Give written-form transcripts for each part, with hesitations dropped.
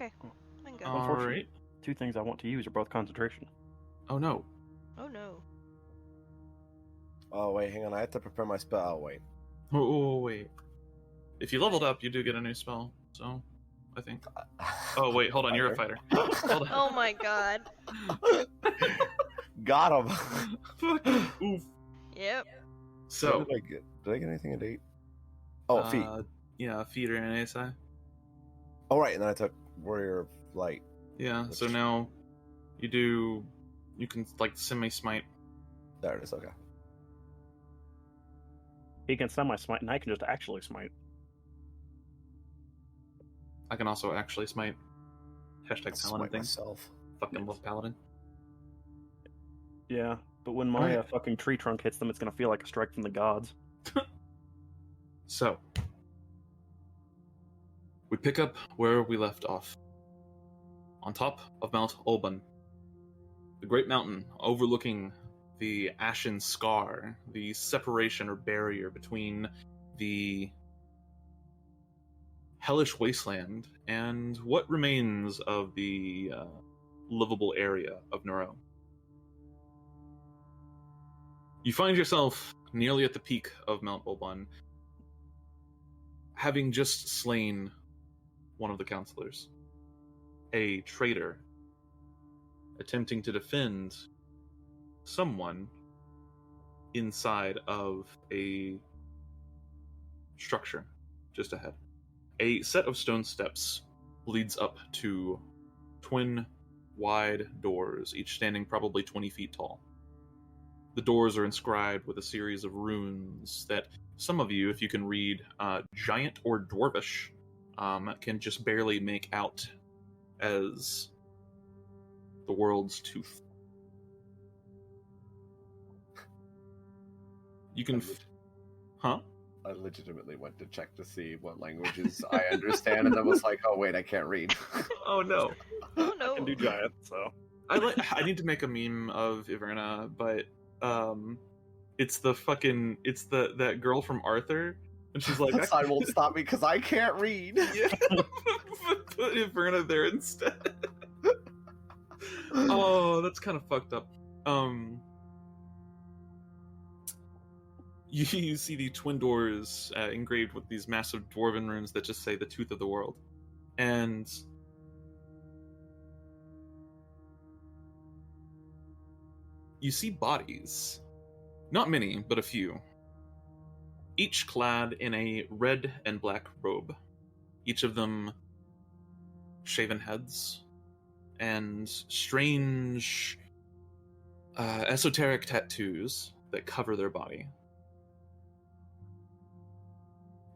Okay, I can go. Unfortunately, Alright. 2 things I want to use are both concentration. Oh no. Oh no. Oh, wait, hang on. I have to prepare my spell. Oh, wait. Oh, wait. If you leveled up, you do get a new spell, so I think. Oh wait, hold on, you're a fighter. Hold on. Oh my god. Got him. Fucking oof. Yep. So, What did I get? Did I get anything at 8? Oh, feet. Yeah, feet are an ASI. Oh, right, and then I took Warrior of Light. Yeah, so now you can like semi-smite. There it is, okay. He can semi-smite, and I can just actually smite. I can also actually smite. Hashtag I'll paladin smite thing. myself. Fucking love paladin. Yeah, but when my Alright. fucking tree trunk hits them, it's gonna feel like a strike from the gods. So, we pick up where we left off. On top of Mount Olban, the great mountain overlooking the Ashen Scar, the separation or barrier between the hellish wasteland and what remains of the livable area of Nureau. You find yourself nearly at the peak of Mount Olban, having just slain one of the counselors, a traitor attempting to defend someone inside of a structure just ahead. A set of stone steps leads up to twin wide doors, each standing probably 20 feet tall. The doors are inscribed with a series of runes that some of you, if you can read Giant or Dwarvish, can just barely make out as the world's tooth. You can... Huh? I legitimately went to check to see what languages I understand, and then was like, oh wait, I can't read. Oh no. Oh I can no. do giant, so... I need to make a meme of Y'verna, but it's that girl from Arthur, and she's like, That sign won't stop me because I can't read. Yeah. Put Y'verna there instead. Oh, that's kind of fucked up. You see the twin doors engraved with these massive dwarven runes that just say the tooth of the world. And you see bodies. Not many, but a few. Each clad in a red and black robe. Each of them shaven heads and strange esoteric tattoos that cover their body.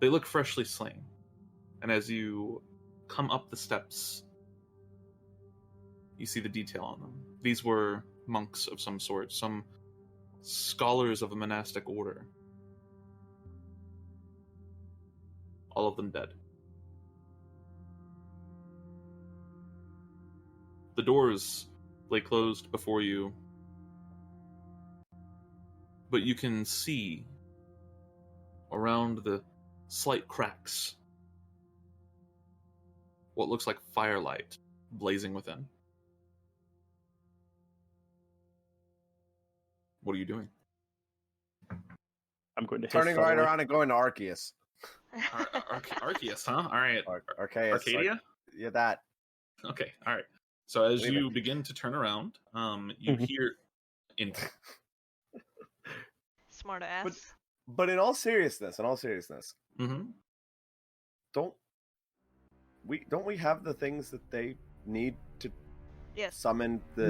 They look freshly slain, and as you come up the steps, you see the detail on them. These were monks of some sort, some scholars of a monastic order. All of them dead. The doors lay closed before you, but you can see around the slight cracks what looks like firelight blazing within. What are you doing? I'm going to Turning right around and going to Arceus. Arceus, huh? All right. Arceus. Arcadia? Yeah, that. Okay, all right. So as Leave you it. begin to turn around, you hear anything. Smart ass. But in all seriousness, Mm-hmm. don't we have the things that they need to Yes. summon the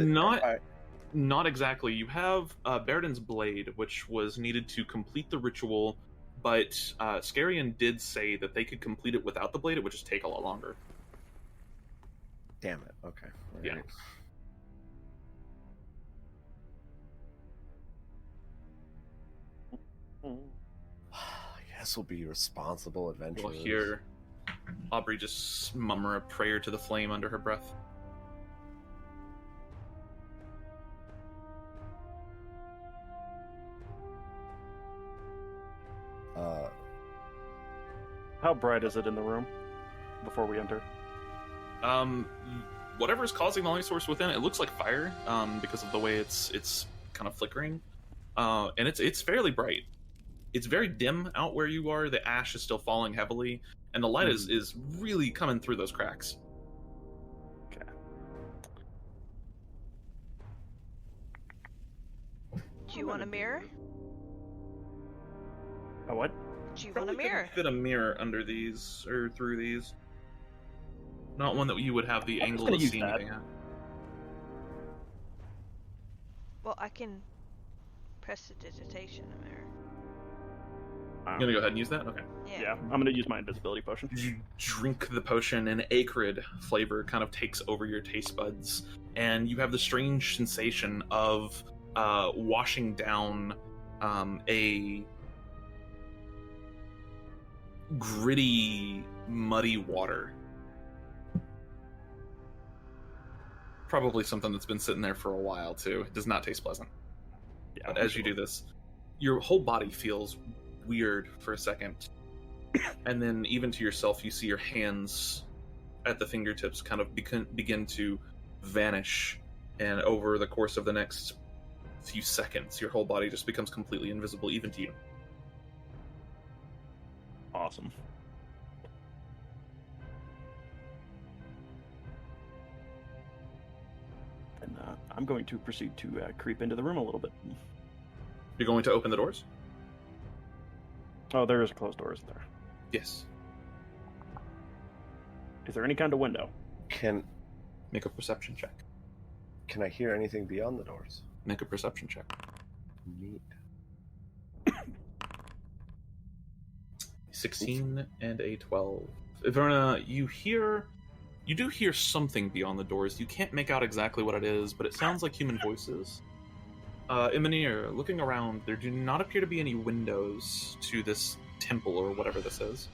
Not exactly. You have Beridan's Blade, which was needed to complete the ritual, but Scarian did say that they could complete it without the blade. It would just take a lot longer. Damn it. Okay. All Yeah. right. I guess we'll be responsible You'll adventurers. hear Aubrey just murmur a prayer to the flame under her breath. How bright is it in the room before we enter? Whatever is causing the light source within it looks like fire, because of the way it's kind of flickering, and it's fairly bright. It's very dim out where you are. The ash is still falling heavily, and the light is really coming through those cracks. Okay. Do you want a mirror? A what? Do you want a Probably mirror? couldn't fit a mirror under these or through these. Not one that you would have the I'm just angle gonna to use see that. anything at. Well, I can prestidigitation a mirror. You gonna go ahead and use that? Okay. Yeah, I'm gonna use my invisibility potion. You drink the potion, and acrid flavor kind of takes over your taste buds, and you have the strange sensation of washing down a gritty, muddy water. Probably something that's been sitting there for a while too. It does not taste pleasant. Yeah, But as you do this, your whole body feels weird for a second, and then even to yourself, you see your hands at the fingertips kind of begin to vanish, and over the course of the next few seconds, your whole body just becomes completely invisible, even to you. Awesome. And I'm going to proceed to creep into the room a little bit. You're going to open the doors? Oh, there is a closed door, isn't there? Yes. Is there any kind of window? Can Make a perception check. I hear anything beyond the doors? Make a perception check. Neat. 16 and a 12. Y'verna, you do hear something beyond the doors. You can't make out exactly what it is, but it sounds like human voices. Emonir, looking around, there do not appear to be any windows to this temple or whatever this is.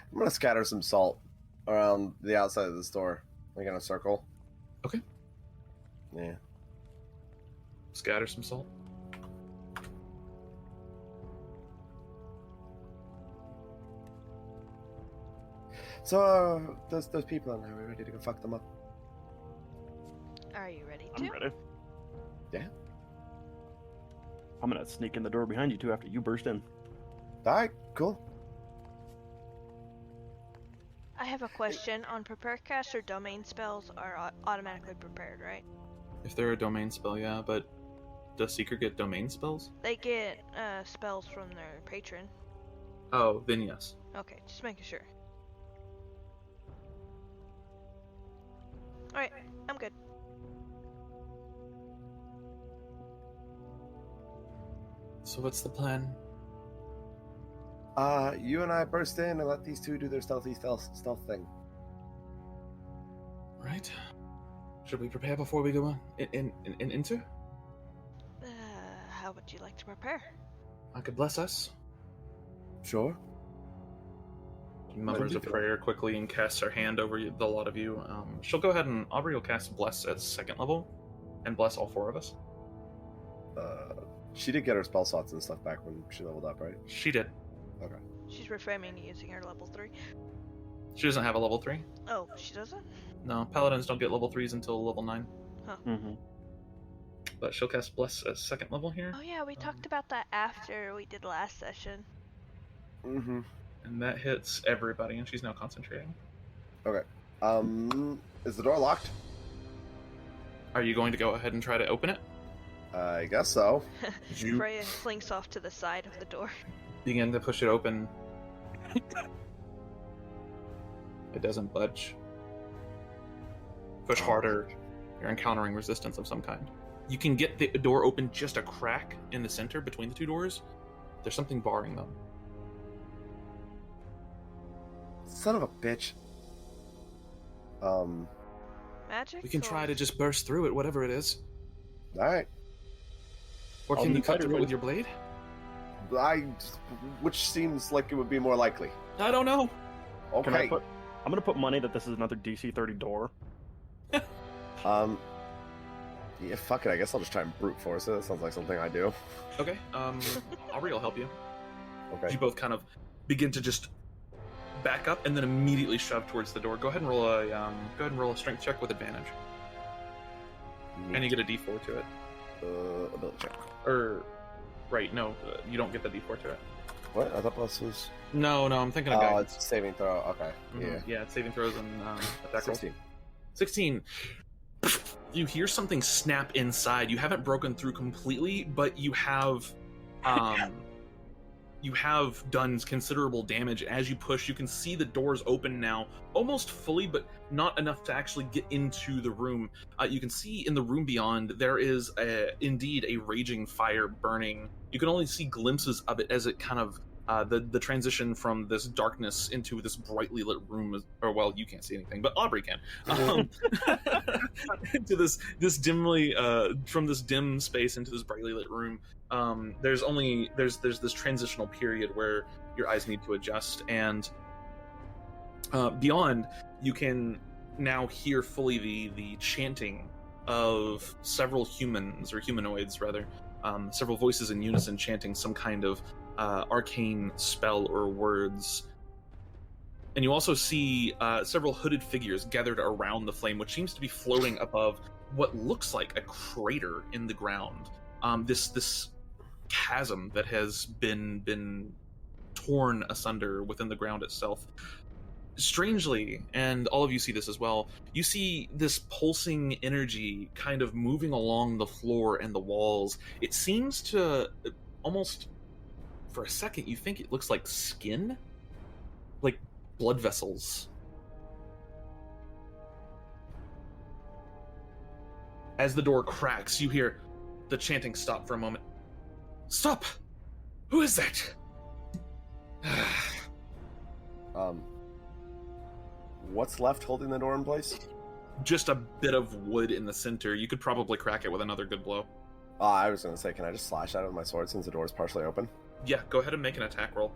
I'm gonna scatter some salt around the outside of the store, like in a circle. Okay. Yeah. Scatter some salt. So, those people in there, are we ready to go fuck them up? Are you ready I'm to? ready. Yeah. I'm gonna sneak in the door behind you too after you burst in. Alright, cool. I have a question. On prepare cast or domain spells are automatically prepared, right? If they're a domain spell, yeah, but does Seeker get domain spells? They get spells from their patron. Oh, then yes. Okay, just making sure. Alright, I'm good. So what's the plan? You and I burst in and let these two do their stealth thing. Right. Should we prepare before we go in into? How would you like to prepare? I could bless us. Sure. Mutters a prayer quickly and casts her hand over the lot of you. She'll go ahead and Aubrey will cast Bless at 2nd level, and bless all 4 of us. She did get her spell slots and stuff back when she leveled up, right? She did. Okay. She's reframing to using her level 3. She doesn't have a level 3. Oh, she doesn't? No, paladins don't get level 3s until level 9. Mm-hmm. But she'll cast Bless at 2nd level here. Oh yeah, we talked about that after we did last session. Mm-hmm. And that hits everybody, and she's now concentrating. Okay. Is the door locked? Are you going to go ahead and try to open it? I guess so. You Freya slinks off to the side of the door. begin to push it open. It doesn't budge. Push harder. You're encountering resistance of some kind. You can get the door open just a crack in the center between the 2 doors. There's something barring them. Son of a bitch. Magic? We can try or- to just burst through it, whatever it is. Alright. Or I'll can do you cut fighter through it with race. your blade? Which seems like it would be more likely. I don't know. Okay. I'm gonna put money that this is another DC 30 door. Yeah, fuck it. I guess I'll just try and brute force it. That sounds like something I do. Okay. Aubrey will help you. Okay. You both kind of begin to just back up and then immediately shove towards the door. Go ahead and roll a strength check with advantage, and you get a D4 to it. Ability check. Right? No, you don't get the D4 to it. What? I thought this was. No, I'm thinking of Oh, guidance. it's saving throw. Okay. Yeah, it's saving throws and attack rolls. 16. 16. You hear something snap inside. You haven't broken through completely, but you have done considerable damage. As you push, you can see the doors open now, almost fully, but not enough to actually get into the room. You can see in the room beyond, there is indeed a raging fire burning. You can only see glimpses of it as it kind of the transition from this darkness into this brightly lit room, or well, you can't see anything, but Aubrey can. Into this dimly from this dim space into this brightly lit room. There's this transitional period where your eyes need to adjust, and beyond, you can now hear fully the chanting of several humans, or humanoids rather, several voices in unison chanting some kind of arcane spell or words. And you also see several hooded figures gathered around the flame, which seems to be floating above what looks like a crater in the ground. This chasm that has been torn asunder within the ground itself. Strangely, and all of you see this as well, you see this pulsing energy kind of moving along the floor and the walls. It seems to almost, for a second, you think it looks like skin, like blood vessels. As the door cracks, you hear the chanting stop for a moment. Stop! Who is that? What's left holding the door in place? Just a bit of wood in the center. You could probably crack it with another good blow. I was gonna say, can I just slash at it with my sword since the door is partially open? Yeah, go ahead and make an attack roll.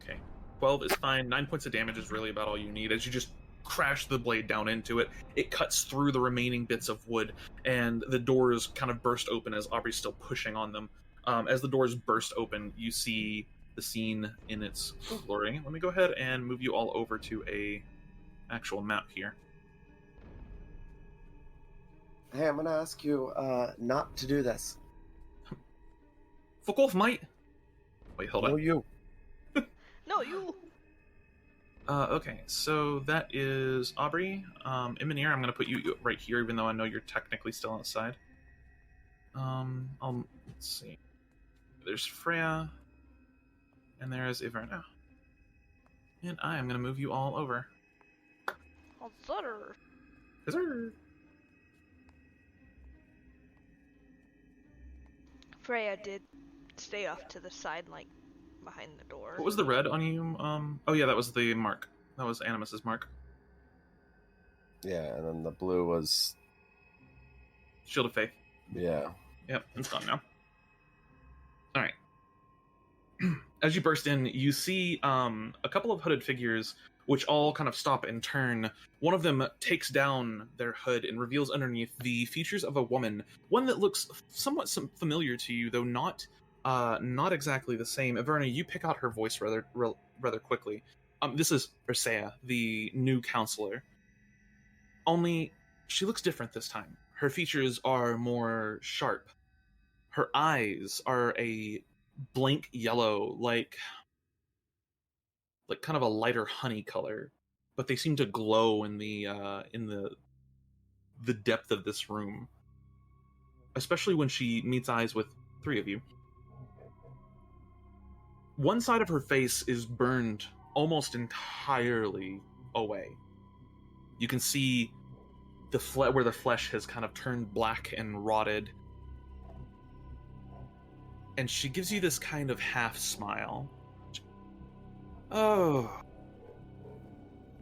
Okay. 12 is fine. 9 points of damage is really about all you need. As you just crash the blade down into it, it cuts through the remaining bits of wood, and the doors kind of burst open as Aubrey's still pushing on them. As the doors burst open, you see the scene in its full glory. Let me go ahead and move you all over to a actual map here. Hey, I'm gonna ask you not to do this. Fuck off, mate! Wait, hold on. No, you. No, you. Okay, so that is Aubrey. Emonir, I'm gonna put you right here, even though I know you're technically still outside. Let's see. There's Freya, and there's Y'verna. And I am gonna move you all over. Oh, Zutter. Huzzah! Freya did stay off to the side, like, behind the door. What was the red on you? Oh yeah, that was the mark. That was Animus's mark. Yeah, and then the blue was... Shield of Faith. Yeah. Yep, it's gone now. Alright. As you burst in, you see a couple of hooded figures, which all kind of stop and turn. One of them takes down their hood and reveals underneath the features of a woman, one that looks somewhat familiar to you, though not exactly the same. Y'verna, you pick out her voice rather quickly. This is Ursea, the new counselor. Only she looks different this time. Her features are more sharp. Her eyes are a blank yellow, like kind of a lighter honey color, but they seem to glow in the depth of this room, especially when she meets eyes with three of you. One side of her face is burned almost entirely away. You can see where the flesh has kind of turned black and rotted. And she gives you this kind of half smile. Oh,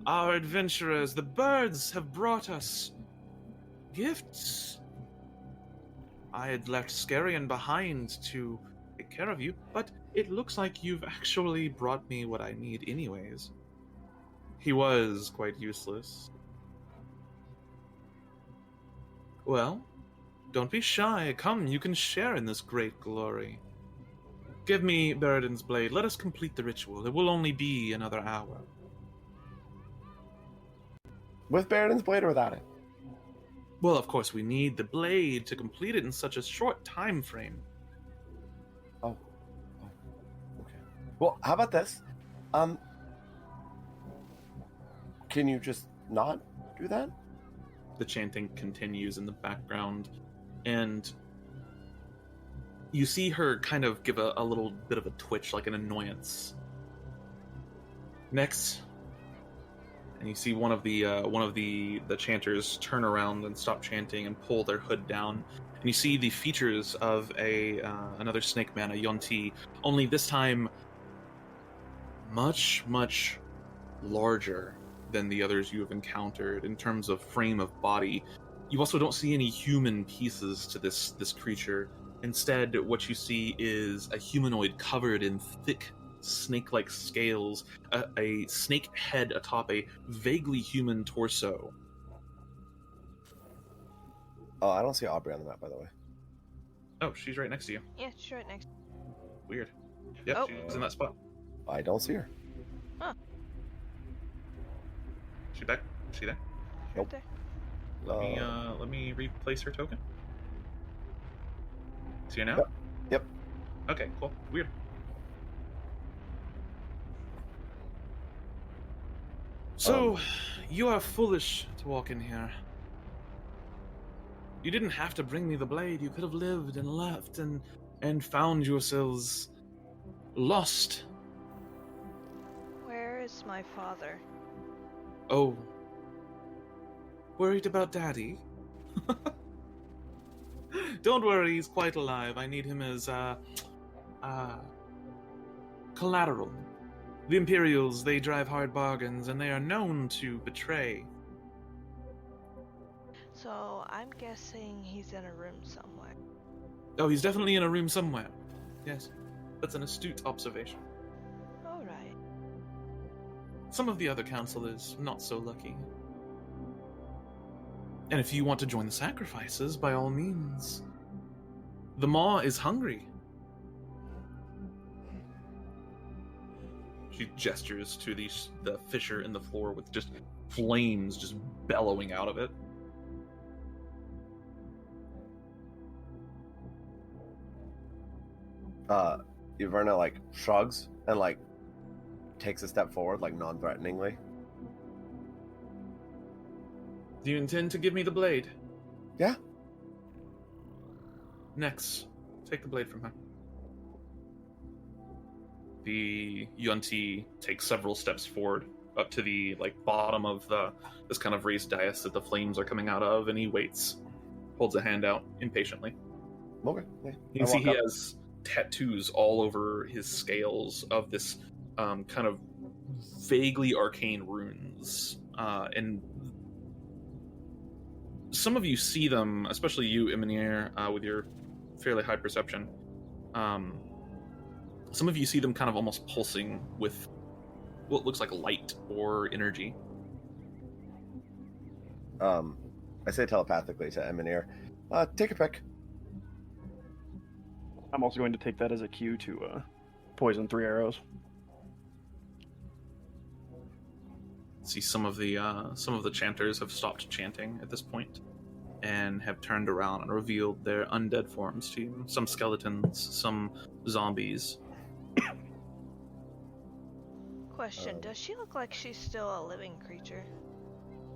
our adventurers, the birds have brought us gifts. I had left Scarian behind to take care of you, but it looks like you've actually brought me what I need anyways. He was quite useless. Well, don't be shy. Come, you can share in this great glory. Give me Beridan's blade. Let us complete the ritual. It will only be another hour. With Beridan's blade or without it? Well, of course, we need the blade to complete it in such a short time frame. Oh, okay. Well, how about this? Can you just not do that? The chanting continues in the background, and you see her kind of give a little bit of a twitch, like an annoyance. Next, and you see one of the chanters turn around and stop chanting and pull their hood down, and you see the features of another snake man, a Yonti, only this time much larger than the others you have encountered in terms of frame of body. You also don't see any human pieces to this creature. Instead, what you see is a humanoid covered in thick snake-like scales, a snake head atop a vaguely human torso. Oh, I don't see Aubrey on the map, by the way. Oh, she's right next to you. Yeah, she's right next. Weird. Yep, Oh. she's in that spot. I don't see her. Huh. She back? She there? Nope. Right there. Let me replace her token. See her now? Yep. Okay, cool. Weird. So, you are foolish to walk in here. You didn't have to bring me the blade. You could have lived and left and found yourselves lost. Where is my father? Oh. Worried about Daddy? Don't worry, he's quite alive. I need him as, collateral. The Imperials, they drive hard bargains, and they are known to betray. So, I'm guessing he's in a room somewhere. Oh, he's definitely in a room somewhere. Yes, that's an astute observation. Alright. Some of the other counselors, not so lucky. And if you want to join the sacrifices, by all means. The maw is hungry. She gestures to the fissure in the floor with just flames just bellowing out of it. Y'verna, like, shrugs and, like, takes a step forward, like, non-threateningly. Do you intend to give me the blade? Yeah. Next, take the blade from her. The Yunti takes several steps forward up to the bottom of this kind of raised dais that the flames are coming out of, and he waits, holds a hand out impatiently. Okay. Yeah. You can see he has tattoos all over his scales of this kind of vaguely arcane runes, and some of you see them, especially you, Emonir, with your fairly high perception. Some of you see them kind of almost pulsing with what looks like light or energy. I say telepathically to Emonir, take a pick. I'm also going to take that as a cue to poison 3 arrows. See, some of the chanters have stopped chanting at this point and have turned around and revealed their undead forms to you. Some skeletons, some zombies. Question, does she look like she's still a living creature?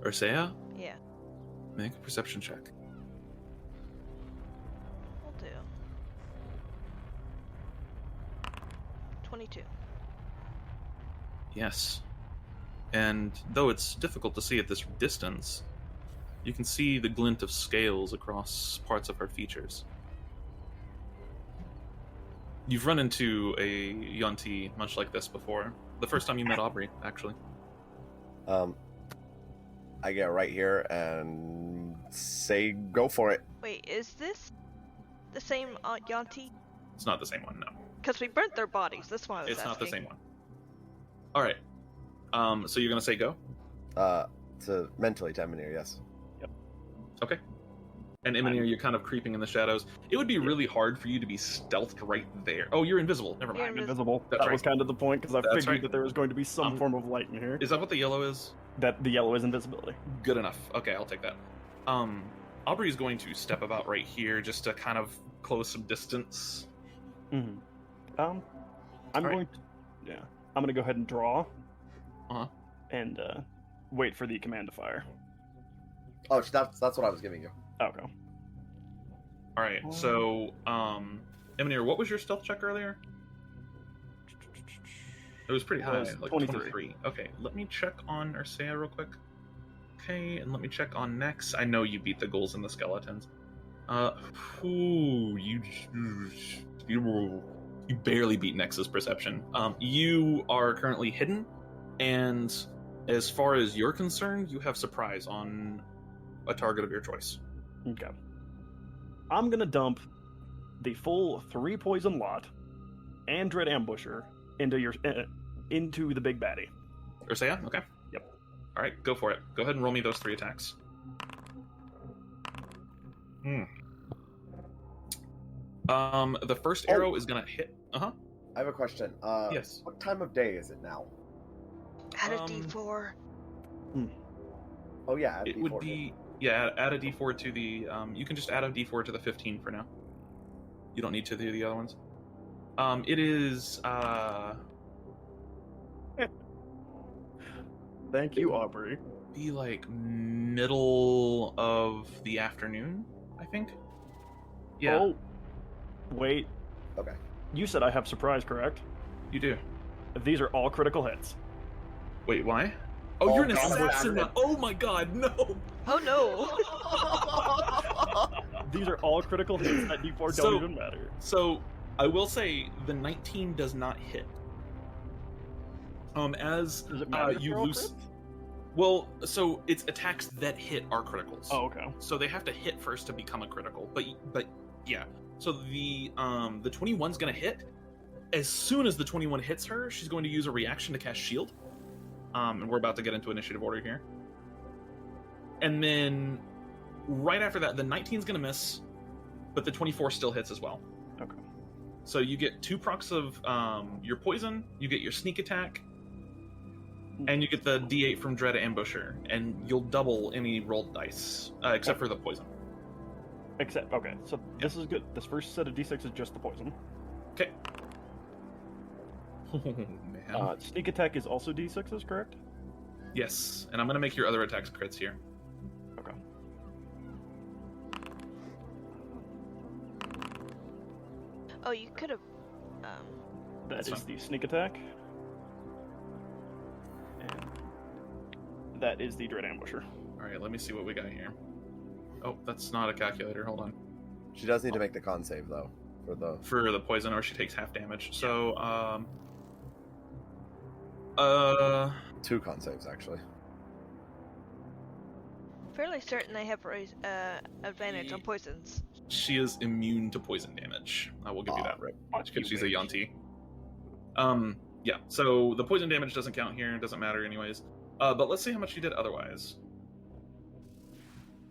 Ursea, Yeah, make a perception check. will do. 22. Yes. And though it's difficult to see at this distance, you can see the glint of scales across parts of her features. You've run into a Yonti much like this before. The first time you met Aubrey, actually. I get right here and say, go for it. Wait, is this the same Yanti? It's not the same one, no. Because we burnt their bodies, that's why I was It's asking. not the same one. Alright. So you're gonna say go? To mentally to Emonir, yes. Okay. And Emonir, you're kind of creeping in the shadows. It would be really hard for you to be stealthed right there. Oh, you're invisible. Never You're mind. Invisible. That's That was right. kind of the point, because I That's figured right. that there was going to be some form of light in here. Is that what the yellow is? That the yellow is invisibility. Good enough. Okay, I'll take that. Aubrey is going to step about right here just to kind of close some distance. Mm-hmm. I'm right. going to... Yeah. I'm going to go ahead and draw. Uh-huh. And wait for the command to fire. Oh, that's what I was giving you. Okay. All right, so, Emonir, what was your stealth check earlier? It was pretty high, like 23. Okay, let me check on Ursea real quick. Okay, and let me check on Nex. I know you beat the ghouls and the skeletons. You barely beat Nex's perception. You are currently hidden, and as far as you're concerned, you have surprise on a target of your choice. Okay. I'm going to dump the full 3 poison lot and Dread Ambusher into the big baddie. Ursea? Okay. Yep. All right, go for it. Go ahead and roll me those 3 attacks. The first arrow is gonna hit. I have a question. Yes. What time of day is it now? Add a D4. Oh yeah, add It D4 would be add a D4 to the. You can just add a D4 to the 15 for now. You don't need to do the other ones. It is. Thank you, Aubrey. Be like middle of the afternoon, I think. Yeah. Oh, wait. Okay. You said I have surprise, correct? You do. These are all critical hits. Wait, why? Oh, you're an God, assassin now. Oh my god, no! Oh no! These are all critical hits. That D4 don't even matter. So, I will say, the 19 does not hit. As Does it matter if you they're all lose... crits? Well, so it's attacks that hit are criticals. Oh, okay. So they have to hit first to become a critical. But yeah. So the 21's gonna hit. As soon as the 21 hits her, she's going to use a reaction to cast shield. And we're about to get into initiative order here. And then right after that, the 19's gonna miss, but the 24 still hits as well. Okay. So you get 2 procs of your poison, you get your sneak attack, and you get the D8 from Dread Ambusher, and you'll double any rolled dice, except for the poison. Okay, so this is good. This first set of D6 is just the poison. Okay. Oh, man. Sneak attack is also D6s, correct? Yes, and I'm going to make your other attacks crits here. Okay. Oh, you could have. That That's is fine. the sneak attack. And that is the Dread Ambusher. Alright, let me see what we got here. Oh, that's not a calculator. Hold on. She does need to make the con save though For the poison, or she takes half damage. So, 2 con saves actually. Fairly certain I have advantage on poisons. she is immune to poison damage. I will give you that Rip. because she's a Yonti. Yeah, so the poison damage doesn't count here. It doesn't matter anyways. But let's see how much she did otherwise.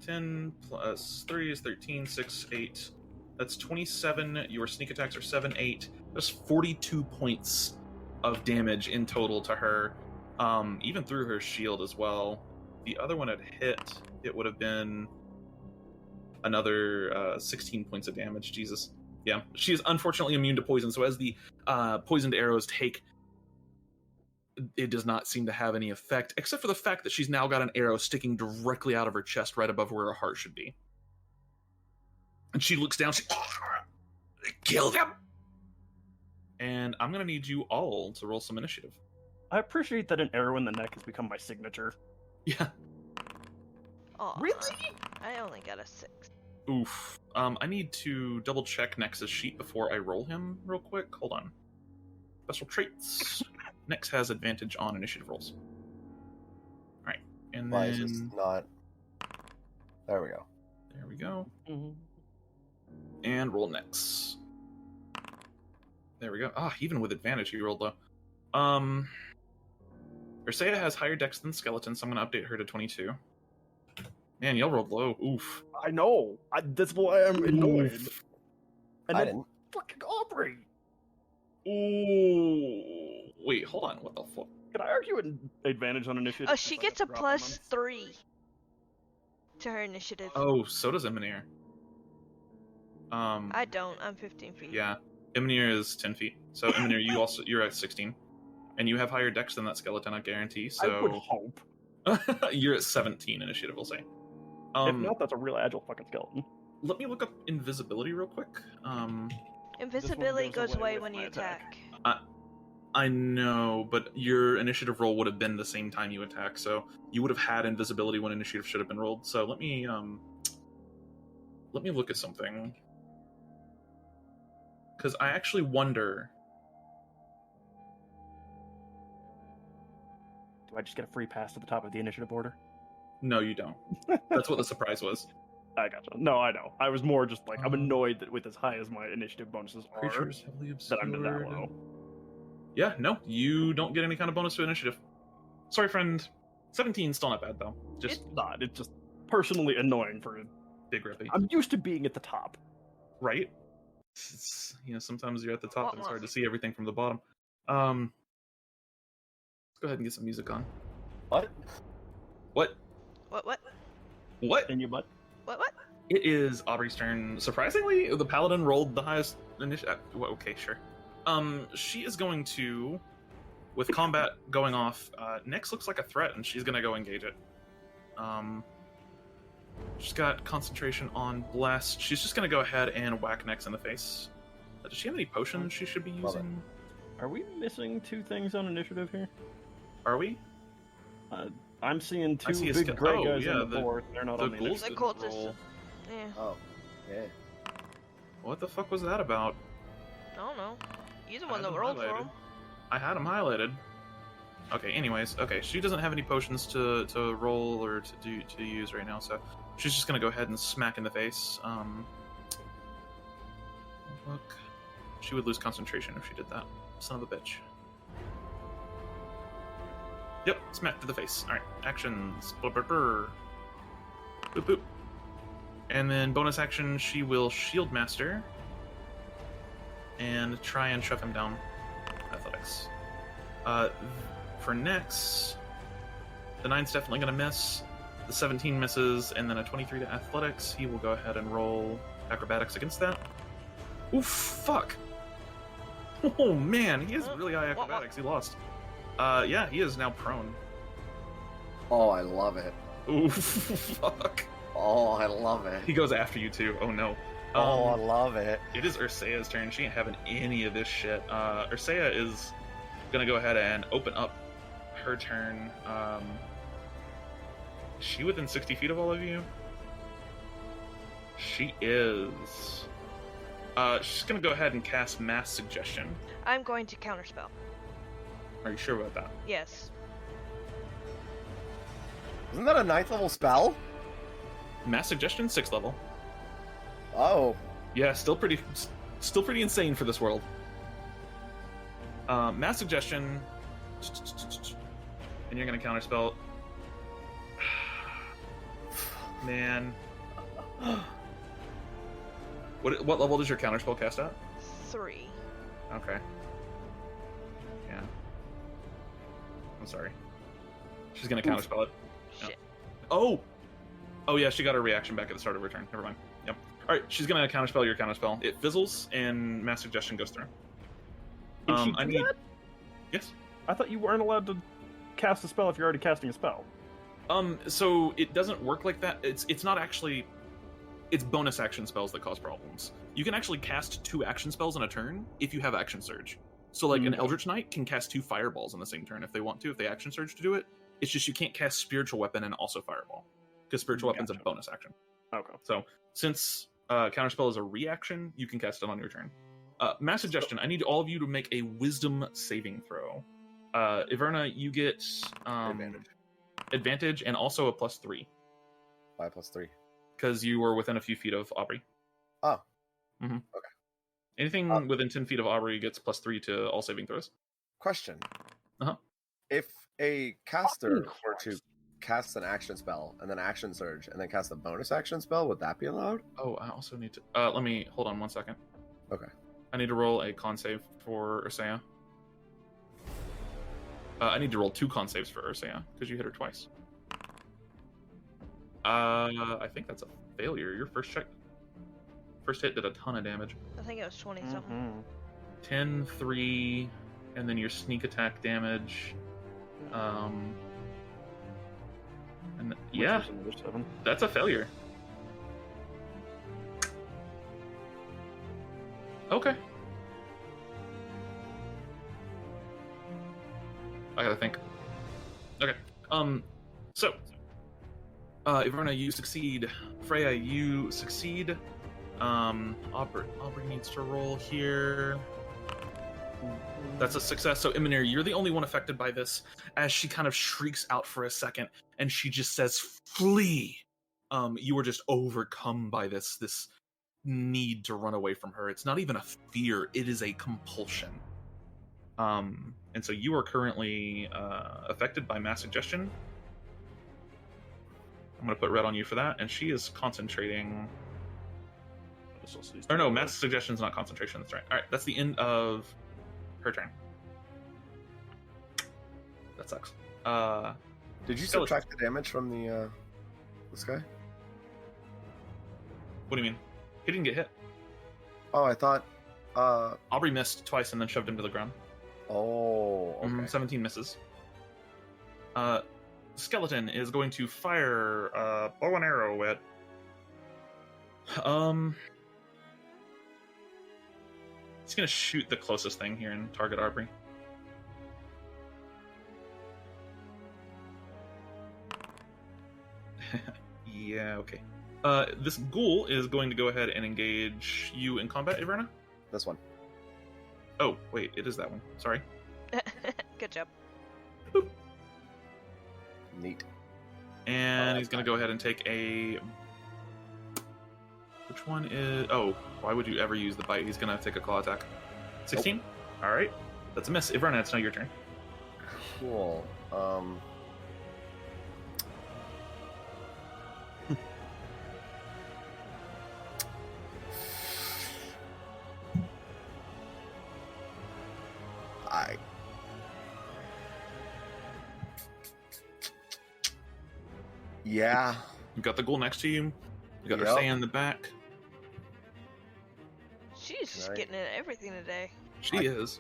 10 plus 3 is 13, 6, 8. That's 27. Your sneak attacks are 7, 8. There's 42 points of damage in total to her, even through her shield as well. The other one had hit, it would have been another 16 points of damage. Jesus. Yeah, she is unfortunately immune to poison, so as the poisoned arrows take, it does not seem to have any effect, except for the fact that she's now got an arrow sticking directly out of her chest right above where her heart should be. And she looks down, she... Kill them! And I'm going to need you all to roll some initiative. I appreciate that an arrow in the neck has become my signature. Yeah. Aw, Really? I only got a 6. Oof. I need to double check Nex's sheet before I roll him real quick. Hold on. Special traits. Nex has advantage on initiative rolls. Alright. And Why then... is this not? There we go. There we go. Mm-hmm. And roll Nex. There we go. Ah, even with advantage he rolled low. Ursea has higher dex than Skeleton, so I'm going to update her to 22. Man, y'all rolled low. Oof. I know. That's why I'm annoyed. Oof. And I then didn't. fucking Aubrey. Ooh. Wait, hold on. What the fuck? Can I argue an advantage on initiative? Oh, she gets a +3 to her initiative. Oh, so does Emonir. I don't. I'm 15 feet. Yeah. Emonir is 10 feet. So Emonir, you're at 16. And you have higher dex than that skeleton, I guarantee. So I would hope. you're at 17 initiative, we'll say. If not, that's a real agile fucking skeleton. Let me look up invisibility real quick. Invisibility goes goes away away with when my you attack. attack. I know, but your initiative roll would have been the same time you attack, so you would have had invisibility when initiative should have been rolled. So let me look at something, because I actually wonder. Do I just get a free pass to the top of the initiative order? No, you don't. That's what the surprise was. I gotcha. No, I know. I was more just like, I'm annoyed that with as high as my initiative bonuses are, Creatures heavily that I'm obscured. that low. Yeah, no, you don't get any kind of bonus to initiative. Sorry, friend. 17 still not bad though. Just It's not. It's just personally annoying for. big rippy. I'm used to being at the top. Right? It's, sometimes you're at the top What and it's one? hard to see everything from the bottom. Let's go ahead and get some music on. What? What? What? What? In your butt. What? It is Aubrey's turn. Surprisingly, the paladin rolled the highest initiative. Okay, sure. She is going to, with combat going off, Nyx looks like a threat, and she's gonna go engage it. She's got concentration on blast. She's just gonna go ahead and whack Nyx in the face. Does she have any potions she should be Love it. using? Are we missing two things on initiative here? Are we? I'm seeing I two see a big skill- gray oh, guys yeah, on the board. They're not the on the ghouls initiative. The didn't cultists. roll. Yeah. Oh, yeah. What the fuck was that about? I don't know. You're the I one had that them rolled for highlighted. him. I had them highlighted. Okay, anyways, okay, she doesn't have any potions to roll or to use right now, so she's just gonna go ahead and smack in the face. Look, she would lose concentration if she did that. Son of a bitch. Yep, smack to the face. Alright, actions. Boop, boop. And then bonus action, she will Shield Master and try and shove him down. Athletics. For Nyx, the 9's definitely going to miss. The 17 misses, and then a 23 to Athletics. He will go ahead and roll Acrobatics against that. Oof, fuck. Oh man, he has really high Acrobatics. He lost. Yeah, he is now prone. Oh, I love it. Oof, fuck. Oh, I love it. He goes after you too. Oh no. Oh, I love it. It is Ursea's turn. She ain't having any of this shit. Ursea is gonna go ahead and open up her turn. Is she within 60 feet of all of you? She is. She's gonna go ahead and cast Mass Suggestion. I'm going to counterspell. Are you sure about that? Yes. Isn't that a 9th level spell? Mass Suggestion, 6th level. Oh. Yeah, still pretty insane for this world. Mass Suggestion, and you're gonna counterspell. Man, what level does your counterspell cast at? 3. Okay. Yeah. I'm sorry. She's gonna counterspell it. Shit. Oh! Oh yeah, she got her reaction back at the start of her turn. Never mind. Yep. Alright, she's gonna counterspell your counterspell. It fizzles, and Mass Suggestion goes through. Can she I do need... that? Yes? I thought you weren't allowed to cast a spell if you're already casting a spell. So it doesn't work like that. It's not actually... It's bonus action spells that cause problems. You can actually cast 2 action spells in a turn if you have Action Surge. So like an Eldritch Knight can cast 2 Fireballs in the same turn if they want to, if they Action Surge to do it. It's just you can't cast Spiritual Weapon and also Fireball. Because Spiritual Weapon's a bonus action. Okay. So since Counterspell is a reaction, you can cast it on your turn. Mass Suggestion, I need all of you to make a Wisdom saving throw. Y'verna, you get advantage and also a +3. 5 plus 3. Because you were within a few feet of Aubrey. Oh. Mm-hmm. Okay. Anything within 10 feet of Aubrey gets +3 to all saving throws. Question. Uh-huh. If a caster were to cast an action spell and then action surge and then cast a bonus action spell, would that be allowed? Oh, I also need to. Let me hold on 1 second. Okay. I need to roll a con save for Ursea. I need to roll 2 con saves for Ursea because you hit her twice. I think that's a failure. Your first hit did a ton of damage. I think it was 20 something. 10, 3, and then your sneak attack damage. And yeah, that's a failure. Okay. I gotta think. Okay. So, Y'verna, you succeed. Freya, you succeed. Aubrey needs to roll here. That's a success. So, Emonir, you're the only one affected by this, as she kind of shrieks out for a second, and she just says, "Flee!" You were just overcome by this need to run away from her. It's not even a fear; it is a compulsion. And so you are currently affected by mass suggestion. I'm going to put red on you for that, and she is concentrating. Or no, mass suggestion is not concentration. That's right. All right, that's the end of her turn. That sucks. Did you subtract the damage from the this guy? What do you mean? He didn't get hit. Oh, I thought. Aubrey missed twice and then shoved him to the ground. Oh, okay. 17 misses. Skeleton is going to fire bow and arrow at. He's going to shoot the closest thing here and target Aubrey. Yeah, okay. This ghoul is going to go ahead and engage you in combat, Y'verna? This one. Oh, wait, it is that one. Sorry. Good job. Boop. Neat. And he's going to go ahead and take a... Which one is... Oh, why would you ever use the bite? He's going to take a claw attack. 16? Nope. All right. That's a miss. Y'verna, it's now your turn. Cool. Yeah. You got the ghoul next to you. You got her in the back. She's just getting into everything today. She is.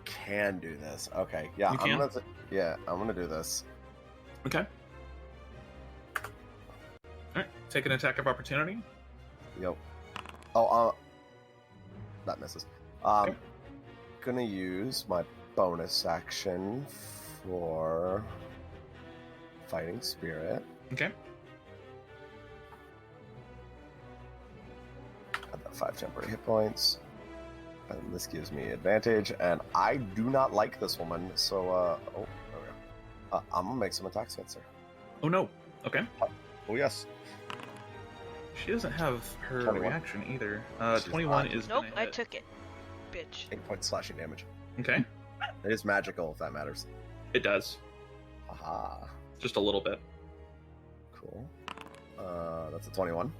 Can do this. Okay. Yeah. You can? I'm gonna do this. Okay. Alright. Take an attack of opportunity. Yep. Oh, that misses. Okay. Gonna use my bonus action for Fighting Spirit. Okay. I've got 5 temporary hit points. And this gives me advantage, and I do not like this woman, so, I'm gonna make some attacks against her. Oh no. Okay. Oh, yes. She doesn't have her 21. reaction either. 21 is Nope, gonna I hit. took it. Bitch. 8 points slashing damage. Okay. It is magical, if that matters. It does. Aha. Just a little bit. Cool. That's a 21.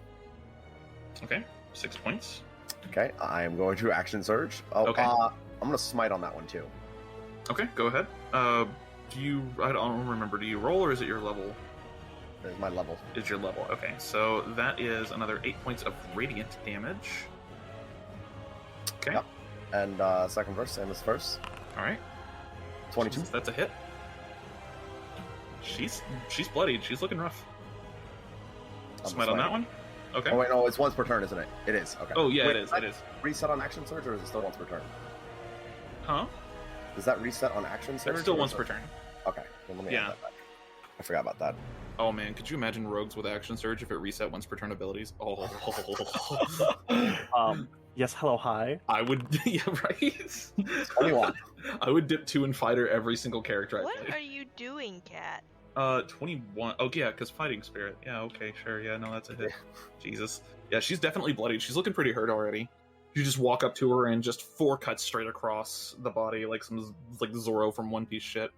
Okay. 6 points. Okay, I am going to action surge. Oh, Okay. I'm gonna smite on that one too. Okay, go ahead. Do you... I don't remember. Do you roll or is it your level? There's my level. Is your level. Okay, so that is another 8 points of radiant damage. Okay. Yep. And second verse, same as first. Alright. 22. That's a hit. She's bloodied. She's looking rough. Smite on that one? Okay. Oh wait, no, it's once per turn, isn't it? It is. Okay. Oh yeah, wait, it is. It is. Reset on action surge, or is it still once per turn? Huh? Does that reset on action surge? It's still once per turn. Okay. Then let me Yeah. add that back. I forgot about that. Oh man, could you imagine rogues with action surge if it reset once per turn abilities? Oh. Yes, hello, hi. I would. Yeah, right. 21. I would dip 2 and fighter every single character I What play. are you doing, Cat? 21. Oh yeah, because fighting spirit. Yeah, okay, sure. Yeah, no, that's a hit. Jesus. Yeah, she's definitely bloodied. She's looking pretty hurt already. You just walk up to her and just 4 cuts straight across the body, like some like Zorro from One Piece shit.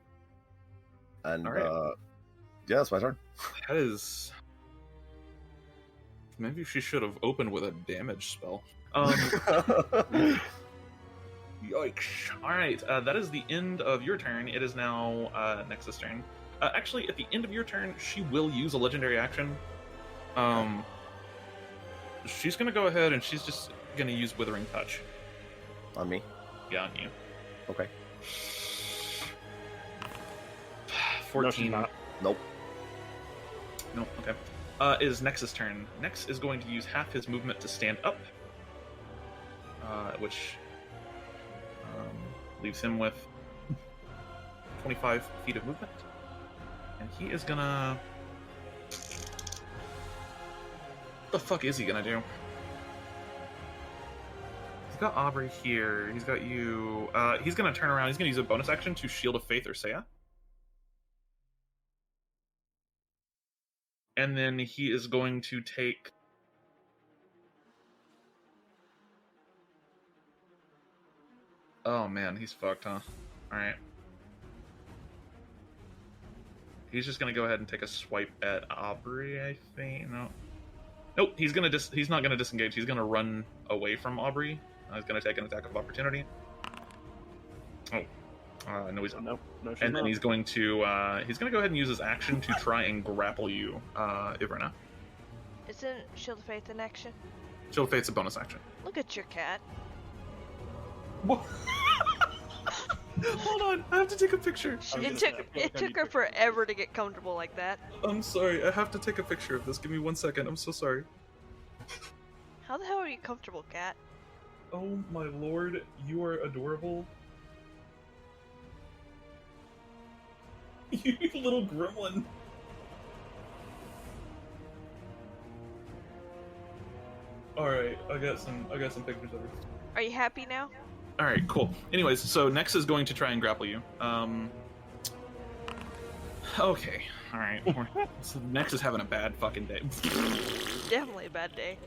And All right. yeah, that's my turn. That is. Maybe she should have opened with a damage spell. Yikes. Alright, that is the end of your turn. It is now Nexus' turn. Actually, at the end of your turn, she will use a legendary action. She's going to go ahead and she's just going to use Withering Touch. On me? Yeah, on you. Okay. 14. No, she's not. Nope. Nope, okay. Is Nexus' turn. Nex is going to use half his movement to stand up, which leaves him with 25 feet of movement. And he is gonna... What the fuck is he gonna do? He's got Aubrey here. He's got you. He's gonna turn around. He's gonna use a bonus action to Shield of Faith or Seiya. And then he is going to take... Oh man, he's fucked, huh? Alright. He's just gonna go ahead and take a swipe at Aubrey, I think. No. Nope, he's not gonna disengage. He's gonna run away from Aubrey. He's gonna take an attack of opportunity. Oh. No, he's not. No, she's And then not. he's going to go ahead and use his action to try and grapple you, Y'verna. Isn't Shield of Faith an action? Shield of Fate's a bonus action. Look at your cat. What? Hold on, I have to take a picture. It took her forever to get comfortable like that. I'm sorry, I have to take a picture of this. Give me 1 second. I'm so sorry. How the hell are you comfortable, cat? Oh my lord, you are adorable. You little gremlin. Alright, I got some pictures of her. Are you happy now? Alright, cool. Anyways, so Nex is going to try and grapple you. Okay, alright. So Nex is having a bad fucking day. Definitely a bad day.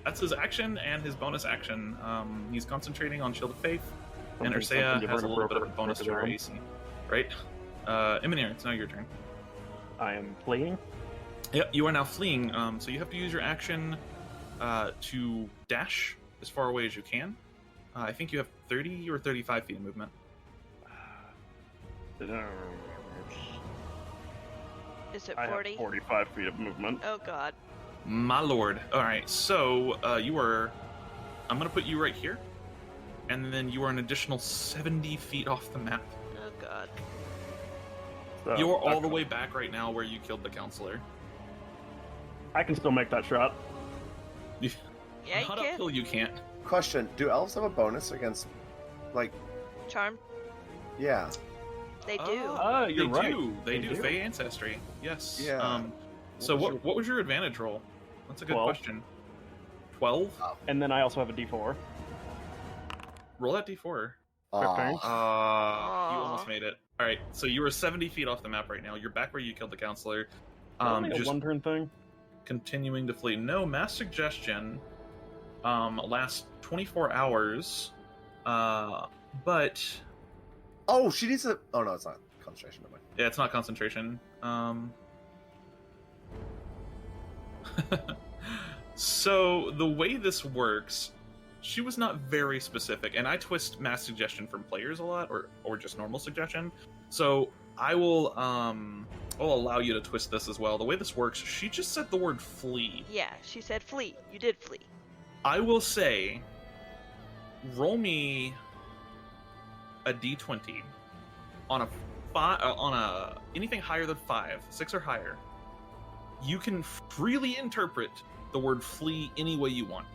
That's his action and his bonus action. He's concentrating on Shield of Faith, and Something Ursea give has her a an little bit of a appropriate bonus to her round. AC. Right? Emonir, it's now your turn. I am fleeing. Yep, you are now fleeing, so you have to use your action to dash as far away as you can. I think you have 30 or 35 feet of movement. Is it I 40? have 45 feet of movement. Oh god. My lord. Alright, so you are... I'm going to put you right here. And then you are an additional 70 feet off the map. Oh god. So You are all that's the way back right now where you killed the counselor. I can still make that shot. Yeah, you Not can. uphill you can't. Question: do elves have a bonus against, like, Charm. yeah? They do. Ah, you're they right. do. They They do. do. Fey Ancestry. Yes. Yeah. So was what was your advantage roll? That's a good 12. question. 12? And then I also have a D4. Roll that d4. Okay. You almost made it. Alright, so you were 70 feet off the map right now. You're back where you killed the counselor. Only a Just one-turn thing. continuing to flee. No, Mass Suggestion lasts 24 hours. But Oh, she needs a. Oh no, it's not concentration. Never mind. yeah, it's not concentration. So the way this works, she was not very specific, and I twist Mass Suggestion from players a lot, or just normal suggestion. So I will I'll allow you to twist this as well. The way this works, she just said the word flee. Yeah, she said flee. You did flee. I will say, roll me a d20 on a anything higher than 5, 6 or higher. You can freely interpret the word flee any way you want.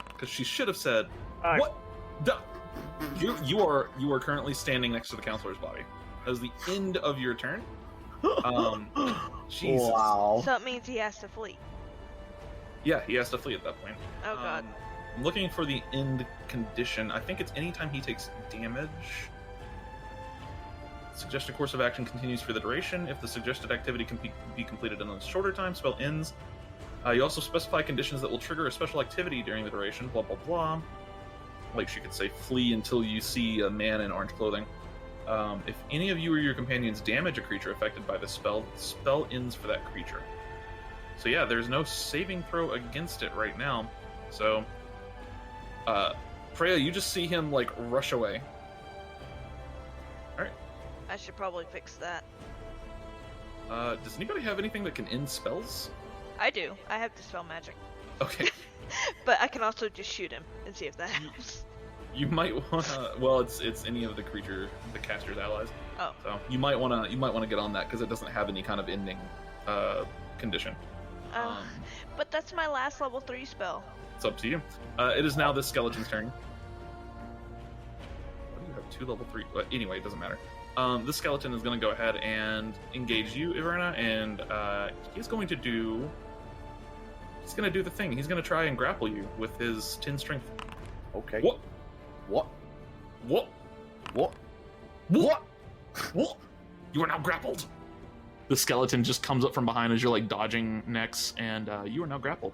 Because she should have said, "What? You are currently standing next to the counselor's body." That is the end of your turn. Jesus. Wow. So it means he has to flee. Yeah, he has to flee at that point. Oh god. I'm looking for the end condition. I think it's anytime he takes damage. Suggested course of action continues for the duration. If the suggested activity can be completed in a shorter time, spell ends. You also specify conditions that will trigger a special activity during the duration. Blah blah blah. like she could say, flee until you see a man in orange clothing. If any of you or your companions damage a creature affected by the spell ends for that creature. So yeah, there's no saving throw against it right now. So, Freya, you just see him like rush away. All right. I should probably fix that. Does anybody have anything that can end spells? I do. I have Dispel Magic. Okay. But I can also just shoot him and see if that helps. You might wanna. Well, it's any of the caster's allies. Oh. So you might wanna get on that because it doesn't have any kind of ending condition. But that's my last level 3 spell. It's up to you. It is now the skeleton's turn. What do you have? 2 level 3. But anyway, it doesn't matter. The skeleton is going to go ahead and engage you, Y'verna, and he's going to do the thing. He's going to try and grapple you with his 10 strength. Okay. What? What? What? What? What? What? You are now grappled. The skeleton just comes up from behind as you're like dodging necks, and you are now grappled.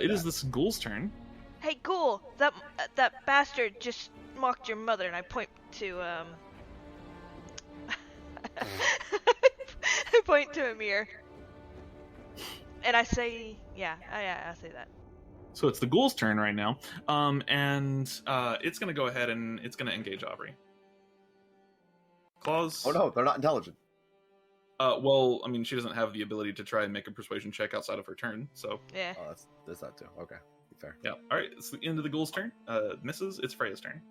It is this ghoul's turn. Hey, ghoul! That bastard just mocked your mother, and I point to I point to Emir, and I say, I say that. So it's the ghoul's turn right now, and it's going to go ahead and it's going to engage Aubrey. Claws. Oh no, they're not intelligent. Well, I mean, she doesn't have the ability to try and make a persuasion check outside of her turn, so... Yeah. Oh, that's that too. Okay, fair. Yeah, alright, it's the end of the ghoul's turn. Misses, it's Freya's turn.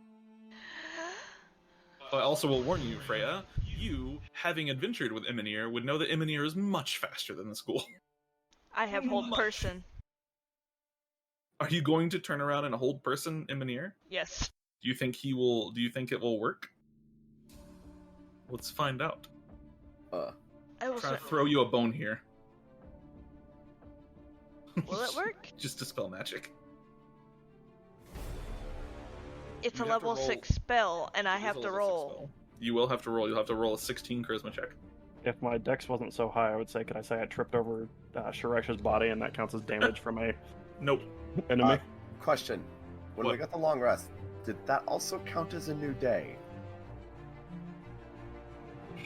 I also will warn you, Freya, you, having adventured with Emonir, would know that Emonir is much faster than this ghoul. I have hold person. Are you going to turn around and hold person, Emonir? Yes. Do you think it will work? Let's find out. I will Try to throw you a bone here. Will it work? Just dispel magic. It's You a have to level roll- 6 spell, and I It is have a to level 6 roll. spell. You will have to roll. You'll have to roll a 16 charisma check. If my dex wasn't so high, I would say, could I say I tripped over Sharesh's body and that counts as damage from a Nope. enemy? Question: when we What? got the long rest, did that also count as a new day?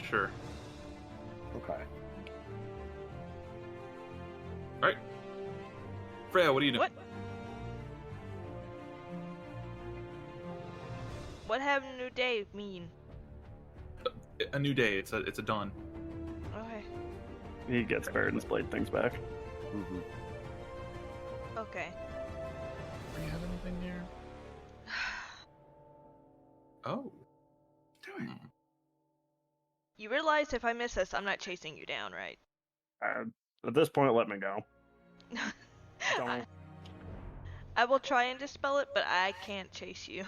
Sure. Okay. Alright. Freya, what are you doing? What? What have new day mean? A new day. It's a dawn. Okay. He gets buried blade things back. Mm-hmm. Okay. Do you have anything here? Oh. Hmm. You realize if I miss this, I'm not chasing you down, right? At this point, let me go. I, Don't. I will try and dispel it, but I can't chase you.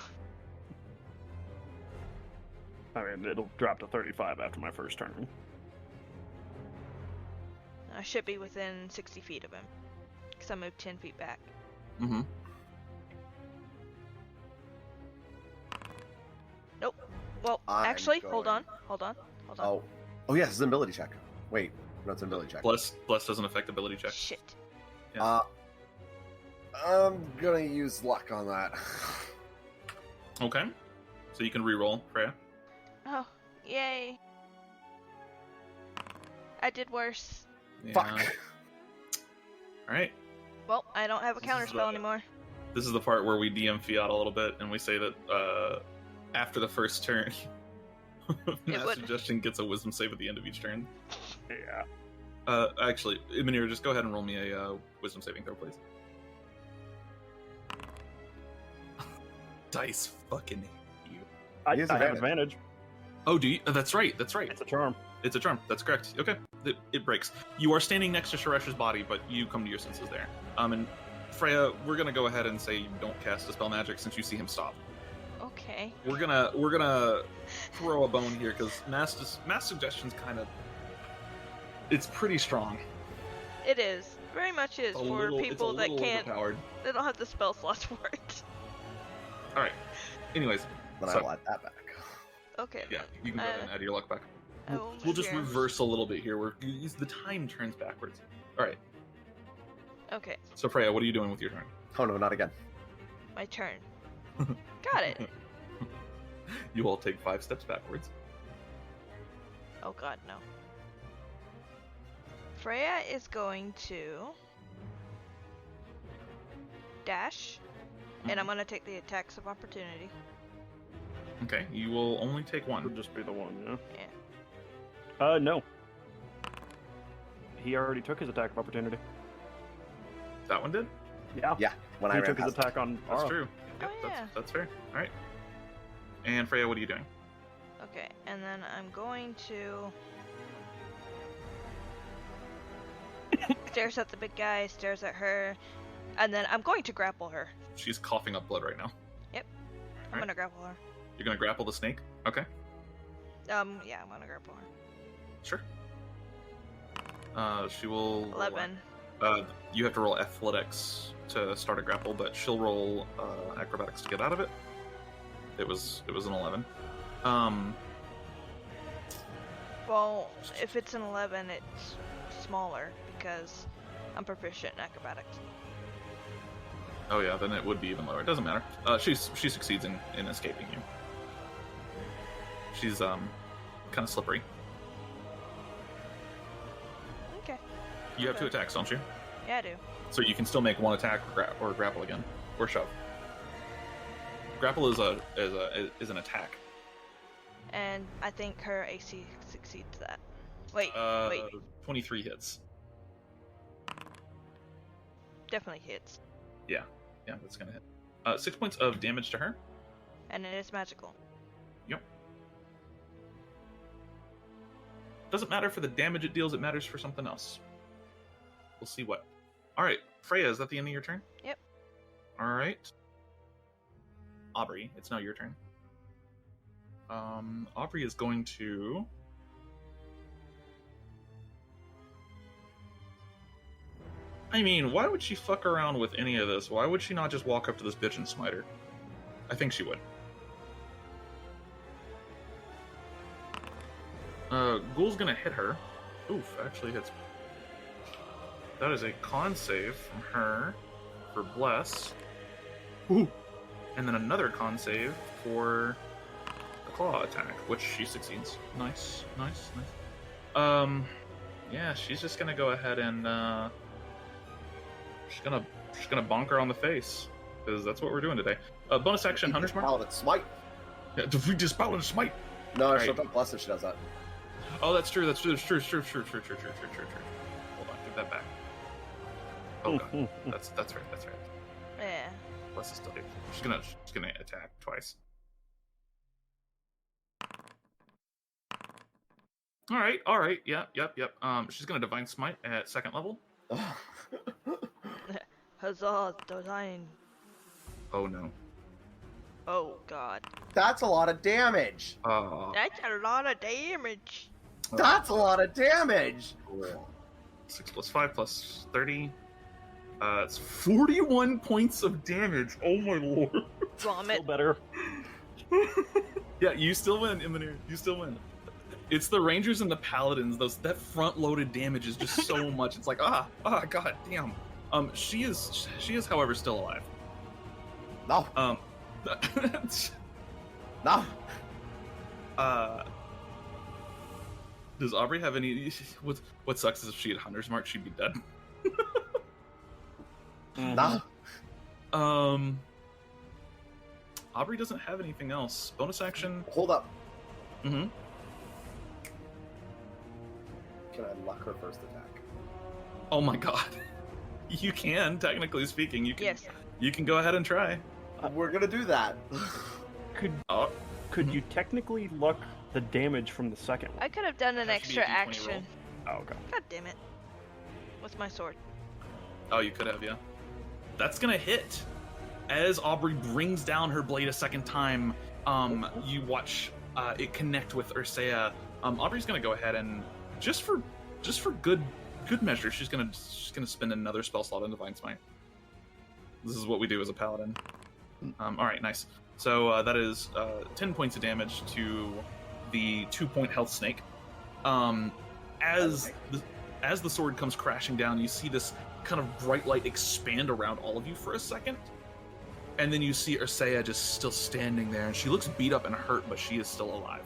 I mean, it'll drop to 35 after my first turn. I should be within 60 feet of him, because I moved 10 feet back. Mm-hmm. Nope. Well, I'm actually, hold going- on. Oh yes, it's an ability check. Wait, no, it's an ability check. Bless doesn't affect ability check. Shit. I'm gonna use luck on that. Okay. So you can re-roll, Freya. Oh, yay. I did worse. Yeah. Fuck. Alright. Well, I don't have a This is counterspell the- anymore. This is the part where we DM Fiat a little bit, and we say that after the first turn, Mass would- Suggestion gets a wisdom save at the end of each turn. Yeah. Actually, Emonir, just go ahead and roll me a wisdom saving throw, please. Dice fucking hate you. I He has have advantage. advantage. Oh, do you? That's right. That's right. It's a charm. It's a charm. That's correct. Okay. It breaks. You are standing next to Sharesh's body, but you come to your senses there. And Freya, we're gonna go ahead and say you don't cast Dispel Magic since you see him stop. Okay. We're gonna throw a bone here because mass Suggestion's kind of, it's pretty strong. It is. Very much is for people that can't. Overpowered. They don't have the spell slots for it. All right. Anyways, Then So- I'll add that back. Okay. yeah, you can go ahead and add your luck back. I will We'll just move here. reverse a little bit here. The time turns backwards. All right. Okay, So Freya, what are you doing with your turn? Oh no, not again. my turn. Got it. You all take 5 steps backwards. Oh god, no. Freya is going to dash, and I'm gonna take the attacks of opportunity. Okay, you will only take 1. Would just be the one, yeah? Yeah. No. He already took his attack of opportunity. That one did? Yeah. Yeah, when He I ran took his past attack on That's Ara. true. Yep, Oh, yeah. that's fair. Alright. And Freya, what are you doing? Okay, and then I'm going to stares at the big guy, stares at her, and then I'm going to grapple her. She's coughing up blood right now. I'm Alright. gonna grapple her. You're gonna grapple the snake? Okay, Yeah, I'm gonna grapple her. sure. She will... 11. You have to roll athletics to start a grapple, but she'll roll acrobatics to get out of it. It was an 11. Well, if it's an 11, it's smaller because I'm proficient in acrobatics. Oh yeah, then it would be even lower. It doesn't matter. She succeeds in escaping you. She's kind of slippery. Okay. You have 2 attacks, don't you? Yeah, I do. So you can still make 1 attack or grapple again, or shove. Grapple is an attack. And I think her AC succeeds that. Wait, 23 hits. definitely hits. Yeah, that's gonna hit. 6 points of damage to her. And it is magical. Yep. Doesn't matter for the damage it deals, it matters for something else. We'll see what. Alright, Freya, is that the end of your turn? Yep. Alright. Aubrey, it's now your turn. Aubrey is going to... I mean, why would she fuck around with any of this? Why would she not just walk up to this bitch and smite her? I think she would. Ghoul's gonna hit her. Oof, actually hits. That is a con save from her for Bless. Ooh. And then another con save for the claw attack, which she succeeds. Nice. Yeah, she's just gonna go ahead and she's gonna bonk her on the face, because that's what we're doing today. Bonus action, Hunter's Mark. Paladin smite. Yeah, defeat this paladin smite. No, Right. she'll don't bless if she does that. Oh, that's true. That's true. Hold on, give that back. Oh god, that's right. Yeah. Bless is still here. She's gonna attack twice. All right. Yep. She's gonna divine smite at 2nd level. Huzzah, divine. Oh no. Oh god. That's a lot of damage. That's a lot of damage. That's a lot of damage. 6 plus 5 plus 30. It's 41 points of damage. Oh my lord. Vomit. Feel better. Yeah, you still win, Emonir. You still win. It's the Rangers and the Paladins. That front-loaded damage is just so much. It's like god damn. She is, however, still alive. No. No. Does Aubrey have any? What sucks is if she had Hunter's Mark, she'd be dead. No. Aubrey doesn't have anything else. Bonus action. Hold up. Mm-hmm. Can I luck her first attack? Oh my god. You can, technically speaking. You can. Yes. You can go ahead and try. We're gonna do that. Could you technically luck the damage from the second one? I could have done an That should be extra a D20 action. Oh, okay. God damn it. With my sword. Oh, you could have, yeah. That's gonna hit. As Aubrey brings down her blade a second time, you watch it connect with Ursea. Aubrey's gonna go ahead and just for good measure, she's gonna spend another spell slot on Divine Smite. This is what we do as a paladin. All right, nice. So that is 10 points of damage to the 2-point health snake. As the sword comes crashing down, you see this kind of bright light expand around all of you for a second, And then you see Ursea just still standing there, and she looks beat up and hurt, but she is still alive.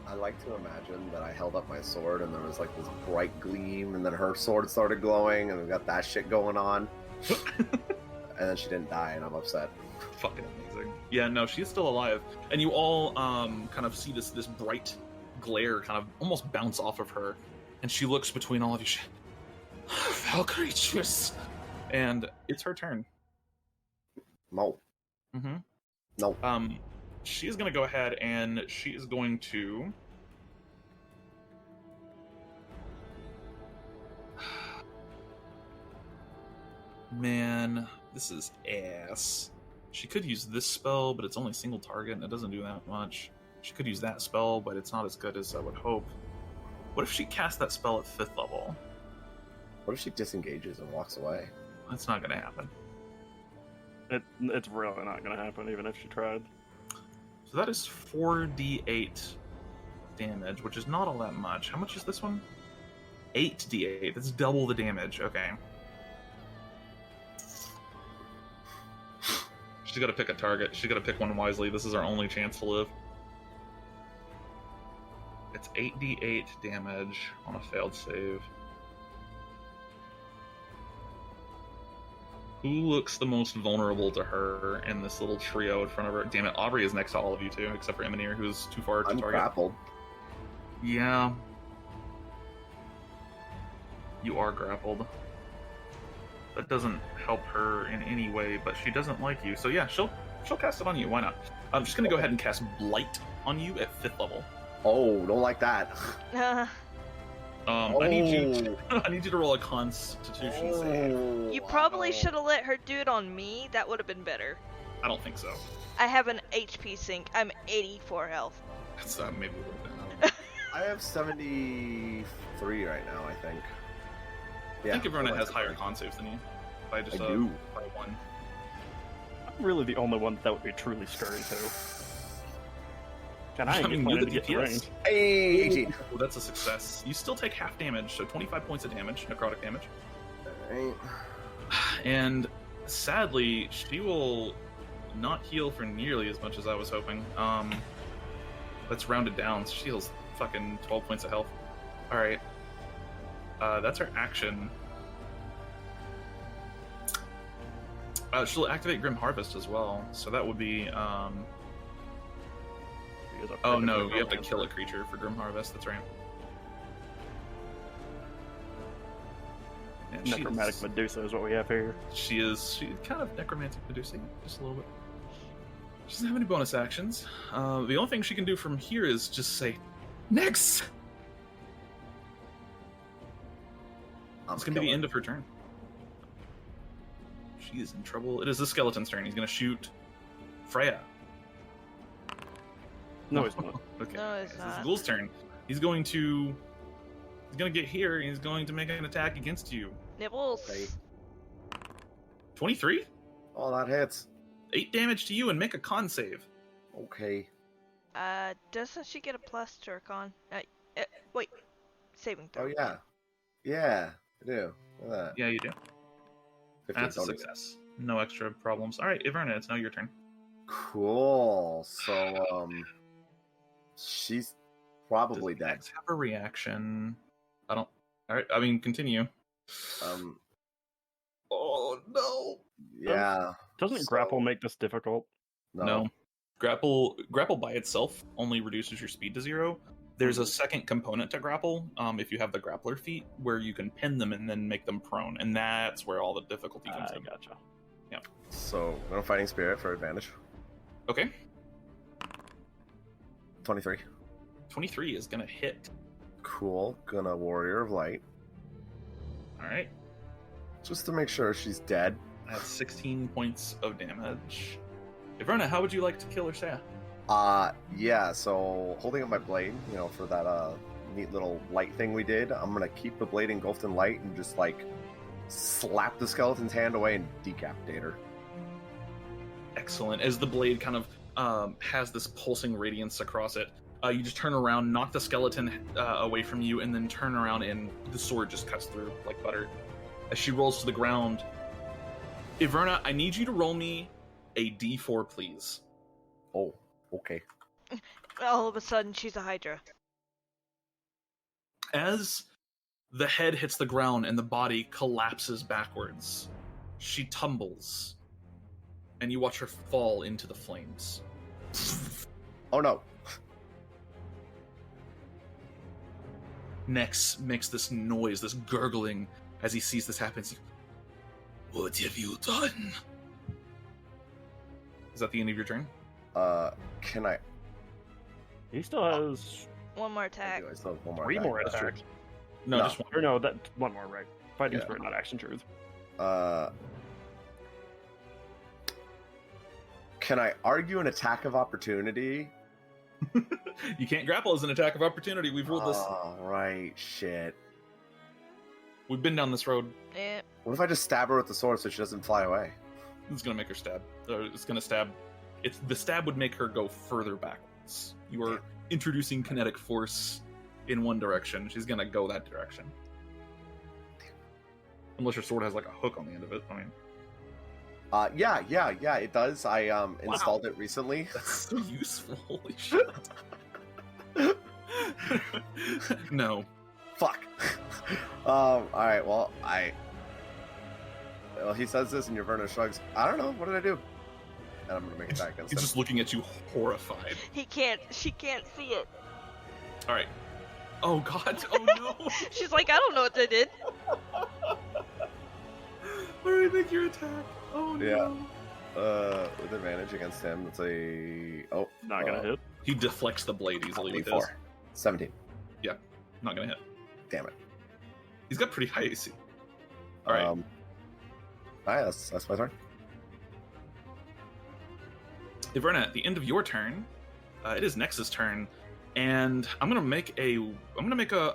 I like to imagine that I held up my sword and there was like this bright gleam, and then her sword started glowing, and we got that shit going on. And then she didn't die, and I'm upset. Fucking amazing. Yeah, no, she's still alive. And you all kind of see this bright glare kind of almost bounce off of her. And she looks between all of you. Foul creatures. And it's her turn. No. Mm-hmm. No. She's going to go ahead and she is going to... Man, this is ass. She could use this spell, but it's only single target, and it doesn't do that much. She could use that spell, but it's not as good as I would hope. What if she casts that spell at 5th level? What if she disengages and walks away? That's not going to happen. It's really not going to happen, even if she tried. So that is 4d8 damage, which is not all that much. How much is this one? 8d8. That's double the damage. Okay. She's got to pick a target. She's got to pick one wisely. This is our only chance to live. It's 8d8 damage on a failed save. Who looks the most vulnerable to her in this little trio in front of her? Damn it, Aubrey is next to all of you too, except for Emonir, who's too far to I'm target. grappled. Yeah. You are grappled. That doesn't help her in any way, but she doesn't like you. So yeah, she'll cast it on you. Why not? I'm just gonna go ahead and cast Blight on you at 5th level. Oh, don't like that. I need you to roll a Constitution save. You probably should have let her do it on me. That would have been better. I don't think so. I have an HP sink. I'm 84 health. That's maybe a little bit. I have 73 right now, I think. I think Y'verna has higher con saves than you. By just I do. by 1. I'm really the only one that would be truly scurry to. And I ain't you're planning the to get to DPS. range. Hey, 18. Oh, that's a success. You still take half damage, so 25 points of damage, necrotic damage. Alright. And sadly, she will not heal for nearly as much as I was hoping. Let's round it down. She heals fucking 12 points of health. Alright. That's her action. She'll activate Grim Harvest as well, so that would be, Oh no, you have to kill a creature for Grim Harvest, that's right. And Necromantic Medusa is what we have here. she's kind of Necromantic Medusa, just a little bit. She doesn't have any bonus actions. The only thing she can do from here is just say, next! It's going to be the end of her turn. She is in trouble. It is the skeleton's turn. He's going to shoot Freya. No, it's not. Okay. No, it's It's not. the ghoul's turn. He's going to get here, and he's going to make an attack against you. Nibbles. Okay. 23? Oh, that hits. 8 damage to you, and make a con save. Okay. Doesn't she get a plus to her con? Wait. Saving throw. Oh, yeah. Yeah, I do. Look at that. Yeah, you do. 15 That's a total. success. No extra problems. All right, Y'verna, it's now your turn. Cool. So, she's probably Does dead. X have a reaction? I don't. All right, I mean, continue. Oh no. Yeah. Doesn't So- grapple make this difficult? No. Grapple by itself only reduces your speed to 0. There's a second component to grapple, if you have the grappler feat, where you can pin them and then make them prone, and that's where all the difficulty comes I in. gotcha. So, I'm gonna Fighting Spirit for advantage. Okay, 23. 23 is gonna hit. Cool. Gonna Warrior of Light. All right, Just to make sure she's dead. that's 16 points of damage. Y'verna, how would you like to kill Ursea? Yeah, so holding up my blade, for that neat little light thing we did, I'm gonna keep the blade engulfed in light and just slap the skeleton's hand away and decapitate her. Excellent. As the blade kind of has this pulsing radiance across it, you just turn around, knock the skeleton away from you, and then turn around and the sword just cuts through like butter. As she rolls to the ground, Y'verna, I need you to roll me a d4, please. Oh, okay. All of a sudden, she's a Hydra. As the head hits the ground and the body collapses backwards, she tumbles, and you watch her fall into the flames. Oh no. Nex makes this noise, this gurgling, as he sees this happen. What have you done? Is that the end of your turn? Can I? He still has One more attack. I still have one more 3 attack. more That's true. attacks. No, No. just one. Or no, that one more, right? Fighting Yeah. Spirit, not Action Truth. Can I argue an attack of opportunity? You can't grapple as an attack of opportunity. We've ruled this. Oh, right. Shit. We've been down this road. Yeah. What if I just stab her with the sword so she doesn't fly away? It's gonna make her stab. It's gonna stab. The stab would make her go further backwards. You are introducing kinetic force in one direction. She's gonna go that direction. Unless your sword has like a hook on the end of it. I mean, Yeah, it does. I installed it recently. that's so useful. Holy shit. No. Fuck. Alright, well, he says this and Y'verna shrugs. I don't know, what did I do? And I'm gonna make an attack against He's him. just looking at you horrified. She can't see it. Alright. Oh god, oh no! She's like, I don't know what they did. Alright, make your attack. Oh no. Yeah. With advantage against him, it's a... Oh. Not gonna hit. He deflects the blade easily with his. D4. 17. Not gonna hit. Damn it. He's got pretty high AC. Alright. Alright, that's my turn. Y'verna, at the end of your turn, it is Nex's turn, and I'm gonna make a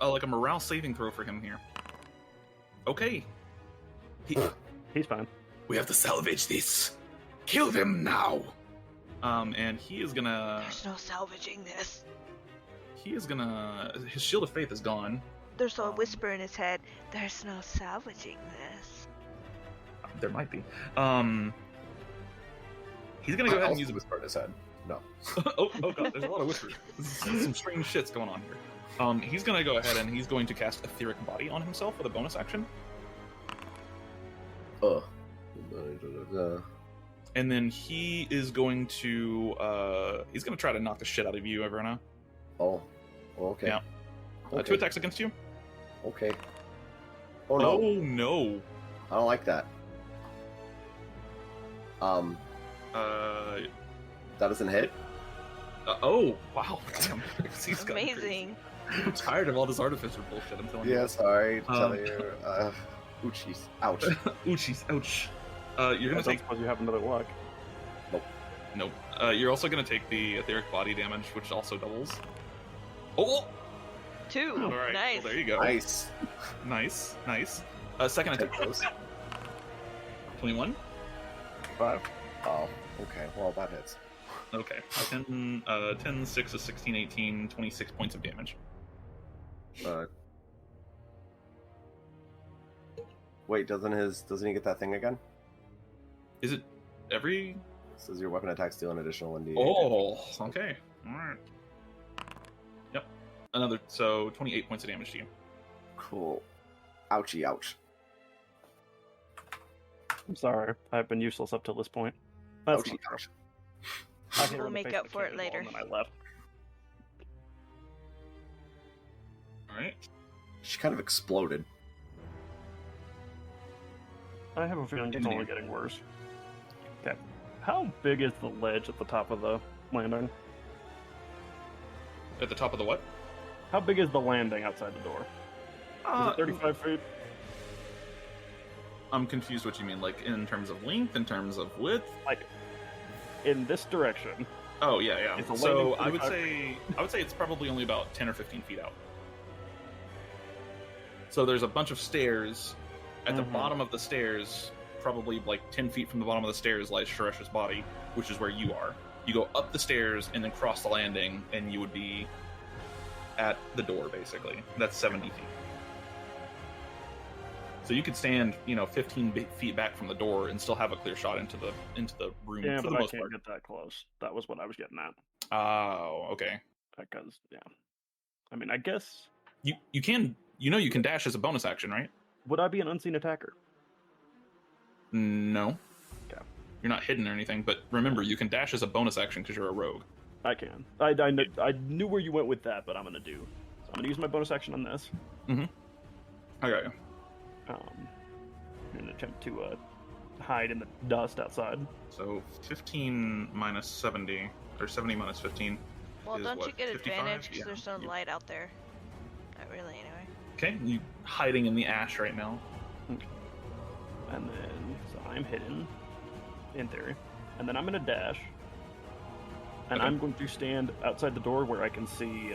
like a morale saving throw for him here. Okay. He's fine. We have to salvage this. Kill them now. And he is gonna. There's no salvaging this. His shield of faith is gone. There's a whisper in his head. There's no salvaging this. There might be. He's gonna go ahead and use a whisper in his head. No. oh god, there's a lot of whispers. Some strange shit's going on here. He's gonna go ahead and he's going to cast Etheric Body on himself with a bonus action. And then he is going to try to knock the shit out of you, Y'verna. Oh. Okay. Yeah. Okay. 2 attacks against you. Okay. Oh no. Oh no. I don't like that. That doesn't hit? Oh wow. Damn. He's gotten Amazing. crazy. I'm tired of all this artificer bullshit. I'm telling you. Yeah, sorry to tell you. Ouchies. Ouch. Ouchies. Ouch. You're I gonna don't take. suppose you have another luck. Nope. You're also gonna take the etheric body damage, which also doubles. Oh. 2. All right. Nice. Well, there you go. Nice. Nice. Second attack. Take those. 21. 5. Oh, okay. Well, that hits. Okay. 10, 6 is 16, 18, 26 points of damage. Wait, doesn't he get that thing again? Is it every? It says your weapon attacks deal an additional 1d8. Oh, okay. Alright. Yep. Another, so 28 points of damage to you. Cool. Ouchie, ouch. I'm sorry. I've been useless up till this point. That's Ouchie, not true. ouch. I hit her We'll in the make face up with a for it cannonball later. And then I left. Alright. She kind of exploded. I have a feeling it's Engineer. only getting worse. Okay. How big is the ledge at the top of the landing? At the top of the what? How big is the landing outside the door? Is it 35 feet? I'm confused what you mean, like in terms of length, in terms of width? Like, in this direction. Oh, yeah. Is the So landing I would 35 say it's probably only about 10 or 15 feet out. So there's a bunch of stairs. At the Mhm. bottom of the stairs, probably like 10 feet from the bottom of the stairs, lies Sharesh's body, which is where you are. You go up the stairs and then cross the landing, and you would be at the door, basically. That's 70 feet. So you could stand, 15 feet back from the door and still have a clear shot into the room Yeah, for but the I most can't part. get that close. That was what I was getting at. Oh, okay. Because, yeah. I mean, I guess... You can dash as a bonus action, right? Would I be an unseen attacker? No. Okay. You're not hidden or anything, but remember, you can dash as a bonus action because you're a rogue. I can. I knew where you went with that, but I'm going to do. So I'm going to use my bonus action on this. Mm-hmm. I got you. In an attempt to hide in the dust outside. So 15 minus 70, or 70 minus 15. Well, is don't what, you get 55? advantage because Yeah. there's no light out there? Not really, anyway. Okay, you hiding in the ash right now. Okay. And then, so I'm hidden, in theory. And then I'm going to dash. And Okay. I'm going to stand outside the door where I can see,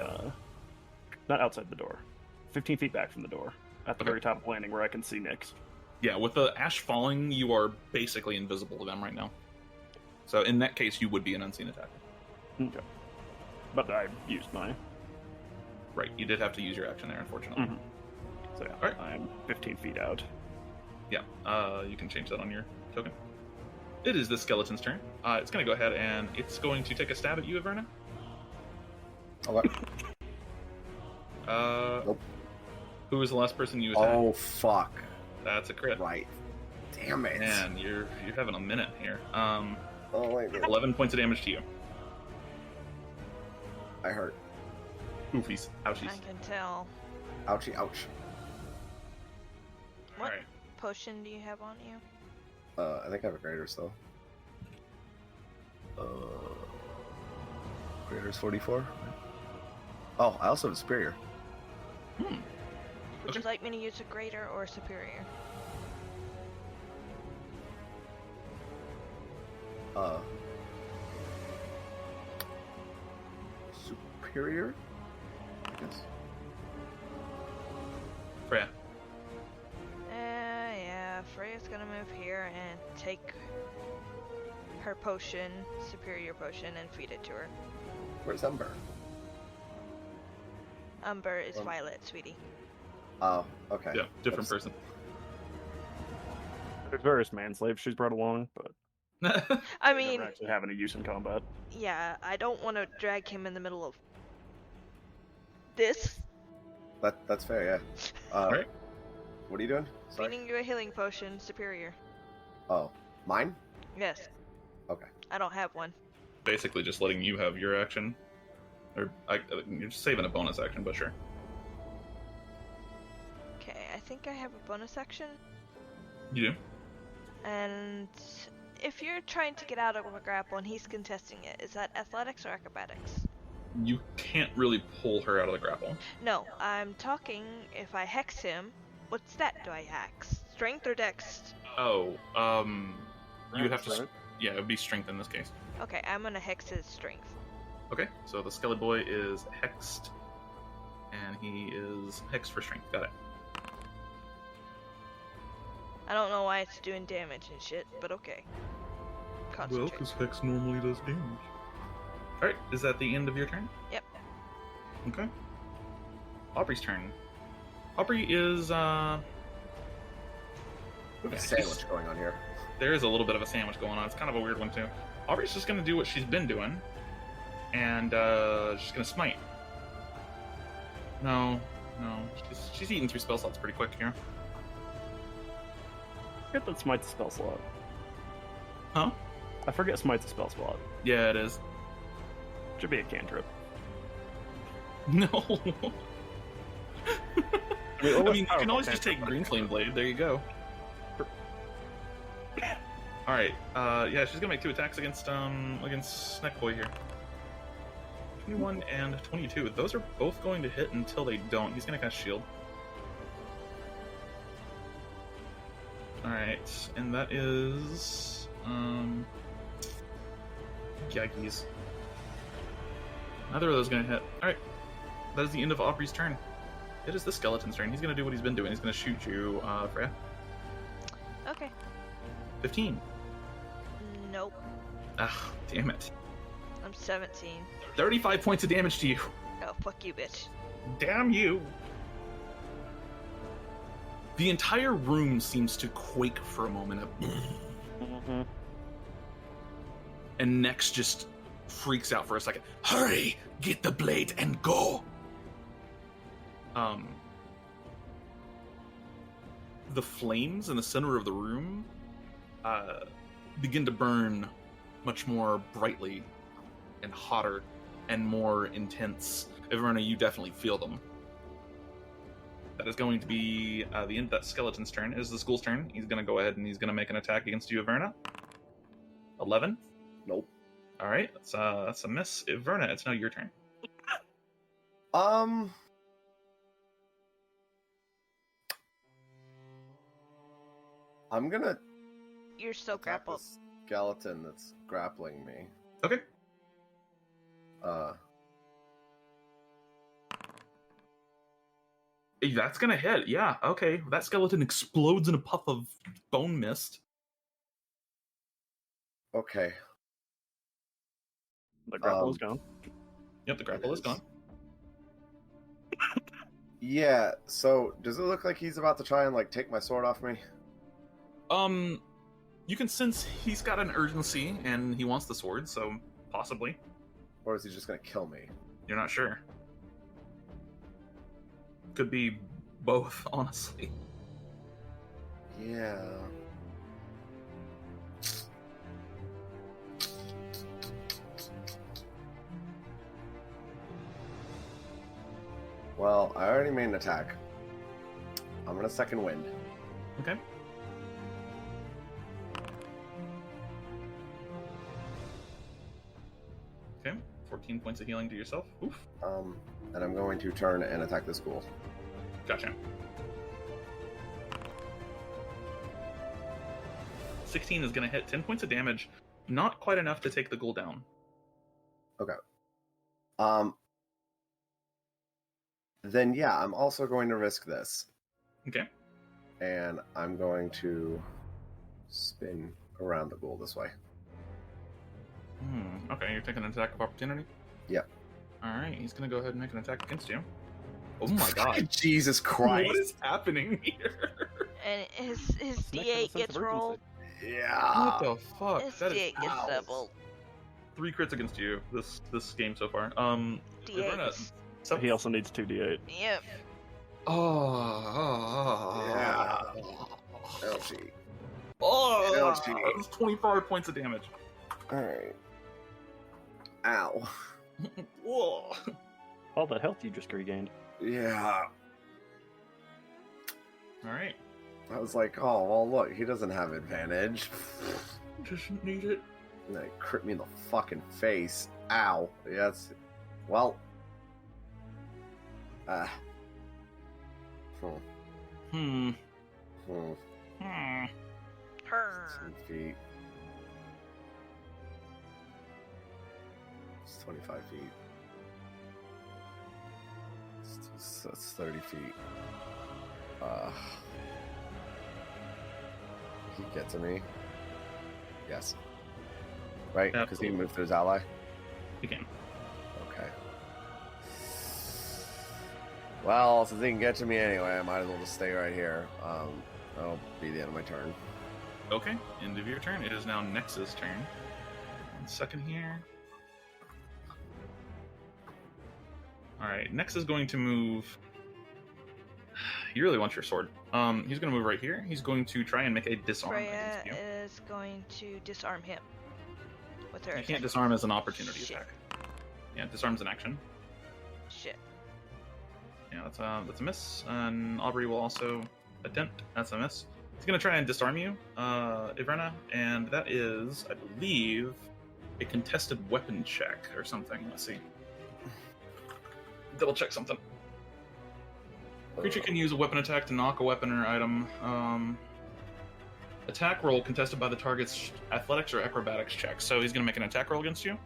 not outside the door, 15 feet back from the door, at the Okay. very top of the landing where I can see Nyx. Yeah, with the ash falling, you are basically invisible to them right now. So in that case, you would be an unseen attacker. Okay. But I used my... Right, you did have to use your action there, unfortunately. Mhm. So yeah, Alright. I'm 15 feet out. Yeah, you can change that on your token. It is the skeleton's turn. It's going to go ahead and it's going to take a stab at you, Y'verna. Okay. Nope. Who was the last person you attacked? Oh, fuck. That's a crit. Right. Damn it. Man, you're having a minute here. Oh, wait. 11 points of damage to you. I hurt. Oofies. Ouchies. I can tell. Ouchie, ouch. What Alright. potion do you have on you? I think I have a greater still. Greater's 44. Oh, I also have a superior. Hmm. Would you Okay. like me to use a greater or a superior? Superior? I guess. Freya. Yeah, Freya's gonna move here and take her potion, superior potion, and feed it to her. Where's Ember? Umber is Oh. Violet, sweetie. Oh, okay. Yeah, different That's- person. There's various manslaves she's brought along, but I they mean, never actually have any use in combat. yeah, I don't want to drag him in the middle of this. That's fair, yeah. Alright. What are you doing? Sorry. Feeding you a healing potion, superior. Oh, mine? Yes, Okay. I don't have one. Basically just letting you have your action. Or you're just saving a bonus action, but sure. Okay, I think I have a bonus action. You do? And if you're trying to get out of a grapple and he's contesting it, is that athletics or acrobatics? You can't really pull her out of the grapple. No, I'm talking if I hex him, what stat do I hex? Strength or dex? Oh, you would have to... Right. Yeah, it would be strength in this case. Okay, I'm gonna hex his strength. Okay, so the Skelly Boy is hexed, and he is hexed for strength. Got it. I don't know why it's doing damage and shit, but okay. Concentrate. Hex normally does damage. Alright, is that the end of your turn? Yep. Okay. Aubrey's turn. Aubrey is, We have Yeah, a sandwich going on here. there is a little bit of a sandwich going on. It's kind of a weird one, too. Aubrey's just going to do what she's been doing, and she's going to smite. No. She's eating through spell slots pretty quick here. I forget that Smite's a spell slot. Huh? I forget Smite's a spell slot. Yeah, it is. Should be a cantrip. No. I mean, I mean, you can always just take Green Flame Blade. There you go. All right. Yeah, she's gonna make 2 attacks against Snack Boy here. 21 and 22. Those are both going to hit until they don't. He's gonna cast Shield. All right, and that is yikes. Neither of those gonna hit. All right, that is the end of Aubrey's turn. It is the skeleton's turn. He's gonna do what he's been doing. He's gonna shoot you, Freya. Okay. 15. Nope. Ah, damn it. I'm 17. 35 points of damage to you. Oh, fuck you, bitch. Damn you. The entire room seems to quake for a moment. Mm-hmm. And Nex just freaks out for a second. Hurry! Get the blade and go! The flames in the center of the room begin to burn much more brightly and hotter and more intense. Y'verna, you definitely feel them. That is going to be the end of that skeleton's turn. It is the school's turn. He's going to go ahead and he's going to make an attack against you, Y'verna. 11. Nope. All right, that's a miss. Y'verna, it's now your turn. I'm gonna You're still attack grappled. the skeleton that's grappling me. Okay. That's gonna hit. Yeah. Okay. That skeleton explodes in a puff of bone mist. Okay. The grapple is gone. Yep. The grapple is gone. Yeah, so does it look like he's about to try and like take my sword off me? You can sense he's got an urgency and he wants the sword, so possibly. Or is he just gonna kill me? You're not sure. Could be both, honestly. Yeah. Well, I already made an attack. I'm gonna second wind. Okay. Okay. 14 points of healing to yourself. Oof. And I'm going to turn and attack the school. Gotcha. 16 is going to hit 10 points of damage. Not quite enough to take the ghoul down. Okay. Then yeah, I'm also going to risk this. Okay. And I'm going to spin around the ghoul this way. Okay, you're taking an attack of opportunity? Yep. Alright, he's going to go ahead and make an attack against you. Oh my god. Jesus Christ. What is happening here? And his Next to the D8 sense gets of urgency. rolled. Yeah. What the fuck? His That is D8 gets ow. doubled. 3 crits against you this game so far. D8. Y'verna, so He also needs 2d8. Yep. Yeah. Ouchie. Oh, Ouchie. that was 25 points of damage. Alright. Ow. Whoa. All that health you just regained. Yeah. Alright. I was like, oh, well, look, he doesn't have advantage. Doesn't need it. And then it crit me in the fucking face. Ow. Yes. Well. Hmm. Hmm. Hmm. Hmm. Her. 10 feet. It's 25 feet. That's 30 feet. He get to me? Yes. Right? Because he Absolutely. moved to his ally? You can. Okay. Well, since he can get to me anyway, I might as well just stay right here. That'll be the end of my turn. Okay, end of your turn. It is now Nex's turn. 1 second here. Alright, Nex is going to move. You really want your sword. He's going to move right here. He's going to try and make a disarm Freya against you. is going to disarm him with her You attack. can't disarm as an opportunity Shit. attack. Yeah, disarm's an action. Shit. Yeah, that's a miss. And Aubrey will also attempt. That's a miss. He's going to try and disarm you, Y'verna, and that is, I believe, a contested weapon check or something. Let's see. Double check something. Creature can use a weapon attack to knock a weapon or item. Attack roll contested by the target's athletics or acrobatics check. So he's going to make an attack roll against you.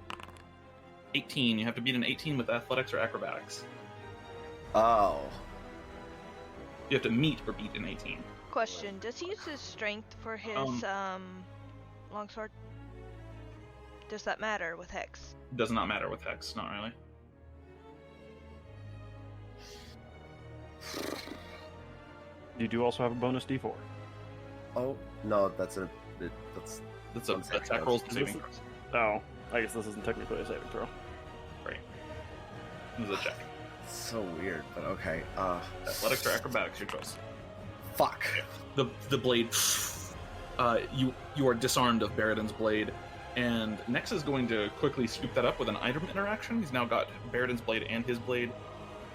18. You have to beat an 18 with athletics or acrobatics. Oh. You have to meet or beat an 18. Question: does he use his strength for his longsword? Does that matter with Hex? Does not matter with Hex, not really. You do also have a bonus D4. Oh no, that's That's an attack rolls and saving throws. Oh, I guess this isn't technically a saving throw. Right. This is a check. so weird. But okay. Athletics or acrobatics, your choice. Fuck. The blade. You are disarmed of Baradin's blade, and Nex is going to quickly scoop that up with an item interaction. He's now got Baradin's blade and his blade,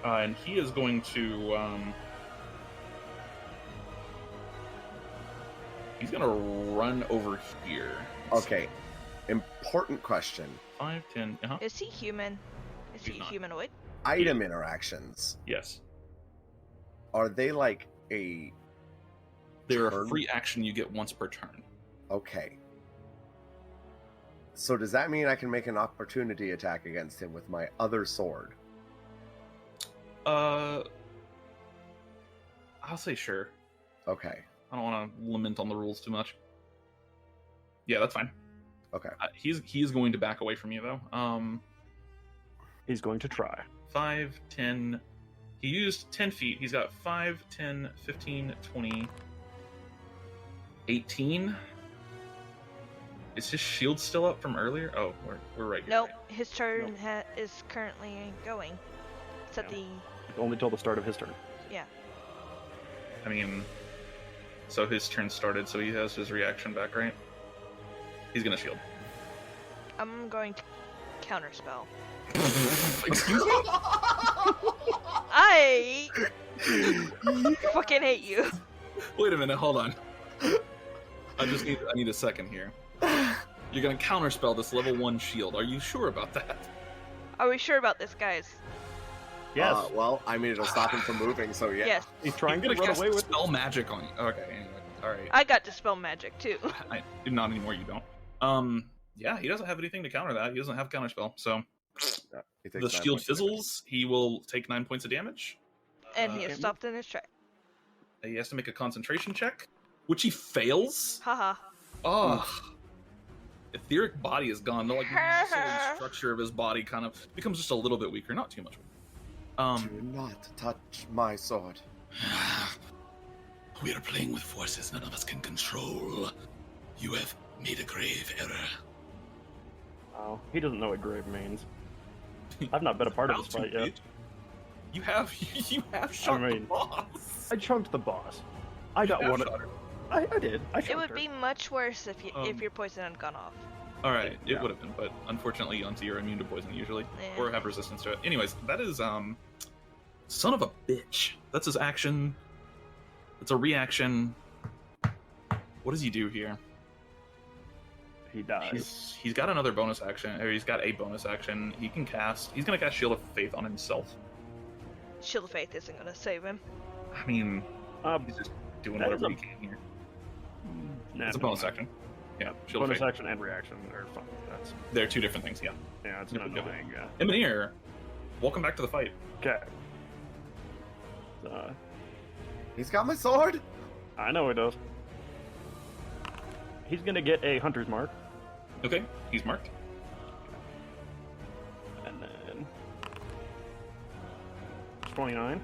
and he is going to. He's gonna run over here. Okay. Important question. 5, 10. Is he human? Is He's he not. humanoid? Item interactions. Yes. Are they like a They're a turn? free action you get once per turn. Okay. So does that mean I can make an opportunity attack against him with my other sword? I'll say sure. Okay. I don't want to lament on the rules too much. Yeah, that's fine. Okay. He's going to back away from you though. He's going to try. 5, 10. He used 10 feet. He's got 5, 10, 15, 20, 18. Is his shield still up from earlier? Oh, we're right here. Nope, his turn is currently going. It's at the... Only till the start of his turn. Yeah. I mean, so his turn started, so he has his reaction back, right? He's gonna shield. I'm going to counterspell. Excuse me? I fucking hate you. Wait a minute, hold on. I need a second here. You're gonna counterspell this level 1 shield. Are you sure about that? Are we sure about this, guys? Yes. Well, I mean, it'll stop him from moving, so yeah. Yes. He's trying to You're gonna run cast away with spell magic on you. Okay, anyway. Alright. I got Dispel Magic, too. Not anymore, you don't. Yeah, he doesn't have anything to counter that. He doesn't have counterspell, so... Yeah, he takes The 9 shield points of fizzles, he will take 9 points of damage. And he is stopped in his track. He has to make a concentration check, which he fails. Haha. Oh, etheric body is gone. The muscle structure of his body kind of becomes just a little bit weaker, not too much. damage. Do not touch my sword. We are playing with forces none of us can control. You have made a grave error. Oh, he doesn't know what grave means. I've not been a part of this fight yet. You have shot the mean, boss. I chunked the boss. I got one. Shot her. I did. I It chunked would her. be much worse if your poison had gone off. All right, Yeah. it would have been, but unfortunately, Yonti are immune to poison usually, Yeah. or have resistance to it. Anyways, that is son of a bitch. That's his action. It's a reaction. What does he do here? He dies. He's got another bonus action, or he's got a bonus action. He's gonna cast Shield of Faith on himself. Shield of Faith isn't going to save him. I mean, Um, he's just doing that whatever is he can here. nah, It's a never bonus mind. action. Yeah, Shield of Bonus Faith. action and reaction are fun. That's They're two different things. Yeah. it's Yep, an yep. annoying. Emonir, welcome back to the fight. Okay. He's got my sword? I know he does. He's gonna get a hunter's mark, Okay, he's marked. and then 29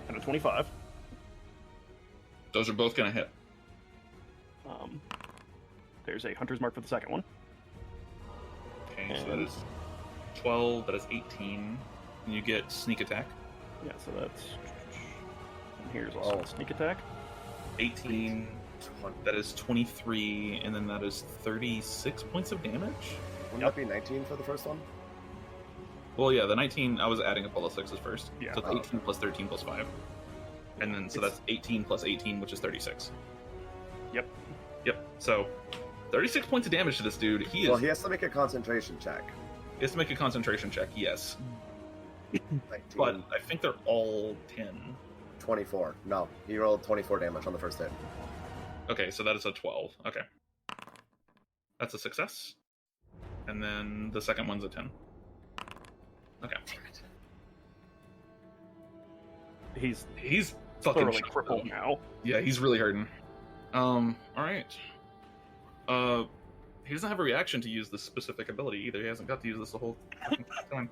and a 25. Those are both gonna hit. There's a hunter's mark for the second one. Okay, so that is 12. That is 18. And you get sneak attack. Yeah, so that's. And here's also a sneak attack. 18. That is 23, and then that is 36 points of damage. Wouldn't that be 19 for the first one? Well, yeah, the 19. I was adding up all the sixes first. Yeah. So it's 18 plus 13 plus 5, and then so that's 18 plus 18, which is 36. Yep. Yep. So 36 points of damage to this dude. He has to make a concentration check. has to make a concentration check. Yes, 19, but I think they're all 10. 24. No, he rolled 24 damage on the first hit. Okay, so that is a 12. Okay. That's a success. And then the second one's a 10. Okay. He's He's fucking thoroughly shot, crippled though. now. Yeah, he's really hurting. Alright. He doesn't have a reaction to use this specific ability either. He hasn't got to use this the whole fucking time.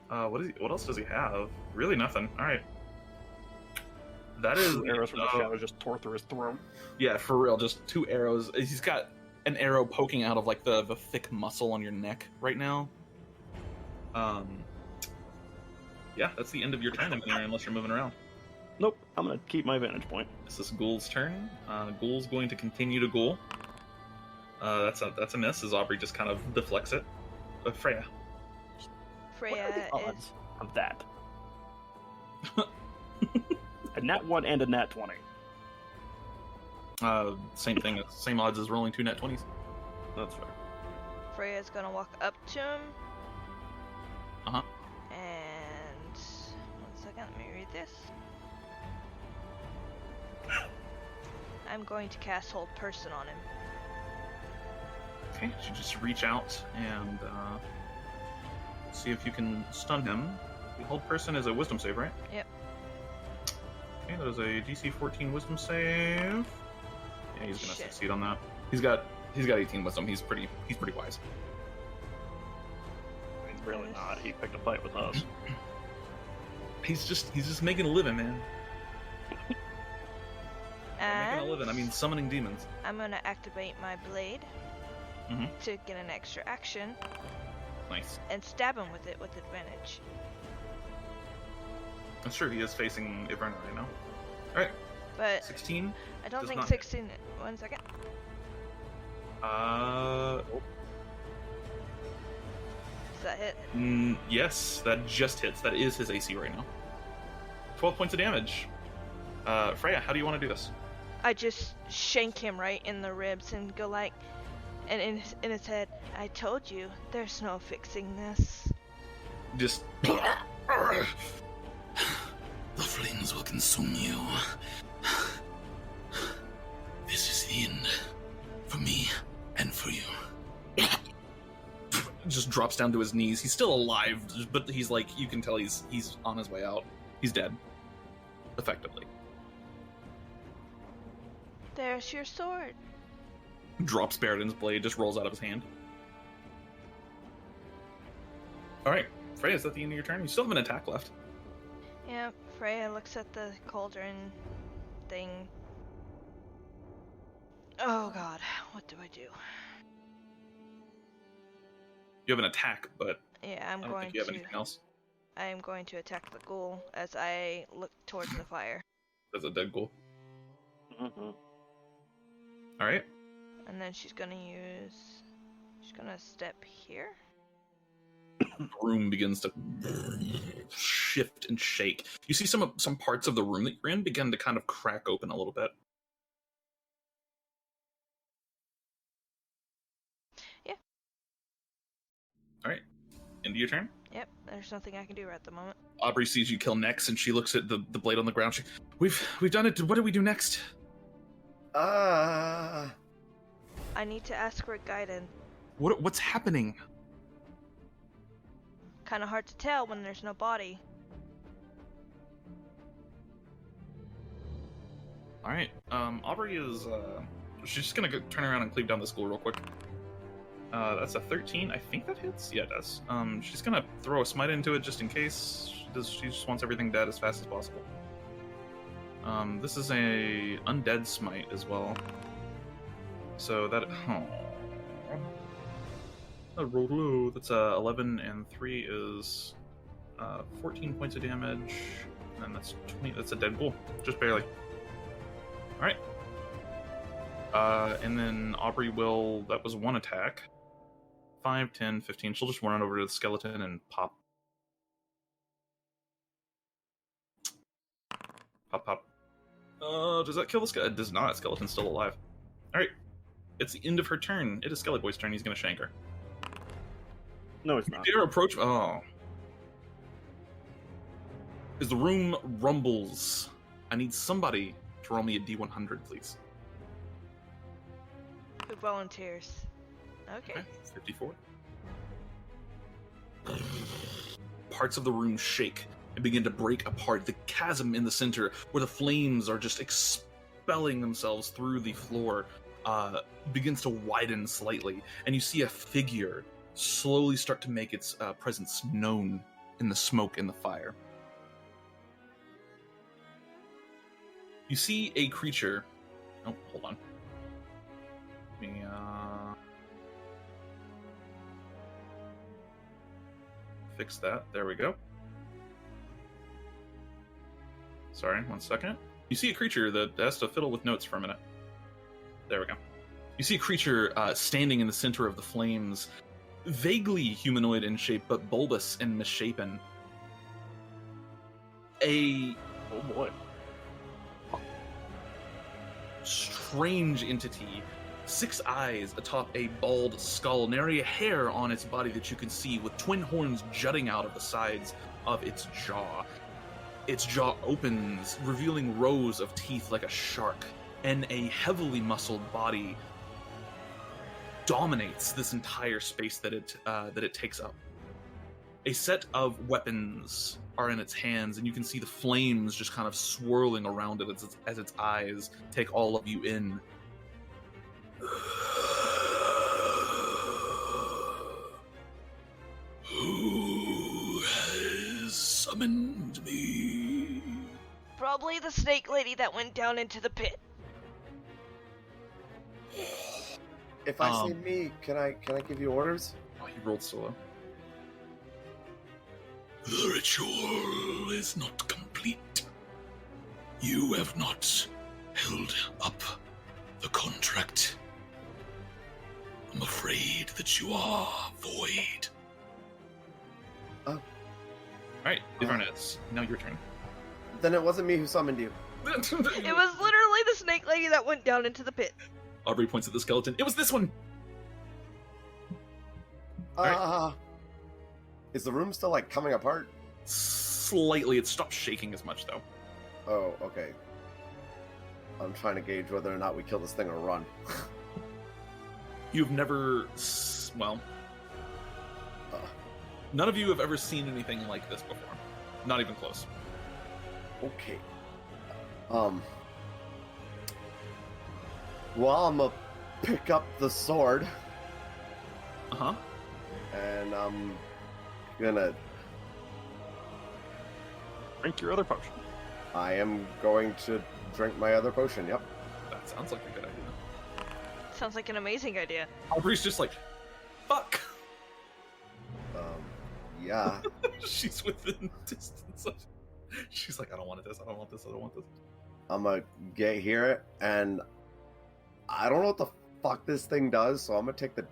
What else does he have? Really nothing. Alright. That is 2 arrows from the shadow just tore through his throat. Yeah, for real, just 2 arrows. He's got an arrow poking out of like the thick muscle on your neck right now. Yeah, that's the end of your turn, Emonir, unless you're moving around. Nope, I'm gonna keep my vantage point. This is Ghoul's turn. Ghoul's going to continue to Ghoul. That's a miss, as Aubrey just kind of deflects it. Freya. What are Freya the odds is. of that? A nat 1 and a nat 20. Same thing, same odds as rolling 2 nat 20s. That's fair. Freya's gonna walk up to him. Uh-huh. And 1 second, let me read this. I'm going to cast Hold Person on him. Okay, so you just reach out and see if you can stun him. The Hold Person is a Wisdom save, right? Yep. Okay, that is a DC 14 Wisdom save. Yeah, he's gonna Shit. succeed on that. He's got 18 Wisdom. He's pretty wise. He's really not. He picked a fight with us. He's just making a living, man. Making a And living. I mean, summoning demons. I'm gonna activate my blade Mhm. to get an extra action Nice. and stab him with it with advantage. I'm sure he is facing Y'verna right now. All right, But 16. I don't does think not 16. 1 second. Does that hit? Yes, that just hits. That is his AC right now. 12 points of damage. Freya, how do you want to do this? I just shank him right in the ribs and go like, and in his head, I told you, there's no fixing this. Just The flames will consume you. This is the end. For me and for you. just drops down to his knees. He's still alive, but he's like, you can tell he's on his way out. He's dead, effectively. There's your sword. Drops Baradin's blade, just rolls out of his hand. Alright, Freya, is that the end of your turn? You still have an attack left. Yeah, Freya looks at the cauldron thing. Oh god, what do I do? You have an attack, but Yeah, I don't think you have anything else. I am going to attack the ghoul as I look towards the fire. There's a dead ghoul. Mm-hmm. Alright. And then she's gonna step here. The room begins to shift and shake. You see some parts of the room that you're in begin to kind of crack open a little bit. Yeah. Alright. End of your turn? Yep, there's nothing I can do right at the moment. Aubrey sees you kill Nex, and she looks at the blade on the ground. We've done it. What do we do next? I need to ask for guidance. What's happening? Kind of hard to tell when there's no body. All right. Aubrey is. She's just gonna turn around and cleave down the school real quick. That's a 13. I think that hits. Yeah, it does. She's gonna throw a smite into it just in case. She just wants everything dead as fast as possible. This is a undead smite as well. So that. Roll low. That's 11 and 3 is 14 points of damage, and that's 20. That's a dead ghoul, just barely. All right. And then Aubrey will. That was one attack. 5, 10, 15. She'll just run over to the skeleton and pop. Pop. Does that kill the skeleton? It does not. Skeleton's still alive. All right. It's the end of her turn. It is Skellyboy's turn. He's gonna shank her. No, it's not. Dare approach. Oh. As the room rumbles, I need somebody to roll me a D100, please. Who volunteers? Okay. 54. Parts of the room shake and begin to break apart. The chasm in the center, where the flames are just expelling themselves through the floor, begins to widen slightly, and you see a figure slowly start to make its presence known in the smoke and the fire. You see a creature. Oh, hold on. Let me fix that. There we go. Sorry, 1 second. You see a creature that has to fiddle with notes for a minute. There we go. You see a creature standing in the center of the flames, vaguely humanoid in shape, but bulbous and misshapen. Oh boy. Strange entity, 6 eyes atop a bald skull, nary a hair on its body that you can see, with twin horns jutting out of the sides of its jaw. Its jaw opens, revealing rows of teeth like a shark, and a heavily muscled body dominates this entire space that it takes up. A set of weapons are in its hands, and you can see the flames just kind of swirling around it as its eyes take all of you in. Who has summoned me? Probably the snake lady that went down into the pit. If I say me, can I give you orders? Oh, he rolled so low. The ritual is not complete. You have not held up the contract. I'm afraid that you are void. Alright, Y'verna, now your turn. Then it wasn't me who summoned you. It was literally the snake lady that went down into the pit. Aubrey points at the skeleton. It was this one! Is the room still, like, coming apart? Slightly. It stopped shaking as much, though. Oh, okay. I'm trying to gauge whether or not we kill this thing or run. You've never... Well... None of you have ever seen anything like this before. Not even close. Okay. Well, I'm gonna pick up the sword. Uh-huh. And I'm gonna... Drink your other potion. I am going to drink my other potion, yep. That sounds like a good idea. Sounds like an amazing idea. Aubrey's just like, fuck! Yeah. She's within distance of... She's like, I don't want this, I don't want this, I don't want this. I'm gonna get here, and I don't know what the fuck this thing does, so I'm gonna take the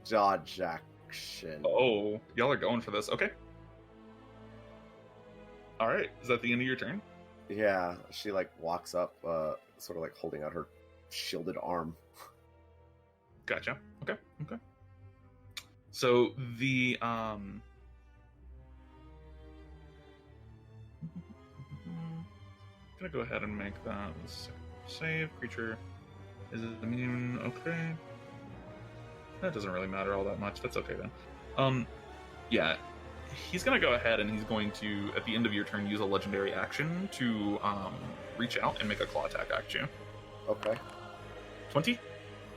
dodge action. Oh, y'all are going for this. Okay. Alright, is that the end of your turn? Yeah, she, like, walks up, sort of, like, holding out her shielded arm. Gotcha. Okay. So, the, gonna go ahead and make that save. Creature is immune. Okay, that doesn't really matter all that much. That's okay then. Yeah, he's gonna go ahead and he's going to, at the end of your turn, use a legendary action to reach out and make a claw attack at you. Okay. 20.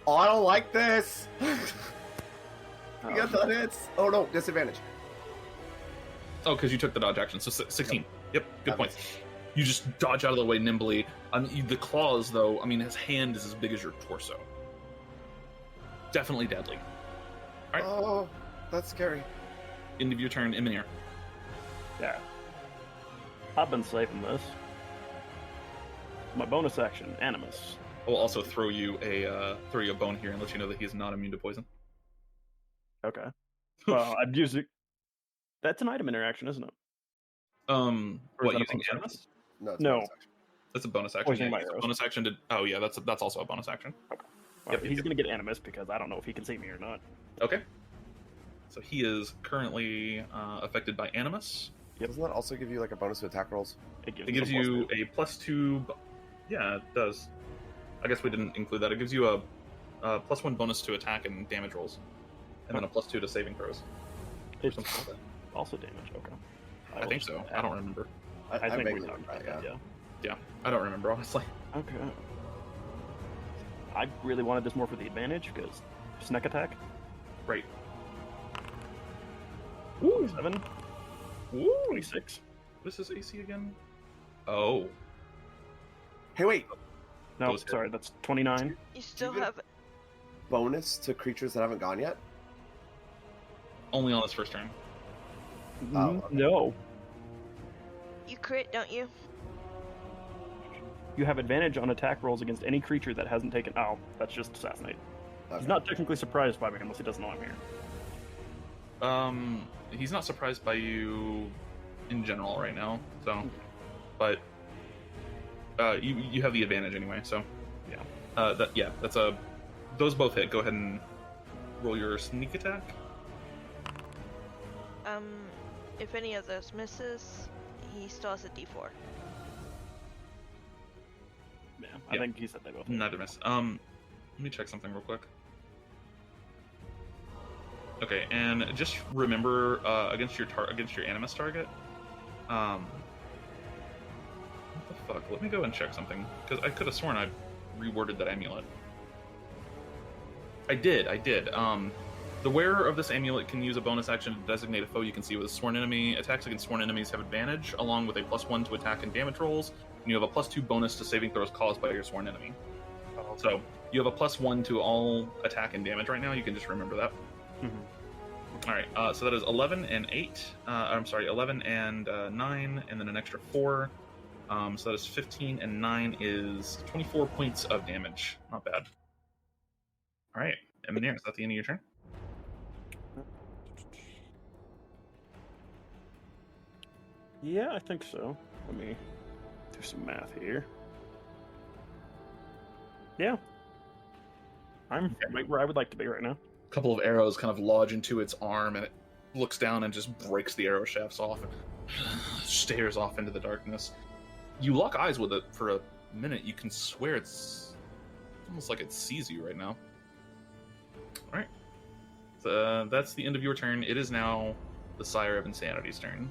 Oh, I don't like this. You got the hits. Oh no, disadvantage. Oh, because you took the dodge action, so 16. Yep, good That point. misses. You just dodge out of the way nimbly. The claws, though, I mean, his hand is as big as your torso. Definitely deadly. All right. Oh, that's scary. End of your turn, Emonir. Yeah. I've been saving this. My bonus action, Animus. I'll also throw you a bone here and let you know that he's not immune to poison. Okay. Well, I'd use it. That's an item interaction, isn't it? Or is What, that a using bonus Animus? action? No. It's No. bonus action. That's a bonus action. Poisoning Yeah, my use a arrows. bonus action to... Oh, yeah, that's also a bonus action. Well, Yep, he's yep. gonna get Animus because I don't know if he can see me or not. Okay. So he is currently affected by Animus. Doesn't that also give you like a bonus to attack rolls? It gives, It gives me a you plus a +2... Yeah, it does. I guess we didn't include that. It gives you a +1 bonus to attack and damage rolls. And then a +2 to saving throws. two. It's Something like that. also damage. Okay. I think so. I don't remember. I think we vaguely talked remember about that, that. Yeah, I don't remember, honestly. Okay. I really wanted this more for the advantage because snack attack. Right. Ooh, 7, Ooh. 26. What is his AC again? Oh. Hey, wait. No, Those hit. sorry, that's 29. You still Do you get have. Bonus to creatures that haven't gone yet? Only on this first turn. Oh, okay. No. You crit, don't you? You have advantage on attack rolls against any creature that hasn't taken... Oh, that's just Assassinate. Okay. He's not technically surprised by me unless he doesn't know I'm here. He's not surprised by you in general right now, so... But... you have the advantage anyway, so... Yeah. That's a... Those both hit. Go ahead and roll your sneak attack. If any of those misses, he still has a D4. Yeah, I think he said they both. Neither miss. Let me check something real quick. Okay, and just remember against your animus target. What the fuck? Let me go and check something because I could have sworn I reworded that amulet. I did. The wearer of this amulet can use a bonus action to designate a foe you can see with a sworn enemy. Attacks against sworn enemies have advantage, along with a +1 to attack and damage rolls. And you have a +2 bonus to saving throws caused by your sworn enemy. Oh, So you have a +1 to all attack and damage right now. You can just remember that. Mm-hmm. All right. So that is 11 and 8. 11 and 9, and then an extra 4. So that is 15 and 9 is 24 points of damage. Not bad. All right, Emonir, is that the end of your turn? Yeah, I think so. Let me do some math here. Yeah. I'm right where I would like to be right now. A couple of arrows kind of lodge into its arm, and it looks down and just breaks the arrow shafts off and stares off into the darkness. You lock eyes with it for a minute. You can swear it's almost like it sees you right now. All right. So, that's the end of your turn. It is now the Sire of Insanity's turn.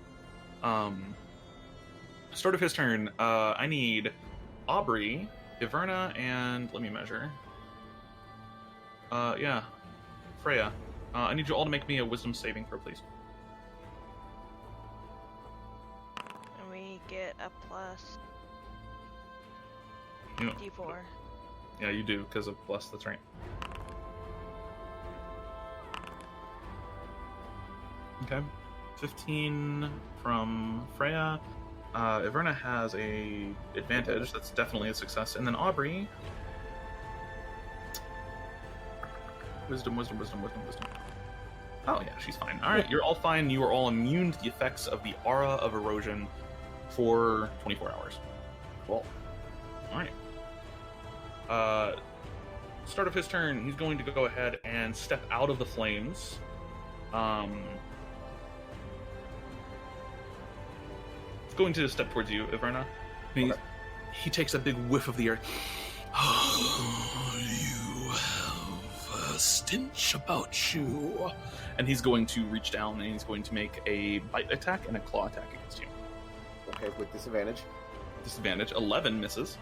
Start of his turn, I need Aubrey, Y'verna, and let me measure. Freya. I need you all to make me a wisdom saving throw, please. And we get a plus You know, D4. yeah, you do, because of plus, that's right. Okay. 15 from Freya. Y'verna has a advantage. That's definitely a success. And then Aubrey. Wisdom. Oh yeah, she's fine. All right, you're all fine. You are all immune to the effects of the Aura of Erosion for 24 hours. Cool. All right. Start of his turn, he's going to go ahead and step out of the flames. Going to step towards you, Y'verna. He takes a big whiff of the air. You have a stench about you. And he's going to reach down and he's going to make a bite attack and a claw attack against you. Okay, with disadvantage. Disadvantage, 11 misses.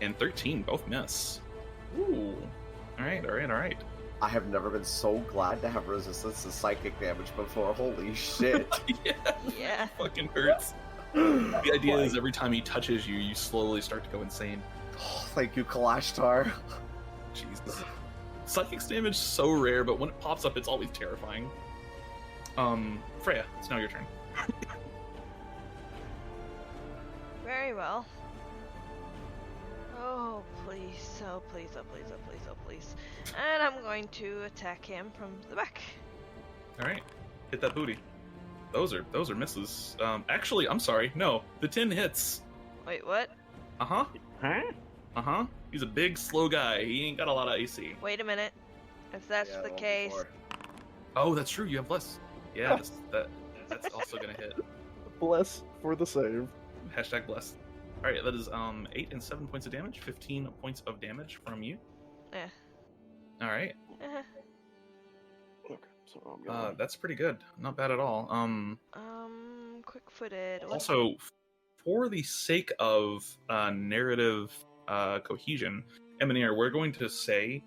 And 13 both miss. Ooh. Alright. I have never been so glad to have resistance to psychic damage before. Holy shit. Yeah. It fucking hurts. The idea is every time he touches you, you slowly start to go insane. Oh, thank you, Kalashtar. Jesus. Psychic damage is so rare, but when it pops up, it's always terrifying. Freya, it's now your turn. Very well. Oh, please. Oh, please. Oh, please. Oh, please. Oh, please. And I'm going to attack him from the back. Alright. Hit that booty. Those are misses. Actually, I'm sorry. No, the 10 hits. Wait, what? Uh-huh. Huh? Uh-huh. He's a big, slow guy. He ain't got a lot of AC. Wait a minute. If that's Yeah, the one case, before. Oh, that's true. You have less. Yeah, that's also gonna hit. Bless for the save. Hashtag blessed. Alright, that is 8 and 7 points of damage. 15 points of damage from you. eh. Alright. Okay, so I'm gonna... That's pretty good. Not bad at all. Quick-footed. Also, for the sake of narrative cohesion, Emonir, we're going to say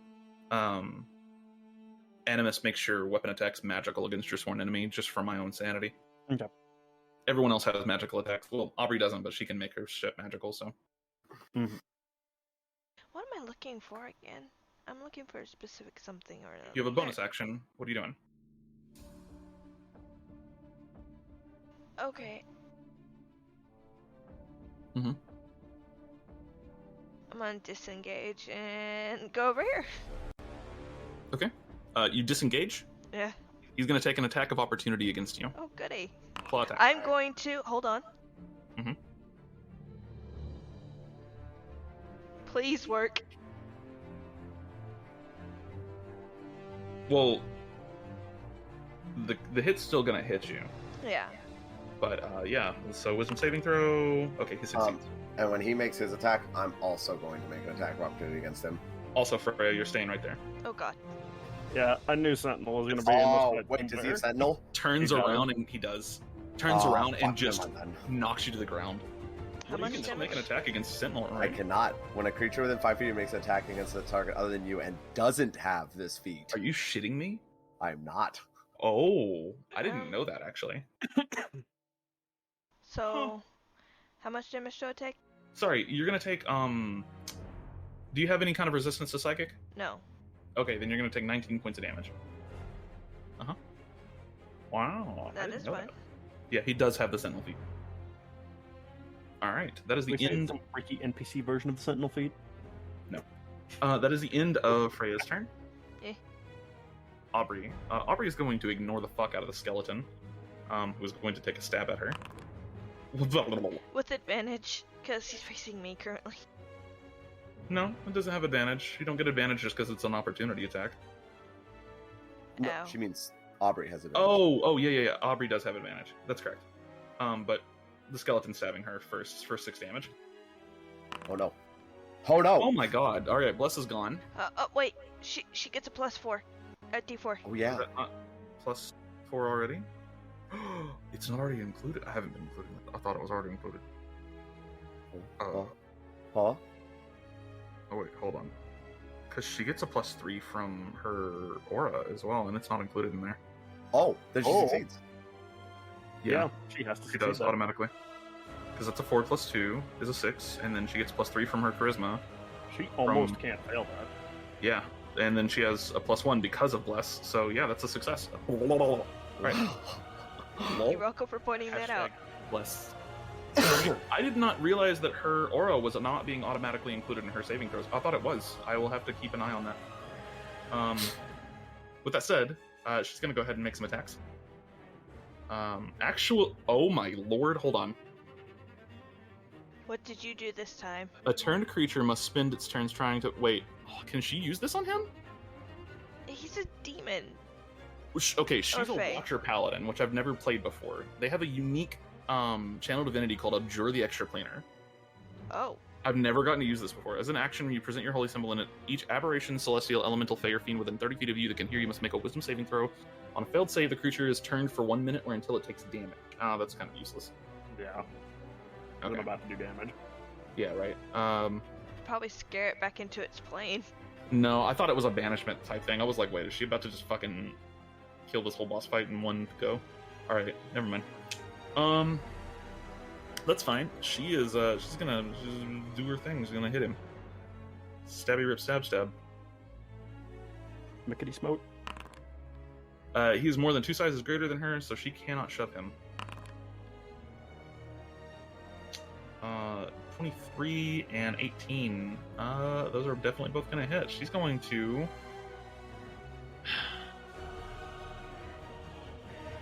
Animus makes your weapon attacks magical against your sworn enemy, just for my own sanity. Okay. Everyone else has magical attacks. Well, Aubrey doesn't, but she can make her shit magical, so. What am I looking for again? I'm looking for a specific something or another. You have a bonus action. What are you doing? Okay. Mm-hmm. I'm gonna disengage and go over here. Okay. You disengage. Yeah. He's going to take an attack of opportunity against you. Oh, goody. Claw attack. I'm going to... Hold on. Mm-hmm. Please work. Well, the hit's still going to hit you. Yeah. But, yeah. So, wisdom saving throw. Okay, he succeeds. And when he makes his attack, I'm also going to make an attack of opportunity against him. Also, Freya, you're staying right there. Oh, God. Yeah, I knew Sentinel was going to be in this fight. Wait, does he have Sentinel? Turns around and he does. Turns around and just never mind knocks you to the ground. How You much can still damage? make an attack against Sentinel, I right? cannot. When a creature within 5 feet makes an attack against a target other than you and doesn't have this feat, Are you shitting me? I'm not. Oh, I didn't know that, actually. So, how much damage do I take? Sorry, you're going to take, do you have any kind of resistance to psychic? No. Okay, then you're going to take 19 points of damage. Uh-huh. Wow. I That didn't is know fine. Yeah, he does have the Sentinel feat. Alright, that is the We say it's end. some freaky NPC version of the Sentinel feat. That is the end of Freya's turn. Eh. Aubrey. Aubrey is going to ignore the fuck out of the skeleton, who is going to take a stab at her. With advantage, because he's facing me currently. No, it doesn't have advantage. You don't get advantage just because it's an opportunity attack. No, Ow. she means Aubrey has it. Oh, yeah. Aubrey does have advantage. That's correct. But the skeleton's stabbing her for 6 damage. Oh no. Oh no. Oh my god. Alright, Bless is gone. Wait. She gets a +4. D4. Oh yeah. Is that not +4 already? It's not already included. I haven't been included. I thought it was already included. Huh? Oh wait, hold on. Because she gets a +3 from her aura as well, and it's not included in there. Oh, then she Oh. succeeds. Yeah, she has to She succeed does that. automatically. Because that's a 4 + 2 is a 6, and then she gets +3 from her charisma. She almost can't fail that. Yeah, and then she has a +1 because of Bless. So yeah, that's a success. Right. You're welcome for pointing that out. Bless. I did not realize that her aura was not being automatically included in her saving throws. I thought it was. I will have to keep an eye on that. With that said, she's gonna go ahead and make some attacks. Oh my lord, hold on. What did you do this time? A turned creature must spend its turns trying to... Wait, can she use this on him? He's a demon. Okay, she's a Fae. Watcher Paladin, which I've never played before. They have a unique channel divinity called Abjure the Extraplanar. Oh. I've never gotten to use this before. As an action, you present your holy symbol in it. Each aberration, celestial, elemental, fey, or fiend within 30 feet of you that can hear you must make a wisdom saving throw. On a failed save, the creature is turned for 1 minute or until it takes damage. That's kind of useless. Yeah. I'm Okay. about to do damage. Yeah, right. Probably scare it back into its plane. No, I thought it was a banishment type thing. I was like, wait, is she about to just fucking kill this whole boss fight in one go? Alright, never mind. That's fine. She is, she's gonna do her thing. She's gonna hit him. Stabby rip stab stab. Mickety smoke. He's more than 2 sizes greater than her, so she cannot shove him. 23 and 18. Those are definitely both gonna hit. She's going to...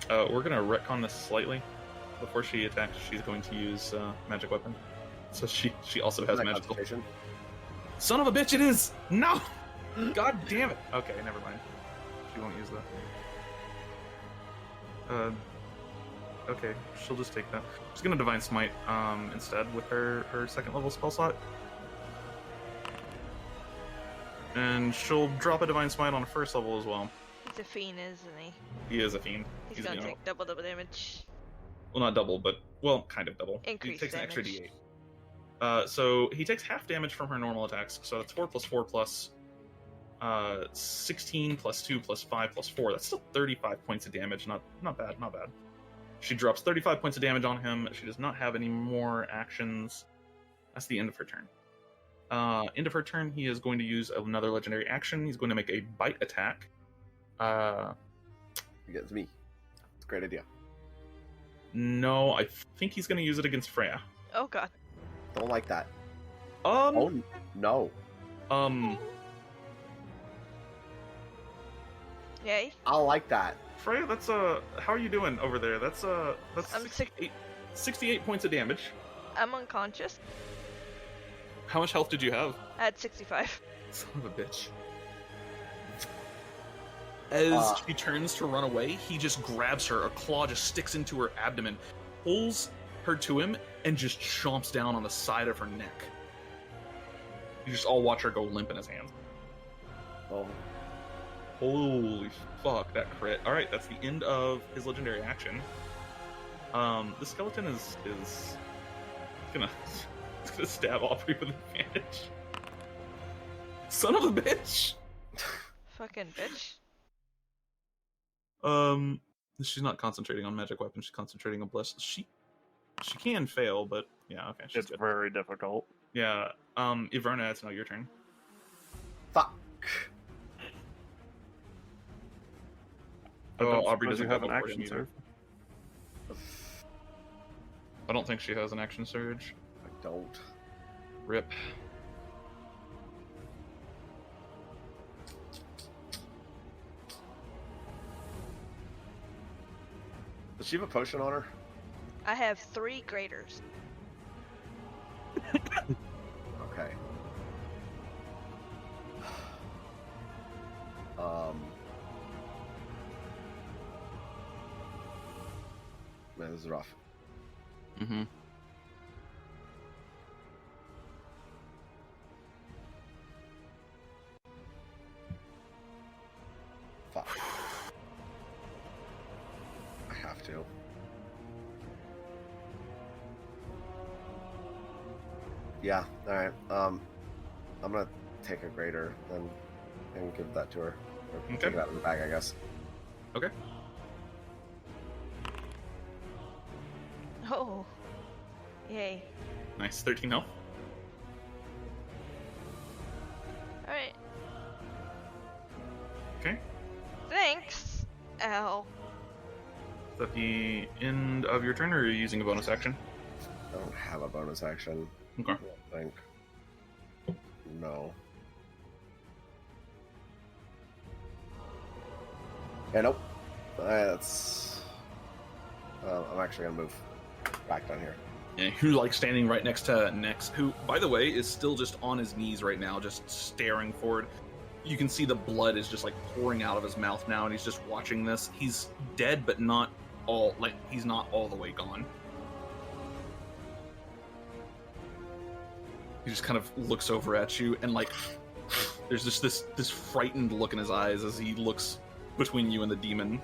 we're gonna retcon this slightly. Before she attacks, she's going to use magic weapon. So she also has Is that magical... concentration? Son of a bitch, it is! No! God damn it! Okay, never mind. She won't use that. Okay, she'll just take that. She's gonna Divine Smite instead with her second level spell slot. And she'll drop a Divine Smite on her first level as well. He's a fiend, isn't he? He is a fiend. He's gonna take double damage. Well, not double, but, well, kind of double. Increased he takes an extra damage. D8. So he takes half damage from her normal attacks, so that's 4 + 4 plus 16 + 2 + 5 + 4. That's still 35 points of damage. Not bad, not bad. She drops 35 points of damage on him. She does not have any more actions. That's the end of her turn. End of her turn, he is going to use another legendary action. He's going to make a bite attack. Against me. It's a great idea. No, I think he's going to use it against Freya. Oh god. Don't like that. Oh no. Yay. I like that. Freya, that's how are you doing over there? That's I'm 68 points of damage. I'm unconscious. How much health did you have? I had 65. Son of a bitch. As she turns to run away, he just grabs her. A claw just sticks into her abdomen, pulls her to him, and just chomps down on the side of her neck. You just all watch her go limp in his hands. Oh. Holy fuck, that crit. Alright, that's the end of his legendary action. The skeleton is gonna stab Aubrey with advantage. Son of a bitch! Fucking bitch. She's not concentrating on magic weapons, she's concentrating on bless. She can fail, but yeah, okay. It's good. Very difficult. Yeah. Y'verna, it's now your turn. Fuck. Oh, Aubrey doesn't have an teleport action either. surge. I don't think she has an action surge. I don't. Rip. Does she have a potion on her? I have 3 graders. Okay. Man, this is rough. Mm-hmm. Fuck. I have to. Yeah, alright. I'm gonna take a grader and give that to her. Or Okay. take it out of the bag, I guess. Okay. Oh. Yay. Nice. 13 health. Alright. Okay. Thanks. Ow. Is that the end of your turn, or are you using a bonus action? I don't have a bonus action. Okay. I don't think. No. Yeah, nope. That's... I'm actually gonna move back down here. Yeah, who's like standing right next to Nex, who, by the way, is still just on his knees right now, just staring forward. You can see the blood is just like pouring out of his mouth now, and he's just watching this. He's dead, but not all, like, he's not all the way gone. He just kind of looks over at you, and like, there's just this frightened look in his eyes as he looks between you and the demon.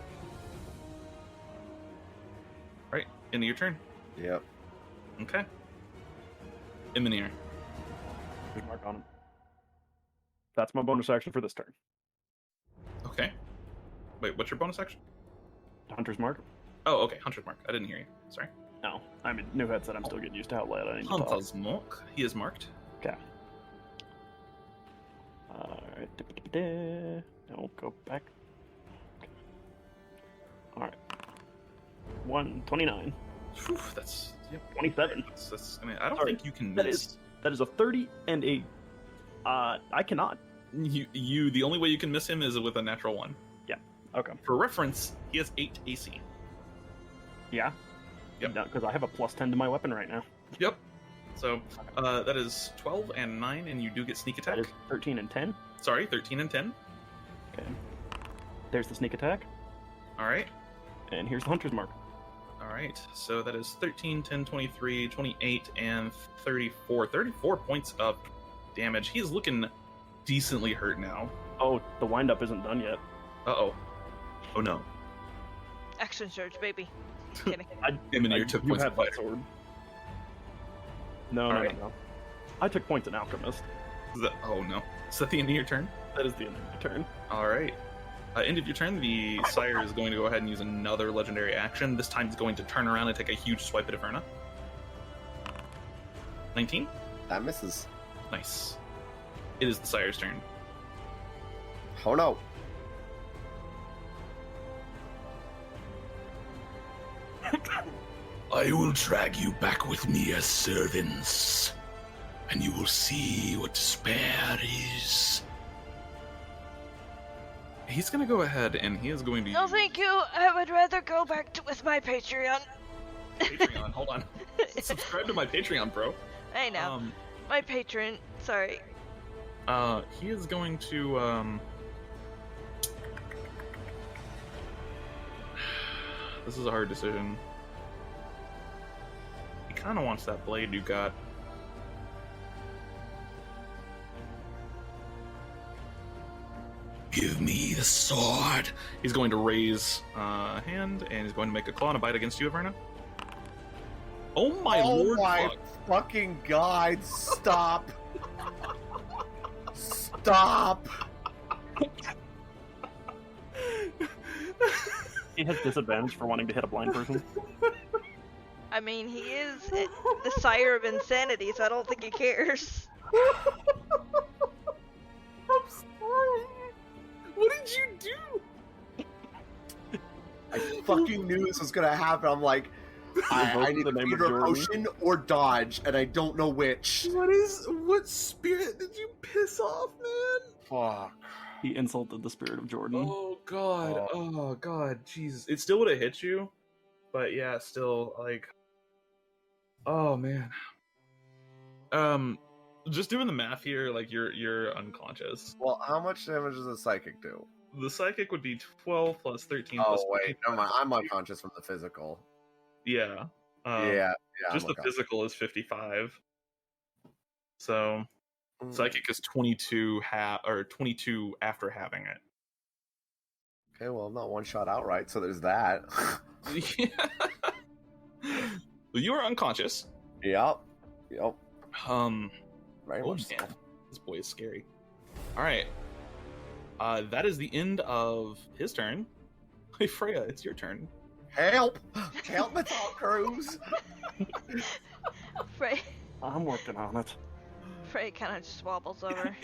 Right, end of your turn. Yep. Okay. Emonir. Good mark on him. That's my bonus action for this turn. Okay. Wait, what's your bonus action? Hunter's mark. Oh, okay, Hunter's Mark. I didn't hear you. Sorry. No, I mean, new headset. I'm still getting used to how loud I need to talk. Hunter's Mark. He is marked. Okay. Alright. I'll go back. Okay. Alright. 129. Whew, that's, yep. 27. I mean, I don't think you can That miss. is a 30 and a... I cannot. You, the only way you can miss him is with a natural 1. Yeah. Okay. For reference, he has 8 AC. Yeah. Yep. Because I have a plus 10 to my weapon right now. Yep. So, that is 12 and 9, and you do get sneak attack. That is 13 and 10. Sorry, 13 and 10. Okay. There's the sneak attack. Alright. And here's the hunter's mark. Alright, so that is 13, 10, 23, 28, and 34. 34 points of damage. He is looking decently hurt now. Oh, the wind-up isn't done yet. Uh-oh. Oh no. Action surge, baby. Kidding. Emonir took You points had of that fire. sword. No, Alright. no. I took points in Alchemist. Oh no. Is that the end of your turn? That is the end of my turn. Alright. End of your turn, the Sire is going to go ahead and use another legendary action. This time he's going to turn around and take a huge swipe at Y'verna. 19? That misses. Nice. It is the sire's turn. Oh no. I will drag you back with me as servants, and you will see what despair is. He's gonna go ahead and he is going to No, use thank you. I would rather go back with my Patreon. Patreon. Hold on. Subscribe to my Patreon, bro. I know. My patron. Sorry. He is going to This is a hard decision. He kind of wants that blade you got. Give me the sword. He's going to raise a hand, and he's going to make a claw and a bite against you, Y'verna. Oh my lord! My fuck. fucking god! Stop! Stop! He has disadvantage for wanting to hit a blind person. I mean, he is the sire of insanity, so I don't think he cares. I'm sorry. What did you do? I fucking knew this was gonna happen. I'm like, I need the to name of either Jordan. potion or dodge, and I don't know which. What spirit did you piss off, man? Fuck. He insulted the spirit of Jordan. Oh god, oh god, Jesus. It still would have hit you, but yeah, still, like... Oh, man. Just doing the math here, like, you're unconscious. Well, how much damage does a psychic do? The psychic would be 12 plus 13 Oh plus wait, 14. never mind. I'm unconscious from the physical. Yeah. Yeah. Just I'm the physical is 55. So, psychic is 22 22 after having it. Okay, well, I'm not one shot outright, so there's that. Yeah. Well, you are unconscious. Yep. Very Very much so. man. This boy is scary. Alright. That is the end of his turn. Hey, Freya, it's your turn. Help! Help me, Tom Cruise! Frey I'm working on it. kind of just wobbles over.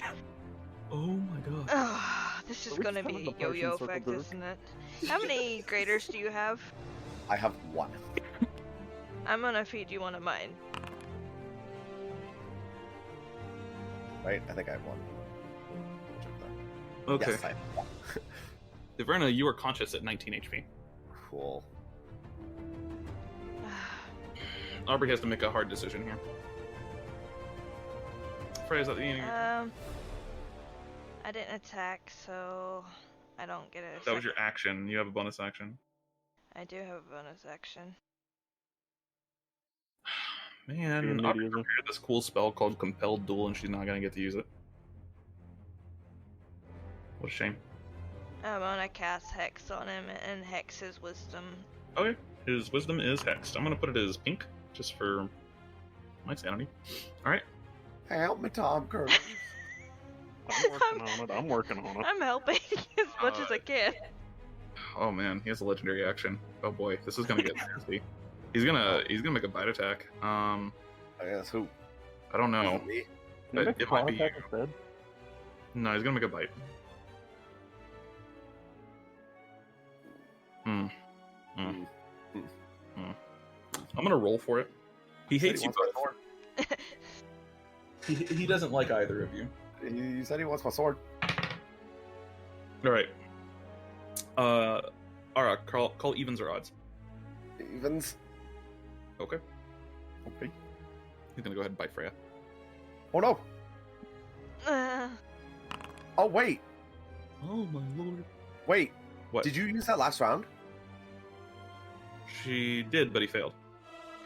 Oh my god. Ah, this is Are we gonna just having be the potion yo-yo circle effect, jerk? isn't it? How many graders do you have? I have one. I'm gonna feed you one of mine. Right? I think I have one. Check that. Okay. Yes, I have one. Y'verna, you are conscious at 19 HP. Cool. Aubrey has to make a hard decision here. Freya's at the end. I didn't attack, so I don't get a That was your action. You have a bonus action. I do have a bonus action. Man, Being Aubrey idiot. prepared this cool spell called Compelled Duel, and she's not gonna get to use it. What a shame. I'm gonna cast Hex on him and hex his wisdom. Okay, his wisdom is hexed. I'm gonna put it as pink, just for my sanity. Alright. Help me, Tom Cruise. I'm working on it. I'm helping as much as I can. Oh man, he has a legendary action. Oh boy, this is gonna get nasty. He's gonna make a bite attack. I guess who? I don't know. Me? Can you make a It might claw be attack you. instead? No, he's gonna make a bite. I'm gonna roll for it. He hates you Said he wants my both. He doesn't like either of you. sword. You said he wants my sword. Alright. Ara, call evens or odds. Evens. Okay. Okay. He's gonna go ahead and bite Freya. Oh no! Uh, Oh wait! Oh my lord. Wait! What? Did you use that last round? She did, but he failed.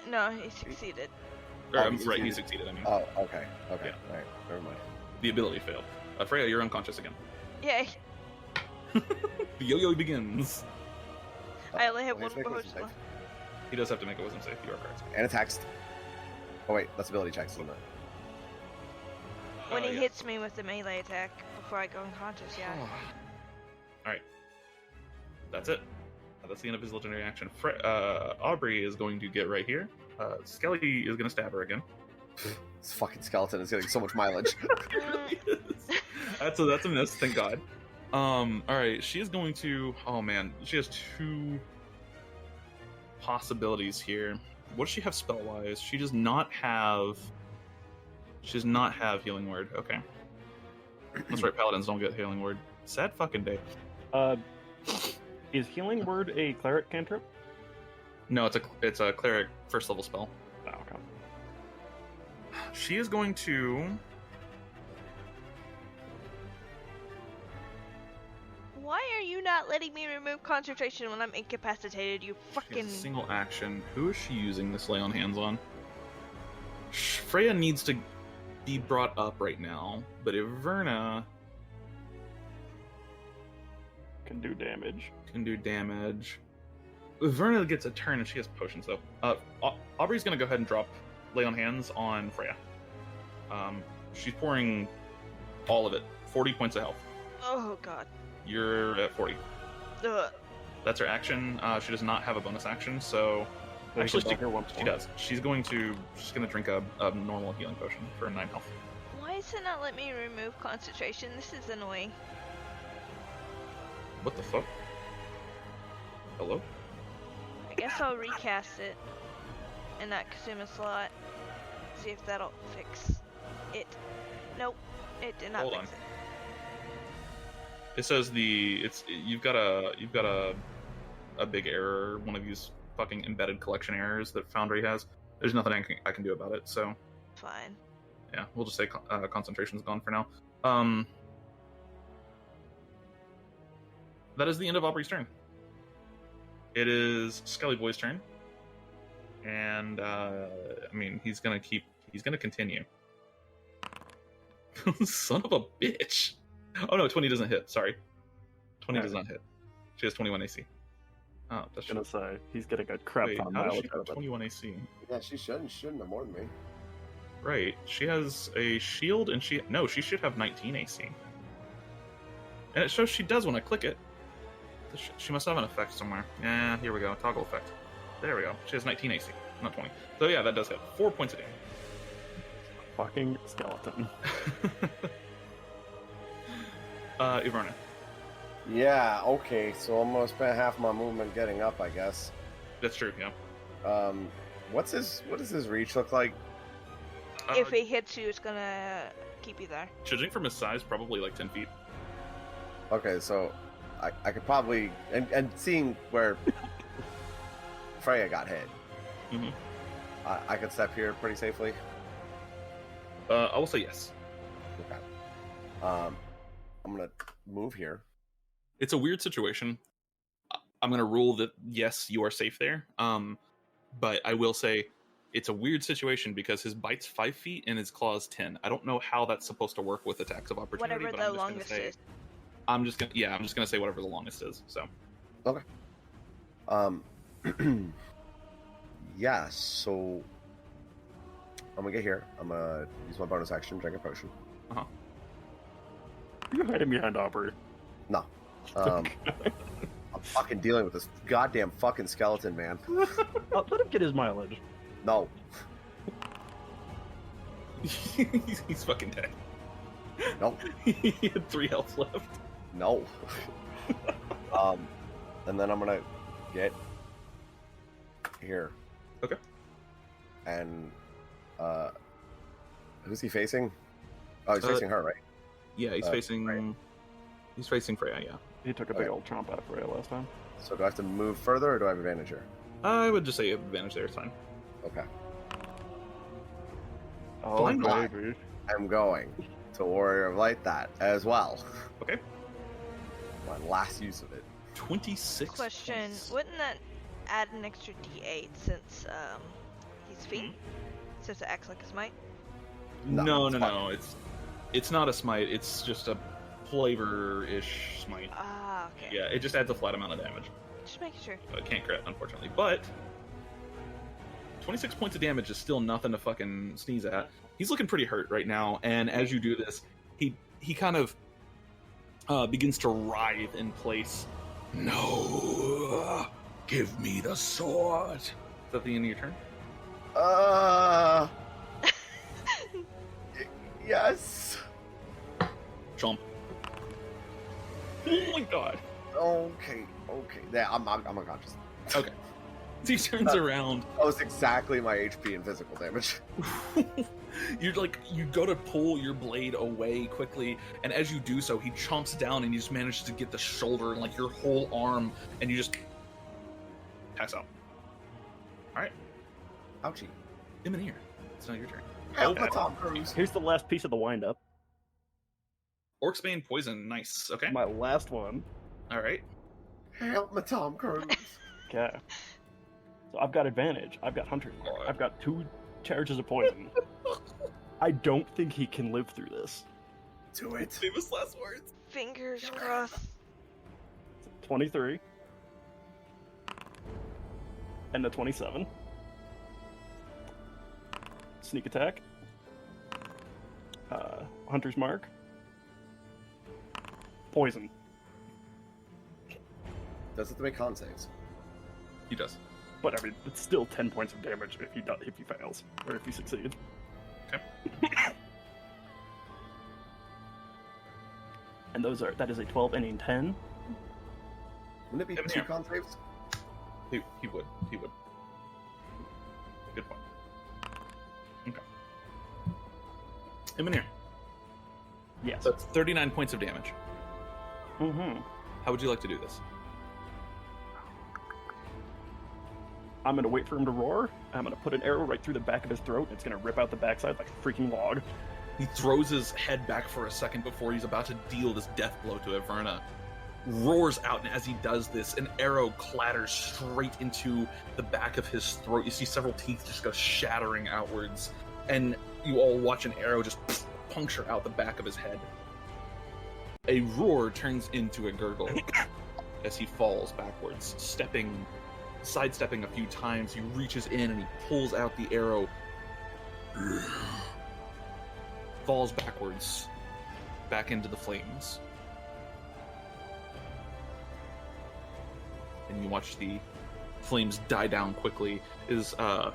no, he succeeded. Or, Oh, he right, he succeeded. succeeded, I mean. Oh, okay. Okay. Yeah. Alright. Never mind. The ability failed. Freya, you're unconscious again. Yay! The yo-yo begins. I only have Well, he's one making potion wisdom left. He does have to make a wisdom save. You are correct. save. And attacks. Oh wait, that's ability checks, isn't it? When he yeah. hits me with the melee attack before I go unconscious, yeah. Alright. That's it. That's the end of his legendary action. Aubrey is going to get right here. Skelly is going to stab her again. This fucking skeleton is getting so much mileage. That's a miss, thank God. Alright, she is going to... Oh man, she has 2 possibilities here. What does she have spell-wise? She does not have... She does not have Healing Word. Okay. That's right, paladins don't get Healing Word. Sad fucking day. Is Healing Word a cleric cantrip? No, it's a cleric first level spell. Oh, okay. She is going to... Why are you not letting me remove concentration when I'm incapacitated, you She fucking... has a single action. Who is she using this lay on hands on? Freya needs to be brought up right now, but Y'verna Can do damage. can do damage. Y'verna gets a turn and she has potions though. Aubrey's gonna go ahead and drop lay on hands on Freya. She's pouring all of it. 40 points of health. Oh, God. You're at 40. Ugh. That's her action. She does not have a bonus action, so actually she does. She's gonna drink a normal healing potion for 9 health. Why is it not let me remove concentration? This is annoying. What the fuck? Hello? I guess I'll recast it and not consume a slot. See if that'll fix it. Nope, it did not Hold fix on. it. It says you've got a big error, one of these fucking embedded collection errors that Foundry has. There's nothing I can do about it, so Fine. yeah, we'll just say concentration's gone for now. That is the end of Aubrey's turn. It is Skelly Boy's turn, and I mean he's gonna continue. Son of a bitch! Oh no, 20 doesn't hit. Sorry, 20 does not hit. She has 21 AC. Oh, that's gonna say he's getting a crap Wait, ton how does mileage she out have of it. 21 AC? Yeah, she shouldn't have more than me. Right, she has a shield, and she should have 19 AC. And it shows she does when I click it. She must have an effect somewhere. Yeah, here we go. Toggle effect. There we go. She has 19 AC, not 20. So yeah, that does hit. 4 points of damage. Fucking skeleton. Y'verna. Yeah, okay, so I'm gonna spend half my movement getting up, I guess. That's true, yeah. What does his reach look like? If it hits you, it's gonna keep you there. Judging from his size, probably like 10 feet. Okay, so I could probably and seeing where Freya got hit, Mhm. I could step here pretty safely. I will say yes. Okay. I'm gonna move here. It's a weird situation. I'm gonna rule that yes, you are safe there. But I will say it's a weird situation because his bite's 5 feet and his claw's 10. I don't know how that's supposed to work with attacks of opportunity. Whatever but the longest is. I'm just gonna say whatever the longest is. So. Okay. Yeah. So I'm gonna get here. I'm gonna use my bonus action, drink a potion. You're hiding behind Aubrey. No. I'm fucking dealing with this goddamn fucking skeleton, man. Let him get his mileage. No. He's fucking dead. Nope. He had 3 health left. No. And then I'm gonna get here. Okay. And who's he facing? Oh, he's facing her, right? Yeah, he's facing. Freya. He's facing Freya. Yeah. He took a big old chomp out of Freya last time. So do I have to move further, or do I have advantage here? I would just say you have advantage there. It's fine. Okay. Oh, Flying black. baby. I'm going to Warrior of Light that as well. Okay. My last use of it. 26. Question: points. Wouldn't that add an extra D8 since he's feet? Since it acts like a smite? No. it's fine. It's not a smite. It's just a flavor-ish smite. Ah, okay. Yeah, it just adds a flat amount of damage. Just making sure. It can't crit, unfortunately. But 26 points of damage is still nothing to fucking sneeze at. He's looking pretty hurt right now, and as you do this, he kind of begins to writhe in place. No, give me the sword. Is that the end of your turn? Yes. Jump. Oh my god. Okay. Yeah, I'm unconscious. Okay. He turns around. That was exactly my HP and physical damage. You're like, you go to pull your blade away quickly, and as you do so, he chomps down and you just manage to get the shoulder and like your whole arm, and you just pass out. Alright. Ouchie. Emonir, it's now your turn. Help my Tom Cruise. Here's the last piece of the wind-up. Orcsbane poison, nice. Okay. My last one. Alright. Help my Tom Cruise. Okay. So I've got advantage. I've got Hunter's Mark. I've got 2 charges of poison. I don't think he can live through this. Do it. Famous last words. Fingers crossed. 23. And a 27. Sneak attack. Hunter's Mark. Poison. Does it to make con saves? He does. But I mean, it's still 10 points of damage if he fails, or if he succeeds. Okay. And that is a 12 and a 10. Wouldn't it be 2 con saves? He would. Good point. Okay. Emonir. Yes. That's 39 points of damage. Mm-hmm. How would you like to do this? I'm gonna wait for him to roar. I'm gonna put an arrow right through the back of his throat, and it's gonna rip out the backside like a freaking log. He throws his head back for a second before he's about to deal this death blow to Y'verna. Roars out, and as he does this, an arrow clatters straight into the back of his throat. You see several teeth just go shattering outwards, and you all watch an arrow just puncture out the back of his head. A roar turns into a gurgle as he falls backwards, sidestepping a few times. He reaches in and he pulls out the arrow, falls backwards, back into the flames. And you watch the flames die down quickly. We'll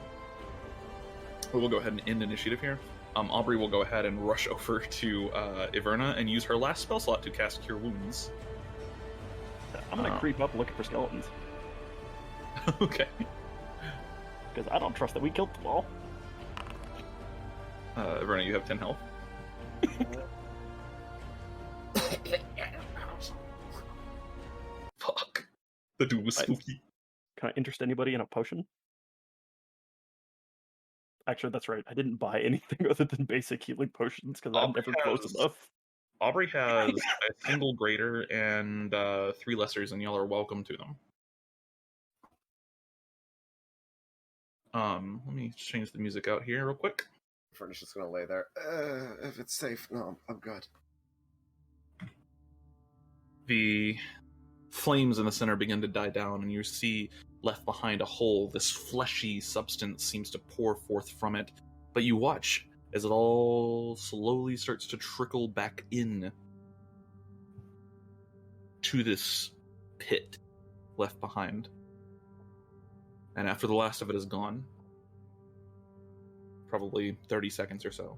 go ahead and end initiative here. Aubrey will go ahead and rush over to Y'verna and use her last spell slot to cast Cure Wounds. I'm gonna creep up looking for skeletons. Okay. Because I don't trust that we killed them all. Y'verna, you have 10 health. Fuck. The dude was spooky. Can I interest anybody in a potion? Actually, that's right. I didn't buy anything other than basic healing potions because I'm never close enough. Aubrey has a single greater and 3 lessers, and y'all are welcome to them. Let me change the music out here real quick. Furnish is gonna lay there. If it's safe, no, I'm good. The flames in the center begin to die down, and you see left behind a hole. This fleshy substance seems to pour forth from it, but you watch as it all slowly starts to trickle back in to this pit left behind. And after the last of it is gone, probably 30 seconds or so,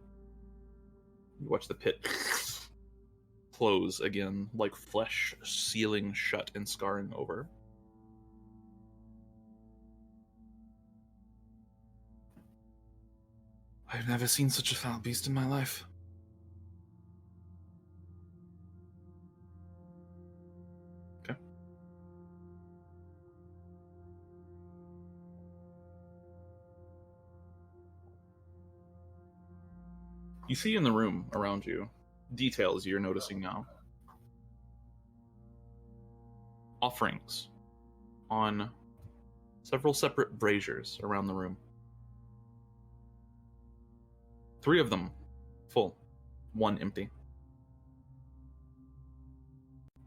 you watch the pit close again, like flesh sealing shut and scarring over. I've never seen such a foul beast in my life. Okay. You see in the room around you details you're noticing now. Offerings on several separate braziers around the room. 3 of them full, 1 empty.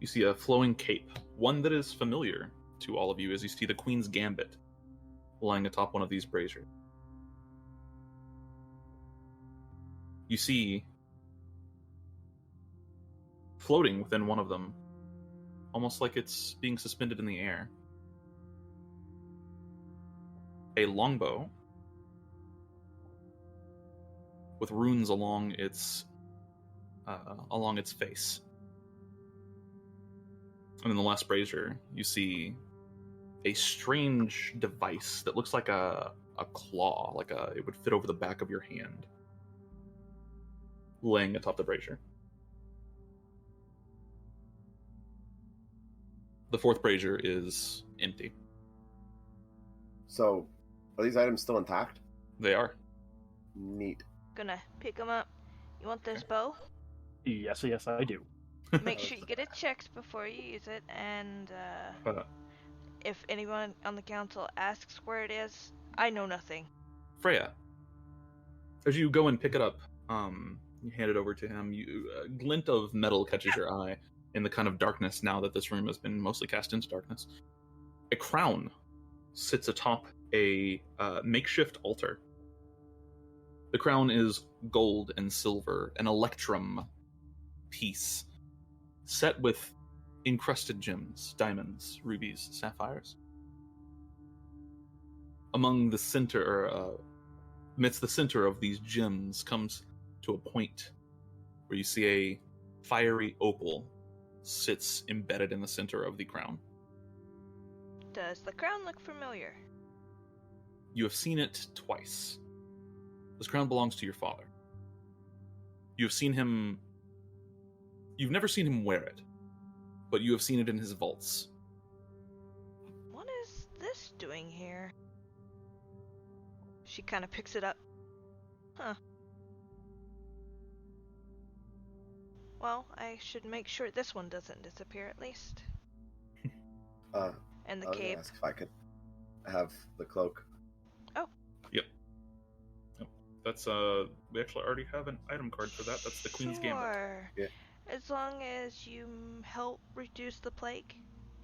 You see a flowing cape, one that is familiar to all of you as you see the Queen's Gambit lying atop one of these braziers. You see, floating within one of them, almost like it's being suspended in the air, a longbow with runes along its along its face. And in the last brazier, you see a strange device that looks like a claw, it would fit over the back of your hand, laying atop the brazier. The fourth brazier is empty. So, are these items still intact? They are. Neat. Gonna pick them up. You want this bow? Yes, I do. Make sure you get it checked before you use it, and if anyone on the council asks where it is, I know nothing. Freya, as you go and pick it up, you hand it over to him. A glint of metal catches your eye in the kind of darkness now that this room has been mostly cast into darkness. A crown sits atop a makeshift altar. The crown is gold and silver, an electrum piece, set with encrusted gems, diamonds, rubies, sapphires. Among the center, amidst the center of these gems comes to a point where you see a fiery opal sits embedded in the center of the crown. Does the crown look familiar? You have seen it twice. This crown belongs to your father. You have seen him... You've never seen him wear it, but you have seen it in his vaults. What is this doing here? She kind of picks it up. Huh. Well, I should make sure this one doesn't disappear at least. And the I was gonna cape. ask if I could have the cloak. That's, we actually already have an item card for that. That's the Queen's Gambit. Sure. Yeah. As long as you help reduce the plague,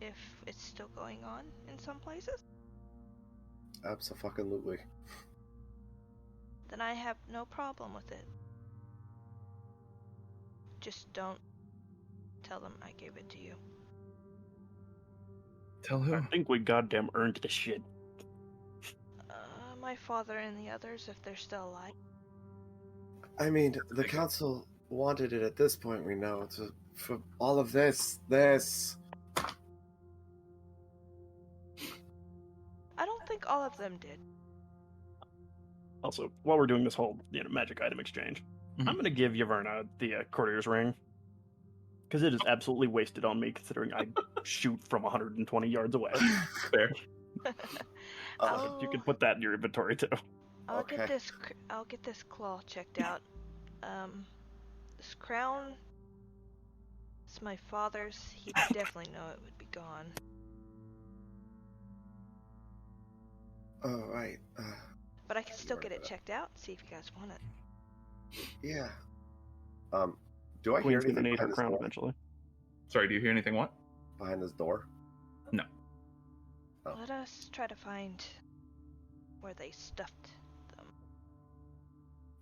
if it's still going on in some places, Abso-fucking-lutely. then I have no problem with it. Just don't tell them I gave it to you. Tell who? I think we goddamn earned this shit. My father and the others, if they're still alive. I mean, the council wanted it at this point, we know, for all of this. I don't think all of them did. Also, while we're doing this whole magic item exchange, Mhm. I'm going to give Y'verna the courtier's ring. Because it is absolutely wasted on me, considering I shoot from 120 yards away. Fair. You can put that in your inventory, too. I'll Okay. get this claw checked out. This crown, it's my father's. He'd definitely know it would be gone. Oh, right. But I can still get it checked out and see if you guys want it. Yeah. Do I hear Queen's anything going to need her behind this crown door? eventually. Sorry, do you hear anything? What? Behind this door? Oh. Let us try to find where they stuffed them.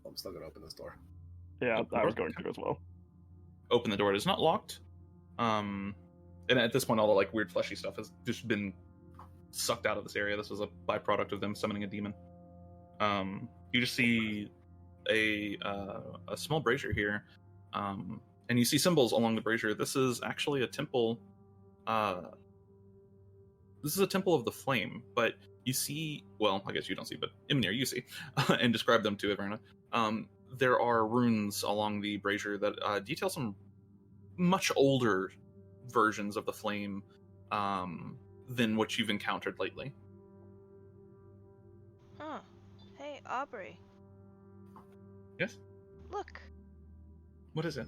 I'm still gonna open this door. Yeah, Open I was door? going to as well. Open the door. It is not locked. And at this point, all the weird fleshy stuff has just been sucked out of this area. This was a byproduct of them summoning a demon. You just see a small brazier here, and you see symbols along the brazier. This is actually a temple. This is a temple of the flame, but you see, well, I guess you don't see, but Emonir, you see, and describe them to Y'verna. There are runes along the brazier that detail some much older versions of the flame than what you've encountered lately. Huh. Hey, Aubrey. Yes? Look. What is it?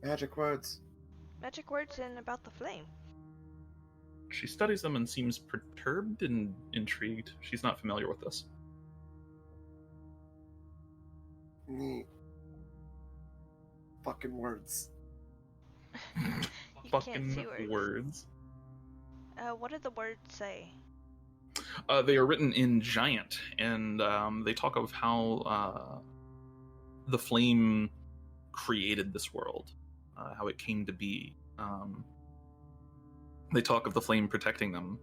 Magic words. Magic words in about the flame. She studies them and seems perturbed and intrigued. She's not familiar with this. Neat. Fucking words. You Fucking can't see words. What did the words say? They are written in Giant, and they talk of how the flame created this world, how it came to be. They talk of the flame protecting them.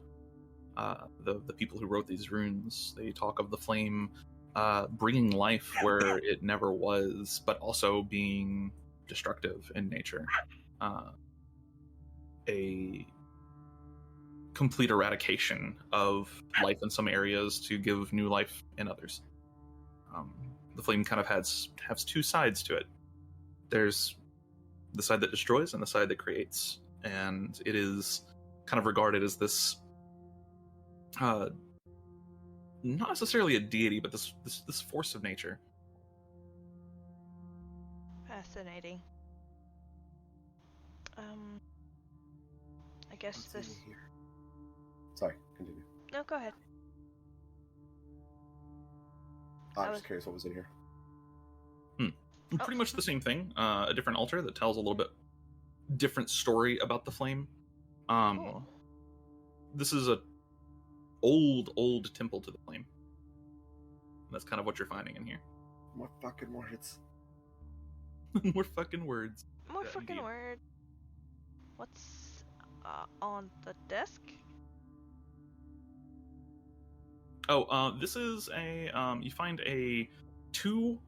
The people who wrote these runes, they talk of the flame bringing life where it never was, but also being self-destructive in nature. A complete eradication of life in some areas to give new life in others. The flame kind of has two sides to it. There's the side that destroys and the side that creates, and it is kind of regarded as this not necessarily a deity, but this force of nature. Fascinating. I guess What's this. in here? Sorry, continue. No, go ahead. I I was was- curious what was in here. Pretty much the same thing. A different altar that tells a little bit different story about the flame. Cool. This is a old temple to the flame. That's kind of what you're finding in here. More fucking words. More fucking words. More Yeah, fucking indeed. word. What's on the desk? Oh, this is a you find two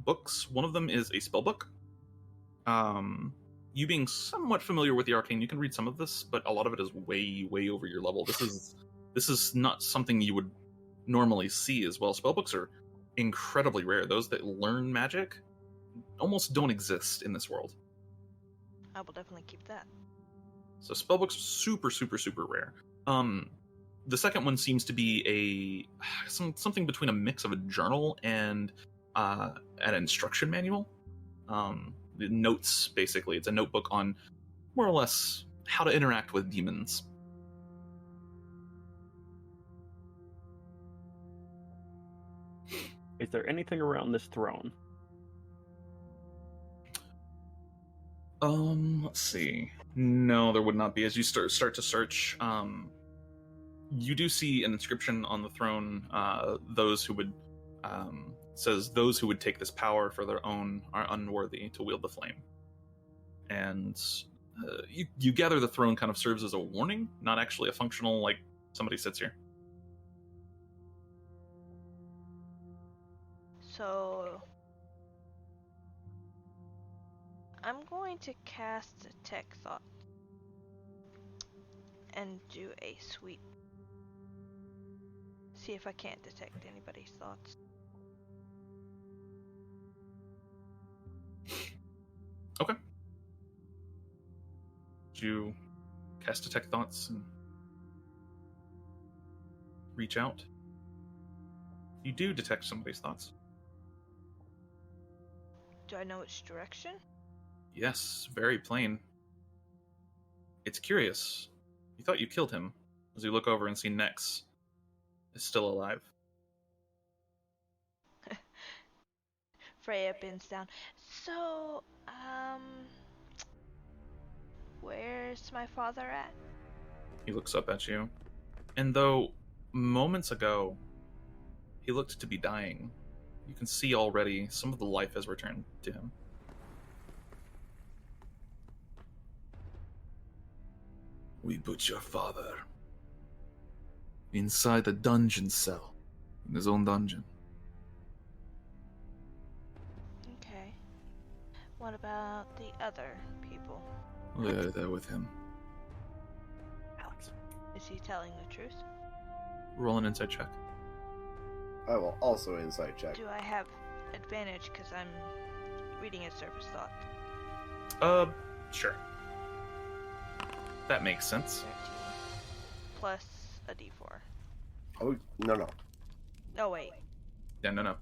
books. One of them is a spell book. You being somewhat familiar with the arcane, you can read some of this, but a lot of it is way over your level. This is not something you would normally see as well. Spellbooks are incredibly rare. Those that learn magic almost don't exist in this world. I will definitely keep that. So spellbooks are super rare. The second one seems to be something between a mix of a journal and an instruction manual. The notes, basically. It's a notebook on more or less how to interact with demons. Is there anything around this throne? Let's see. No, there would not be. As you start to search, you do see an inscription on the throne. Those who would says those who would take this power for their own are unworthy to wield the flame. And you gather the throne kind of serves as a warning, not actually a functional, like, somebody sits here. So I'm going to cast Detect Thought and do a sweep. See if I can't detect anybody's thoughts. Okay. Did you cast Detect Thoughts and reach out? You do detect somebody's thoughts. Do I know which direction? Yes, very plain. It's curious. You thought you killed him, as you look over and see Nex is still alive. Freya bends down. So, where's my father at? He looks up at you, and though moments ago he looked to be dying, you can see already some of the life has returned to him. We put your father inside a dungeon cell, in his own dungeon. Okay. What about the other people? They're there with him. Alex. Is he telling the truth? Roll an insight check. I will also insight check. Do I have advantage because I'm reading a surface thought? Sure. That makes sense. 13 plus a d4. Oh, no. Oh wait, Yeah, no, no,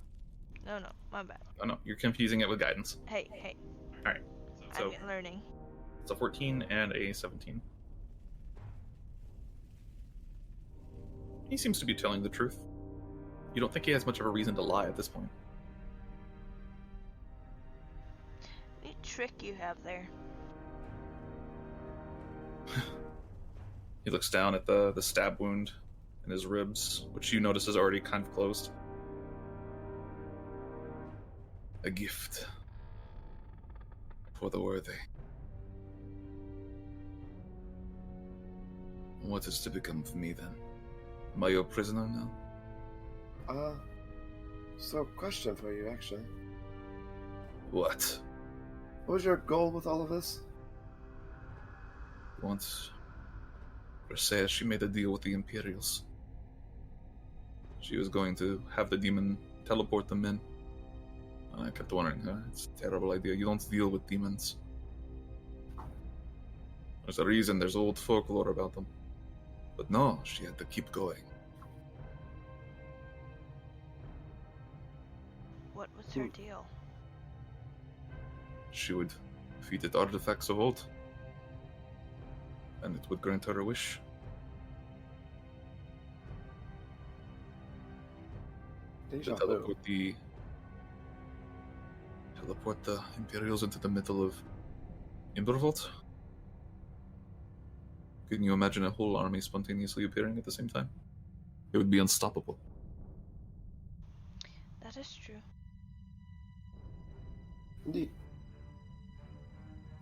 my bad. you're confusing it with guidance. Hey, Alright, so I'm learning. it's a 14 and a 17. He seems to be telling the truth. You don't think he has much of a reason to lie at this point. Neat trick you have there. He looks down at the stab wound in his ribs, which you notice is already kind of closed. A gift for the worthy. What is to become of me then? Am I your prisoner now? So question for you, actually. What? What was your goal with all of this? Once, Briseis, she made a deal with the Imperials. She was going to have the demon teleport them in. And I kept wondering, it's a terrible idea. You don't deal with demons. There's a reason, there's old folklore about them. But no, she had to keep going. What was her deal? She would feed it artifacts of old. And it would grant her a wish. Deja To vu. teleport the Imperials into the middle of Imbervolt. Can you imagine a whole army spontaneously appearing at the same time? It would be unstoppable. That is true. Indeed.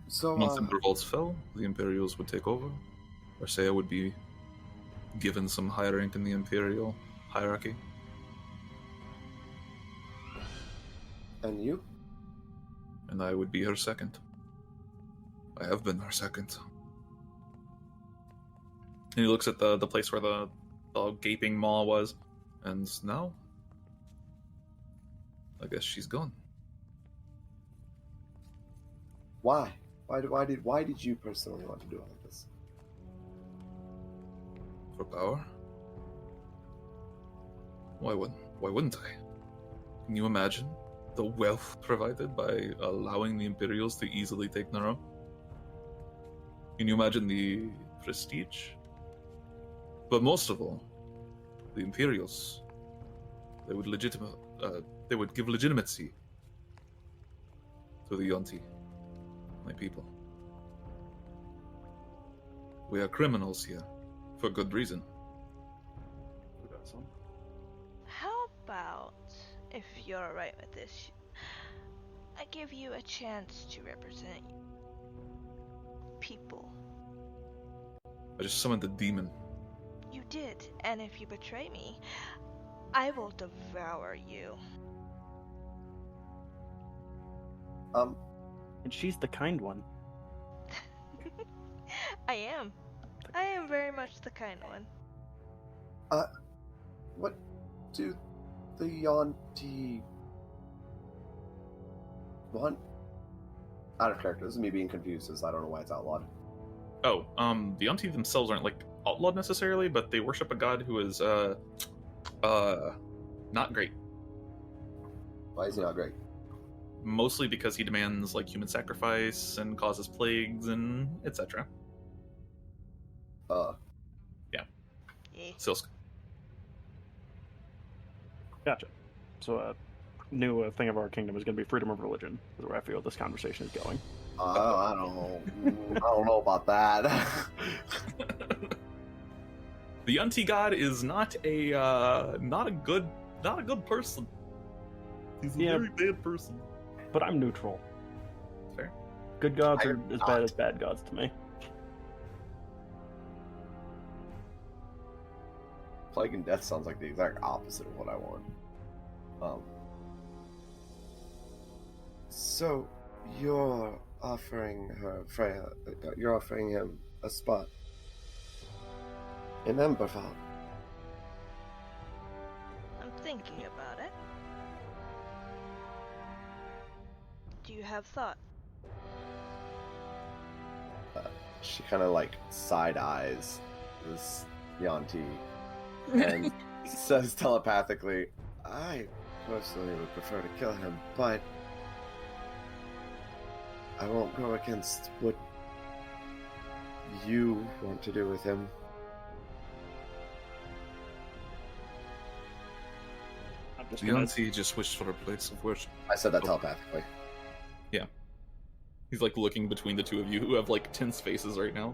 So, Once Imbervolts fell, the Imperials would take over. Arcea would be given some high rank in the Imperial hierarchy. and you? And I would be her second. I have been her second. And he looks at the place where the gaping maw was, and now, I guess she's gone. Why? Why did you personally want to do all of this? For power? Why wouldn't I? Can you imagine the wealth provided by allowing the Imperials to easily take Nureau? Can you imagine the prestige? But most of all, the Imperials, they would give legitimacy to the Yuan-Ti, my people. We are criminals here, for good reason. How about, if you're alright with this, I give you a chance to represent people. I just summoned the demon. You did, and if you betray me, I will devour you. And she's the kind one. I am. I am very much the kind one. What do the Yuan-Ti want? Out of character. This is me being confused, as I don't know why it's outlawed. Oh, the Yuan-Ti themselves aren't like outlawed necessarily, but they worship a god who is not great. Why is he not great? Mostly because he demands like human sacrifice and causes plagues and etc. Yeah. Silsk. Gotcha. So a new thing of our kingdom is going to be freedom of religion, is where I feel this conversation is going. I don't know. I don't know about that. The Yuan-Ti god is not a good person. He's a very bad person. But I'm neutral. Fair. Good gods I are am as not. bad as bad gods to me. Plague and death sounds like the exact opposite of what I want. So you're offering him a spot in Emberval. I'm thinking about it. Do you have thought? She kind of like side eyes this Yuan-Ti and says telepathically, I personally would prefer to kill him, but I won't go against what you want to do with him. I'm just The gonna, Yuan-Ti just wished for a place of worship. I said that telepathically. He's like looking between the two of you who have like tense faces right now.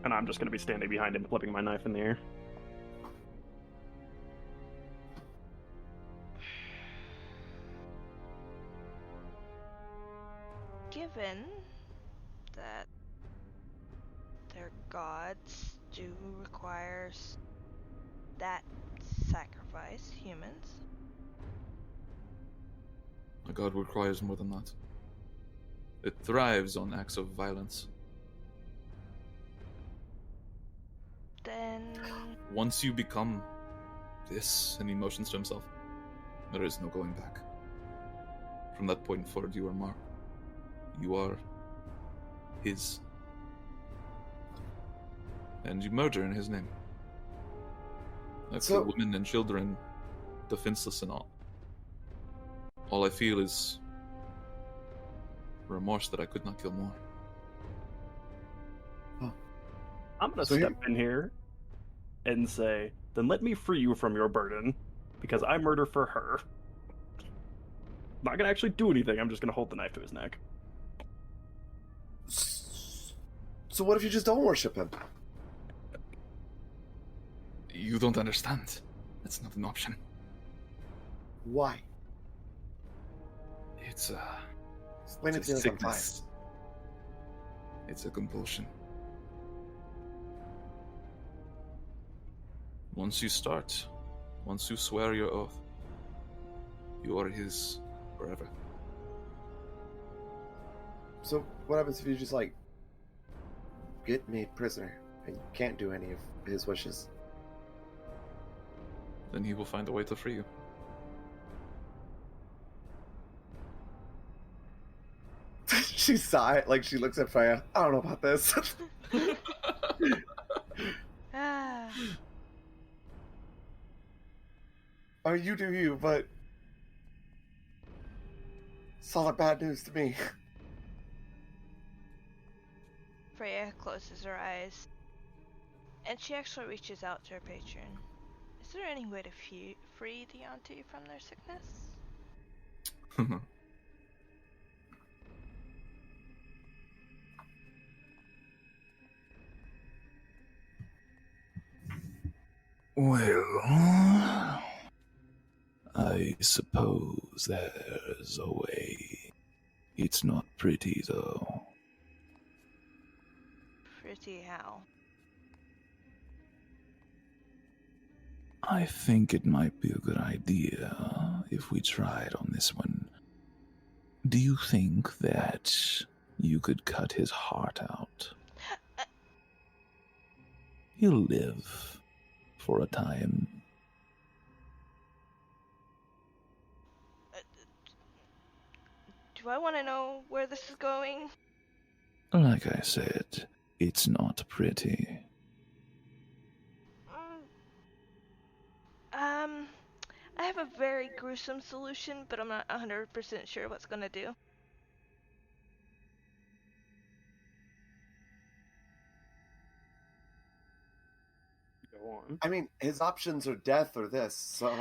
and I'm just going to be standing behind him, flipping my knife in the air. Given that their gods do require that sacrifice humans, A god requires more than that. It thrives on acts of violence. Then Once you become this, and he motions to himself, there is no going back. From that point forward, you are marked. You are his. And you murder in his name. I kill women and children, defenseless and all. All I feel is remorse that I could not kill more. I'm gonna step in here and say, then let me free you from your burden, because I murder for her. Not gonna actually do anything, I'm just gonna hold the knife to his neck. So what if you just don't worship him? You don't understand. That's not an option. Why? It's Explain it it's to a me like I'm five. sickness. It's a compulsion. Once you start, once you swear your oath, you are his forever. So what happens if you just like get made prisoner and you can't do any of his wishes? Then he will find a way to free you. She sighed, like she looks at Freya. I don't know about this. ah, Oh, you do you, but it's all bad news to me. Freya closes her eyes, and she actually reaches out to her patron. Is there any way to free the auntie from their sickness? Well, I suppose there's a way. It's not pretty, though. Pretty how? I think it might be a good idea if we tried on this one. Do you think that you could cut his heart out? He'll live for a time. Do I want to know where this is going? Like I said, it's not pretty. I have a very gruesome solution, but I'm not 100% sure what's gonna do. Go on. I mean, his options are death or this, so...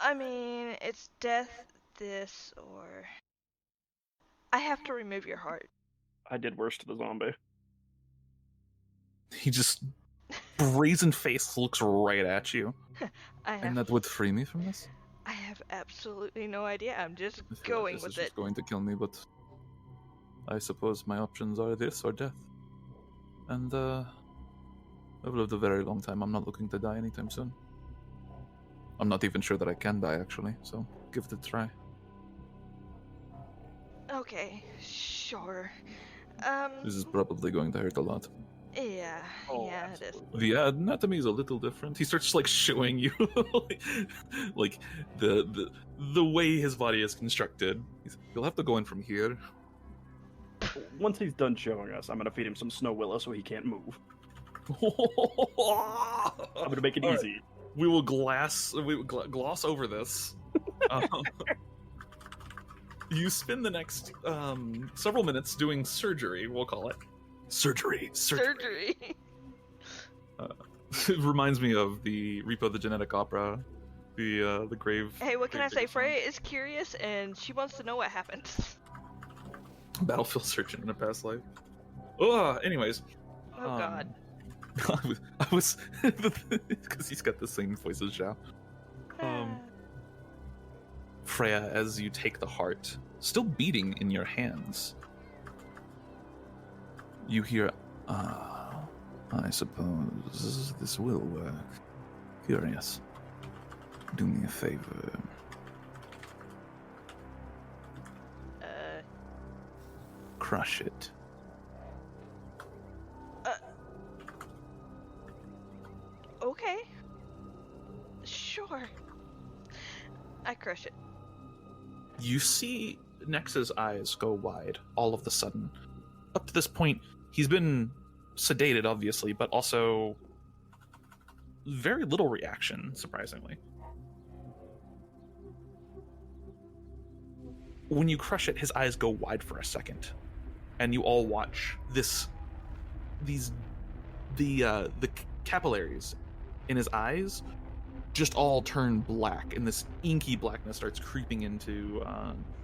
I mean, it's death, this, or... I have to remove your heart. I did worse to the zombie. He just brazen face looks right at you. And that would free me from this? I have absolutely no idea. I'm just I feel going like this with is it. just going to kill me, but I suppose my options are this or death. And I've lived a very long time. I'm not looking to die anytime soon. I'm not even sure that I can die, actually, so give it a try. Okay, sure. This is probably going to hurt a lot. Yeah, Oh, yeah, it is. absolutely. The anatomy is a little different. He starts like showing you like the way his body is constructed. You'll have to go in from here. Once he's done showing us, I'm gonna feed him some snow willow so he can't move. I'm gonna make it All easy. right. We will gloss over this. You spend the next several minutes doing surgery. We'll call it surgery. It reminds me of the Repo the Genetic Opera, the grave. Hey, what can I grave say? digger song. Freya is curious, and she wants to know what happened. Battlefield surgeon in a past life. Oh, anyways. Oh God. I was because he's got the same voice as Zhao. Freya, as you take the heart, still beating in your hands, you hear, I suppose this will work. Curious. Do me a favor. crush it. Okay. Sure. I crush it. You see Nex's eyes go wide all of a sudden. Up to this point, he's been sedated, obviously, but also very little reaction, surprisingly. When you crush it, his eyes go wide for a second, and you all watch the capillaries in his eyes just all turn black, and this inky blackness starts creeping into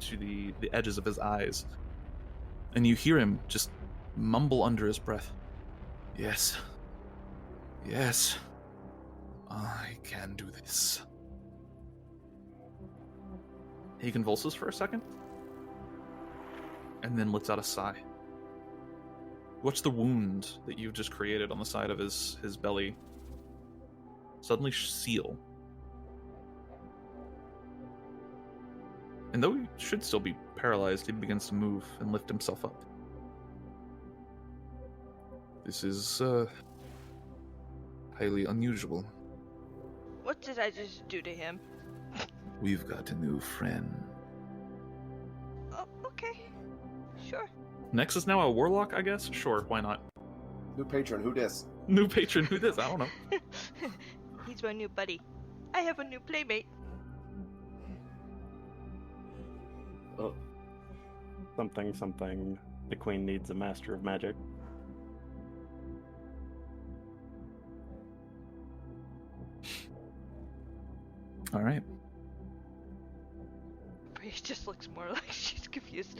to the edges of his eyes. And you hear him just mumble under his breath, "Yes. Yes. I can do this." He convulses for a second, and then lets out a sigh. Watch the wound that you've just created on the side of his belly suddenly seal. And though he should still be paralyzed, he begins to move and lift himself up. This is highly unusual. What did I just do to him? We've got a new friend. Oh, okay. Sure. Nex is now a warlock, I guess? Sure, why not? New patron, who dis? New patron, who this? I don't know. He's my new buddy. I have a new playmate. Oh. Something. The queen needs a master of magic. All right. Bree just looks more like she's confused.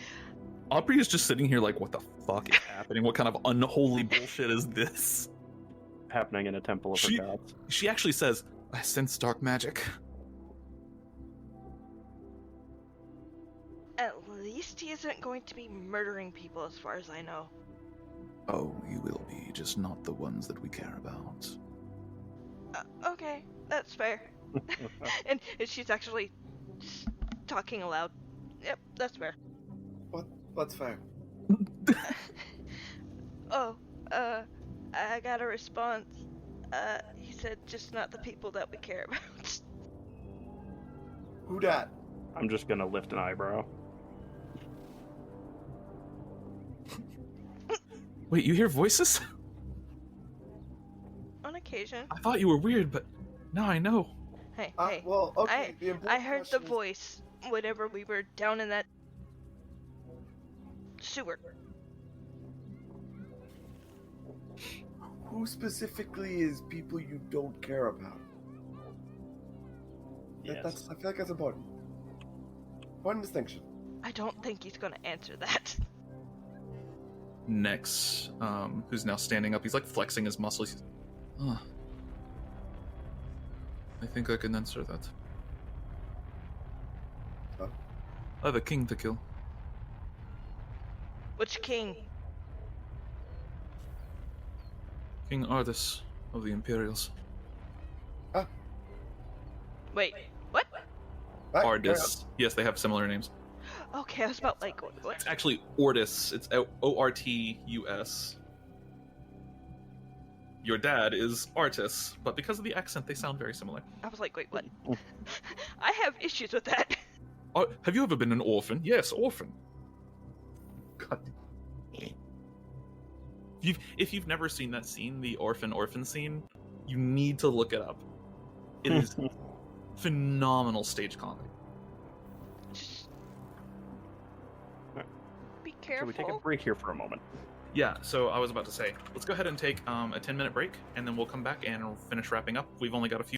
Aubrey is just sitting here like, what the fuck is happening? What kind of unholy bullshit is this? Happening in a temple of her gods. She actually says, I sense dark magic. At least he isn't going to be murdering people as far as I know. Oh, he will be, just not the ones that we care about. Okay, that's fair. and she's actually talking aloud. Yep, that's fair. What's fair? I got a response. He said just not the people that we care about. Who dat? I'm just gonna lift an eyebrow. Wait, you hear voices? On occasion. I thought you were weird, but now I know. Hey, Well, okay. I heard the voice whenever we were down in that sewer. Who specifically is people you don't care about? Yes. I feel like that's important. One distinction. I don't think he's gonna answer that. Nex, who's now standing up, he's like flexing his muscles. I think I can answer that. Huh? I have a king to kill. Which king? King Ardis of the Imperials. Wait, what? Right, Ardis. Yes, they have similar names. Okay, I was about like, what? It's actually Ortis. It's Ortus. Your dad is Artis, but because of the accent, they sound very similar. I was like, wait, what? I have issues with that. Have you ever been an orphan? Yes, orphan. God. If you've never seen that scene, the orphan scene, you need to look it up. It is phenomenal stage comedy. Just be Should careful. we take a break here for a moment? Yeah, so I was about to say, let's go ahead and take a 10-minute break, and then we'll come back and finish wrapping up. We've only got a few.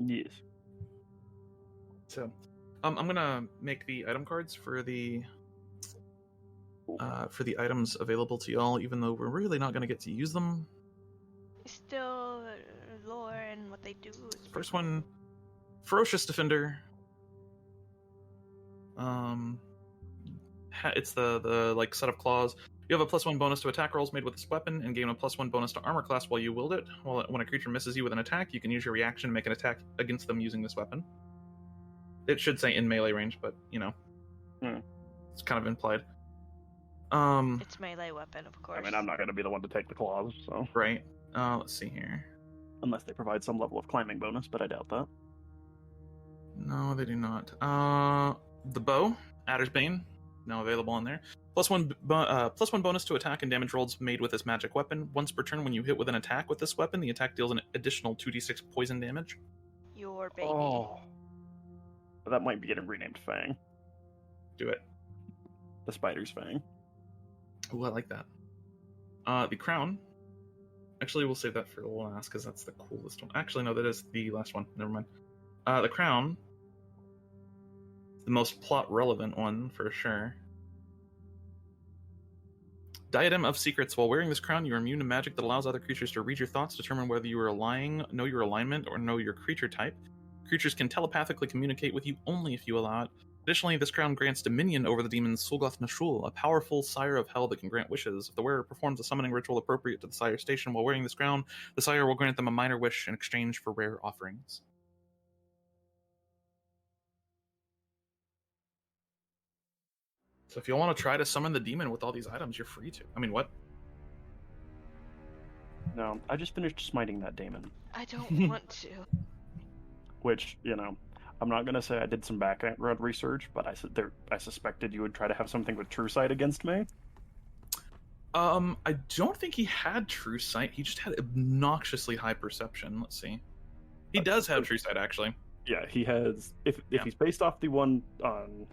Yes. So, I'm gonna make the item cards for the items available to y'all, even though we're really not gonna get to use them. Still, lore and what they do is First one, Ferocious Defender. It's the like set of claws. You have a +1 bonus to attack rolls made with this weapon, and gain a +1 bonus to armor class while you wield it. When a creature misses you with an attack, you can use your reaction to make an attack against them using this weapon. It should say in melee range, but you know, it's kind of implied. It's melee weapon, of course. I mean, I'm not going to be the one to take the claws, so. Right. Let's see here. Unless they provide some level of climbing bonus, but I doubt that. No, they do not. The bow, Adder's Bane, now available on there. +1 bonus to attack and damage rolls made with this magic weapon. Once per turn, when you hit with an attack with this weapon, the attack deals an additional 2d6 poison damage. Your baby. Oh. But that might be getting renamed Fang. Do it. The Spider's Fang. Oh, I like that. The crown. Actually, we'll save that for last, because that's the coolest one. Actually, no, that is the last one. Never mind. The crown. The most plot-relevant one, for sure. Diadem of Secrets. While wearing this crown, you are immune to magic that allows other creatures to read your thoughts, determine whether you are know your alignment, or know your creature type. Creatures can telepathically communicate with you only if you allow it. Additionally, this crown grants dominion over the demon Sulgoth Nashul, a powerful sire of hell that can grant wishes. If the wearer performs a summoning ritual appropriate to the sire's station while wearing this crown, the sire will grant them a minor wish in exchange for rare offerings. So if you want to try to summon the demon with all these items, you're free to. I mean, what? No, I just finished smiting that daemon. I don't want to. Which, you know, I'm not going to say I did some background research, but I suspected you would try to have something with True Sight against me. I don't think he had True Sight. He just had obnoxiously high perception. Let's see. He does have True Sight, actually. Yeah, he has. If he's based off the one on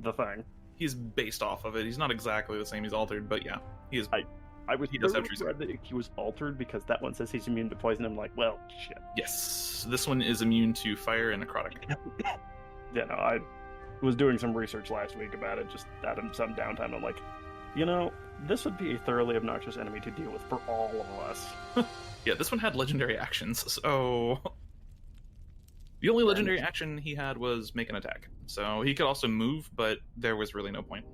the thing. He's based off of it. He's not exactly the same. He's altered, but yeah, he is. He does have True Sight. That he was altered because that one says he's immune to poison. I'm like, well, shit. Yes, this one is immune to fire and necrotic. Yeah, no, I was doing some research last week about it, just out of some downtime. I'm like, you know, this would be a thoroughly obnoxious enemy to deal with for all of us. Yeah, this one had legendary actions, so the only legendary action he had was make an attack. So he could also move, but there was really no point.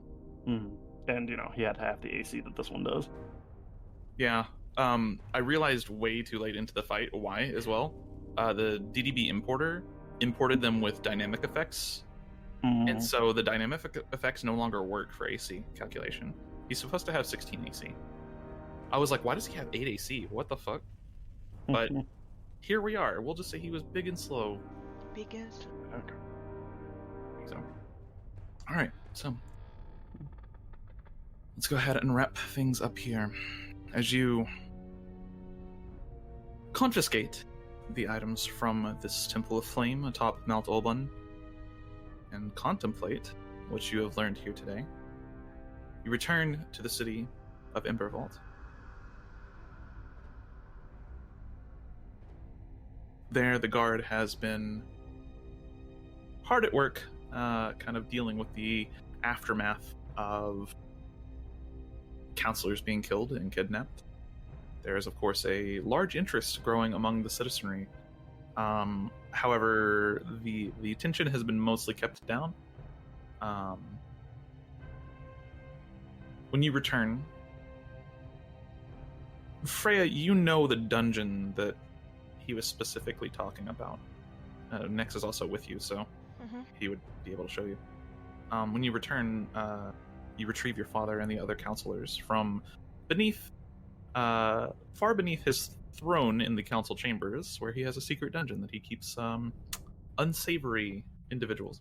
Mm-hmm. And, you know, he had half the AC that this one does. Yeah. I realized way too late into the fight why as well. The DDB importer imported them with dynamic effects. Mm-hmm. And so the dynamic effects no longer work for AC calculation. He's supposed to have 16 AC. I was like, why does he have 8 AC? What the fuck? But here we are. We'll just say he was big and slow. Big and slow. Okay. So, all right. So, let's go ahead and wrap things up here. As you confiscate the items from this Temple of Flame atop Mount Olbun and contemplate what you have learned here today, you return to the city of Embervault. There, the guard has been hard at work, kind of dealing with the aftermath of counselors being killed and kidnapped. There is, of course, a large interest growing among the citizenry. However, the tension has been mostly kept down. When you return, Freya, you know the dungeon that he was specifically talking about. Nex is also with you, so he would be able to show you. When you return, you retrieve your father and the other counselors from beneath, far beneath his throne in the council chambers, where he has a secret dungeon that he keeps unsavory individuals.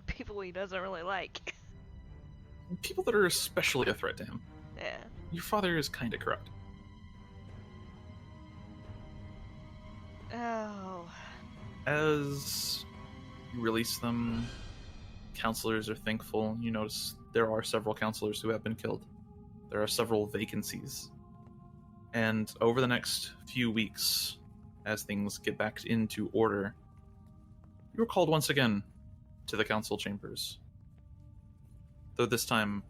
People he doesn't really like. People that are especially a threat to him. Yeah. Your father is kind of corrupt. Oh. As you release them, counselors are thankful. You notice there are several counselors who have been killed. There are several vacancies. And over the next few weeks, as things get back into order, You're called once again to the council chambers. Though this time,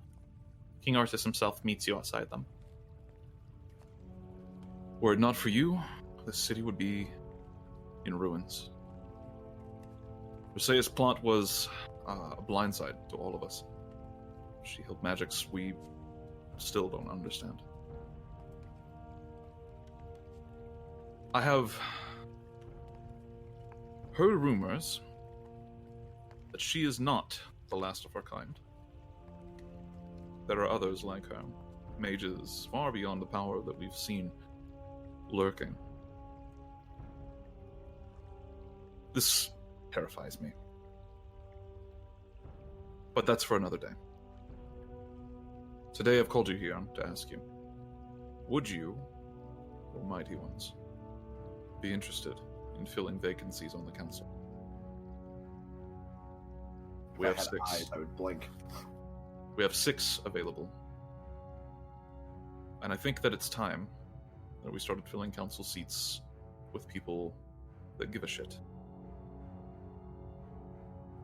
King Arthas himself meets you outside them. Were it not for you, the city would be in ruins. Briseis' plot was a blindside to all of us. She held magics we still don't understand. I have heard rumors that she is not the last of her kind. There are others like her, mages far beyond the power that we've seen lurking. This terrifies me. But that's for another day. Today I've called you here to ask you, would you, or mighty ones, be interested in filling vacancies on the council? We have 6. Eyes, I would blink. We have 6 available. And I think that it's time that we started filling council seats with people that give a shit.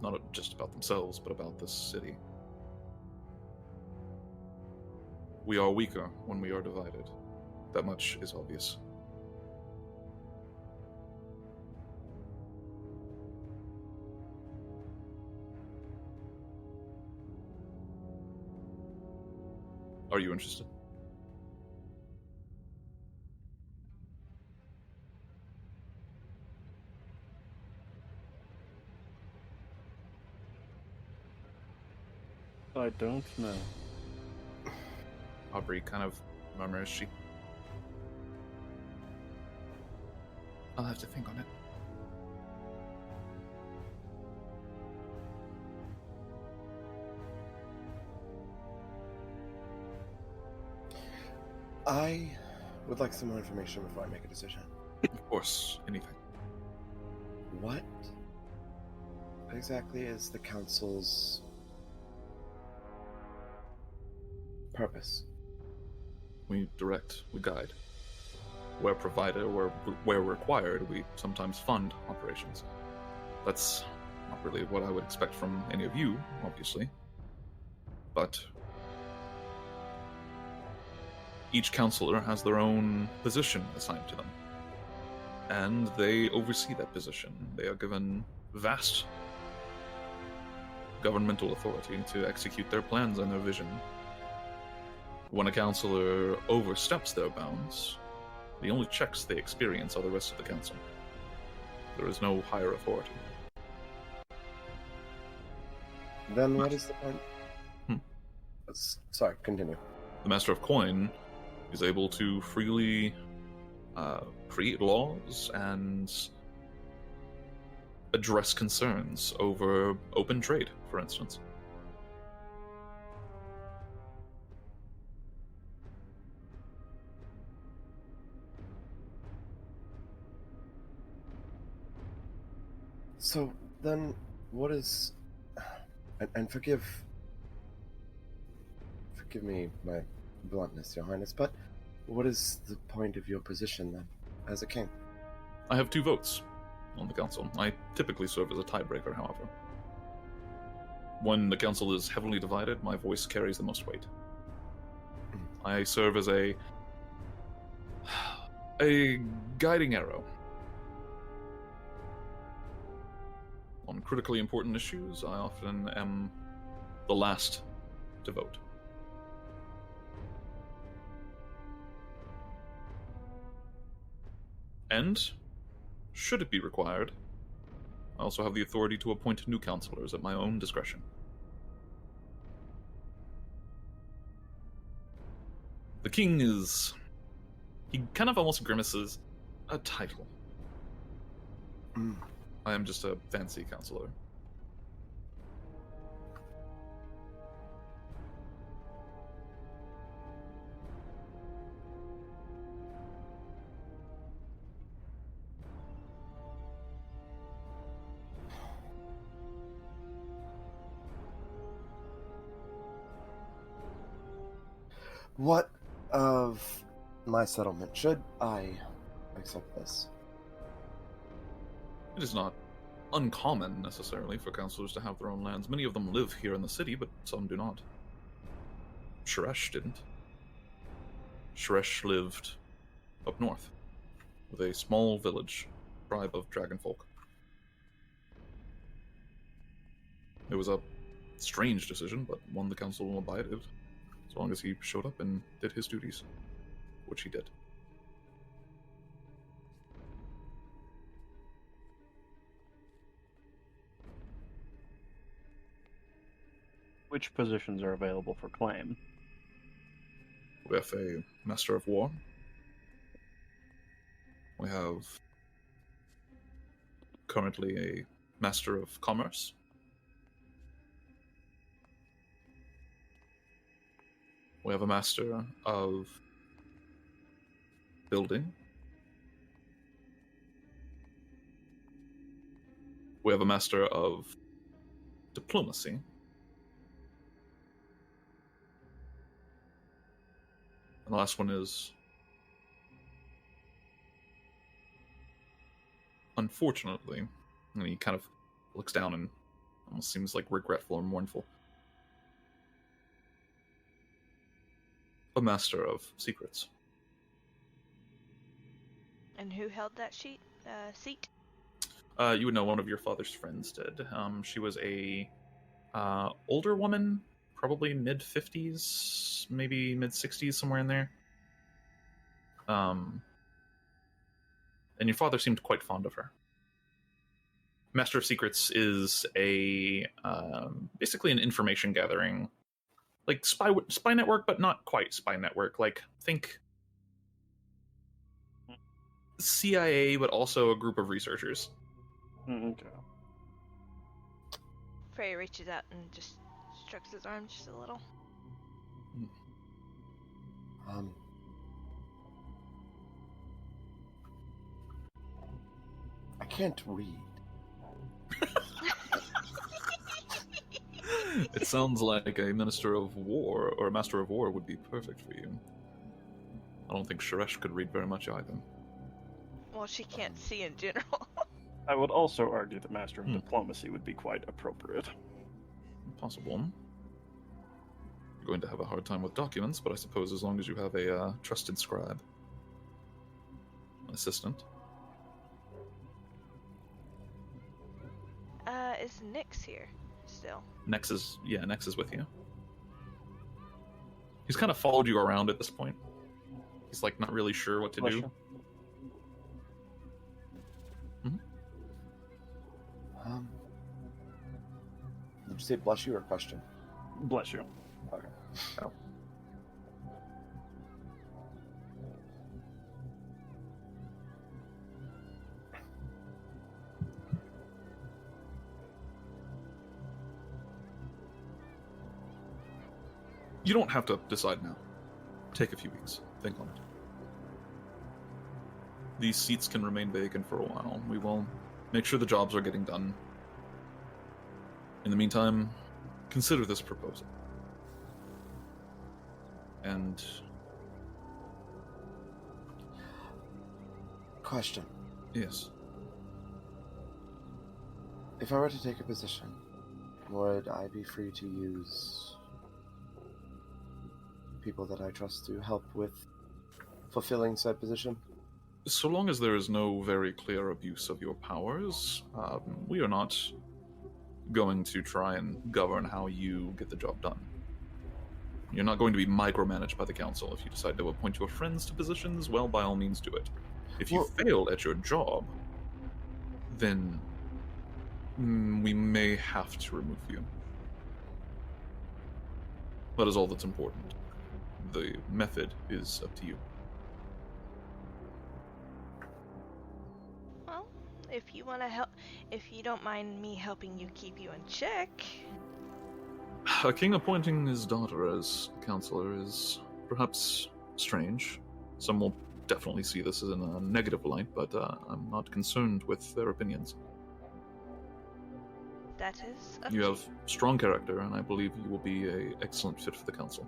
Not just about themselves, but about this city. We are weaker when we are divided. That much is obvious. Are you interested? I don't know. Aubrey kind of murmurs. I'll have to think on it. I would like some more information before I make a decision. Of course, anything. What exactly is the council's purpose? We direct, we guide. Where provided or where required, we sometimes fund operations. That's not really what I would expect from any of you, obviously. But each counselor has their own position assigned to them. And they oversee that position. They are given vast governmental authority to execute their plans and their vision. When a counselor oversteps their bounds, the only checks they experience are the rest of the council. There is no higher authority. Then what is the point? Sorry, continue. The Master of Coin is able to freely create laws and address concerns over open trade, for instance. So then, what is, and forgive me my bluntness, Your Highness, but what is the point of your position then, as a king? I have 2 votes on the council. I typically serve as a tiebreaker, however. When the council is heavily divided, my voice carries the most weight. I serve as a guiding arrow. On critically important issues, I often am the last to vote. And, should it be required, I also have the authority to appoint new counselors at my own discretion. The king is... he kind of almost grimaces. A title. I am just a fancy counselor. What of my settlement? Should I accept this? It is not uncommon, necessarily, for councilors to have their own lands. Many of them live here in the city, but some do not. Shresh didn't. Shresh lived up north, with a small village, tribe of dragonfolk. It was a strange decision, but one the council abided, as long as he showed up and did his duties, which he did. Which positions are available for claim? We have a Master of War. We have currently a Master of Commerce. We have a Master of Building. We have a Master of Diplomacy. And the last one is, unfortunately, and he kind of looks down and almost seems like regretful or mournful, a Master of Secrets. And who held that seat? You would know one of your father's friends did. She was a older woman, probably mid-50s, maybe mid-60s, somewhere in there. And your father seemed quite fond of her. Master of Secrets is a basically an information gathering, like spy network, but not quite spy network. Like, think CIA, but also a group of researchers. Okay. Frey reaches out and just strokes his arm just a little. I can't read. It sounds like a Minister of War or a Master of War would be perfect for you. I don't think Sharesh could read very much either. Well, she can't see in general. I would also argue that Master of Diplomacy would be quite appropriate. Possible. You're going to have a hard time with documents, but I suppose as long as you have a trusted scribe, an assistant. Is Nyx here still? Nyx is with you. He's kind of followed you around at this point. He's like not really sure what to Bless do. you. Did you say bless you or question? Bless you. Okay. Oh. You don't have to decide now. Take a few weeks. Think on it. These seats can remain vacant for a while. We will make sure the jobs are getting done. In the meantime, consider this proposal. And... Question. yes. If I were to take a position, would I be free to use people that I trust to help with fulfilling said position? So long as there is no very clear abuse of your powers, we are not going to try and govern how you get the job done. You're not going to be micromanaged by the council. If you decide to appoint your friends to positions, well, by all means do it. If you fail at your job, then we may have to remove you. That is all that's important. The method is up to you. Well, if you want to help, if you don't mind me helping you keep you in check. A king appointing his daughter as counselor is perhaps strange. Some will definitely see this as in a negative light, but I'm not concerned with their opinions. That is up You to have strong character, and I believe you will be an excellent fit for the council.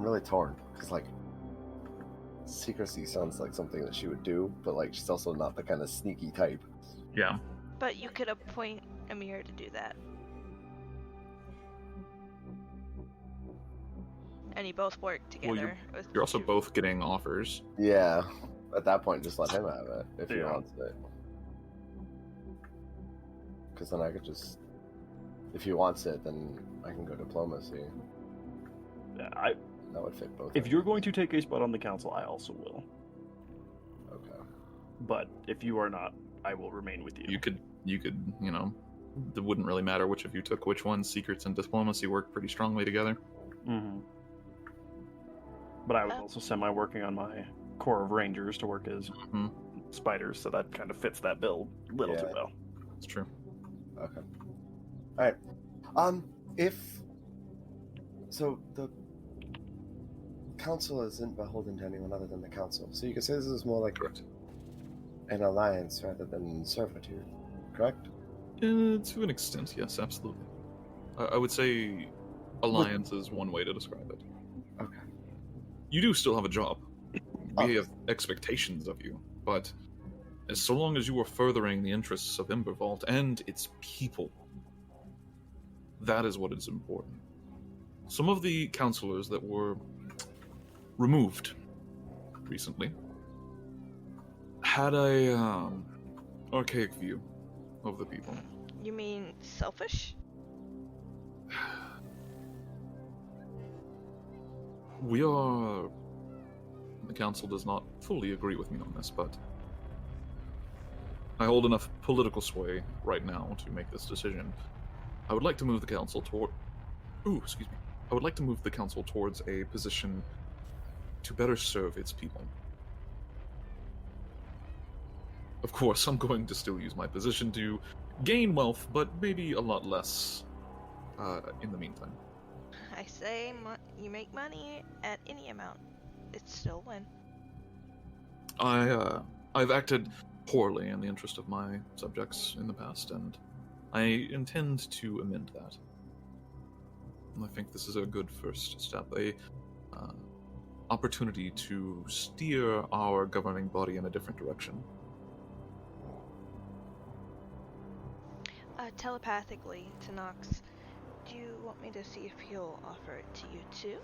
really torn because like secrecy sounds like something that she would do, but like she's also not the kind of sneaky type. Yeah. But you could appoint Emir to do that. And you both work together. Well, you're also both getting offers. Yeah, at that point, just let him have it if he Yeah. wants it. Because then I could just, if he wants it, then I can go diplomacy. Yeah, That would fit both. if of you're us. going to take a spot on the council, I also will. Okay. But if you are not, I will remain with you. You could, you know, it wouldn't really matter which of you took which one. Secrets and diplomacy work pretty strongly together. Mm-hmm. But I was also semi-working on my Corps of Rangers to work as spiders, so that kind of fits that bill a little too well. That's true. Okay. Alright. If... So, the council isn't beholden to anyone other than the council, so you could say this is more like Correct. an alliance rather than servitude, correct? To an extent, yes, absolutely. I would say alliance is one way to describe it. Okay. You do still have a job. We have expectations of you, but so long as you are furthering the interests of Embervault and its people, that is what is important. Some of the counselors that were removed recently had a archaic view of the people. You mean selfish? The council does not fully agree with me on this, but I hold enough political sway right now to make this decision. I would like to move the council toward... I would like to move the council towards a position to better serve its people. Of course, I'm going to still use my position to gain wealth, but maybe a lot less in the meantime. I say you make money at any amount. It's still a win. I've acted poorly in the interest of my subjects in the past, and I intend to amend that. I think this is a good first step, a opportunity to steer our governing body in a different direction. Telepathically to Nox, do you want me to see if he'll offer it to you too?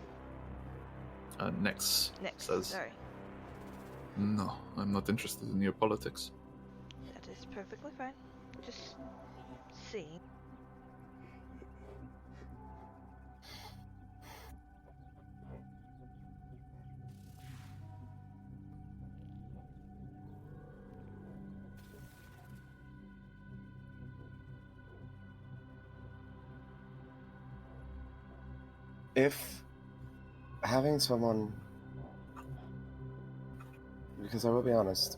Nex says, sorry. No, I'm not interested in your politics. That is perfectly fine. Just see. If having someone, because I will be honest,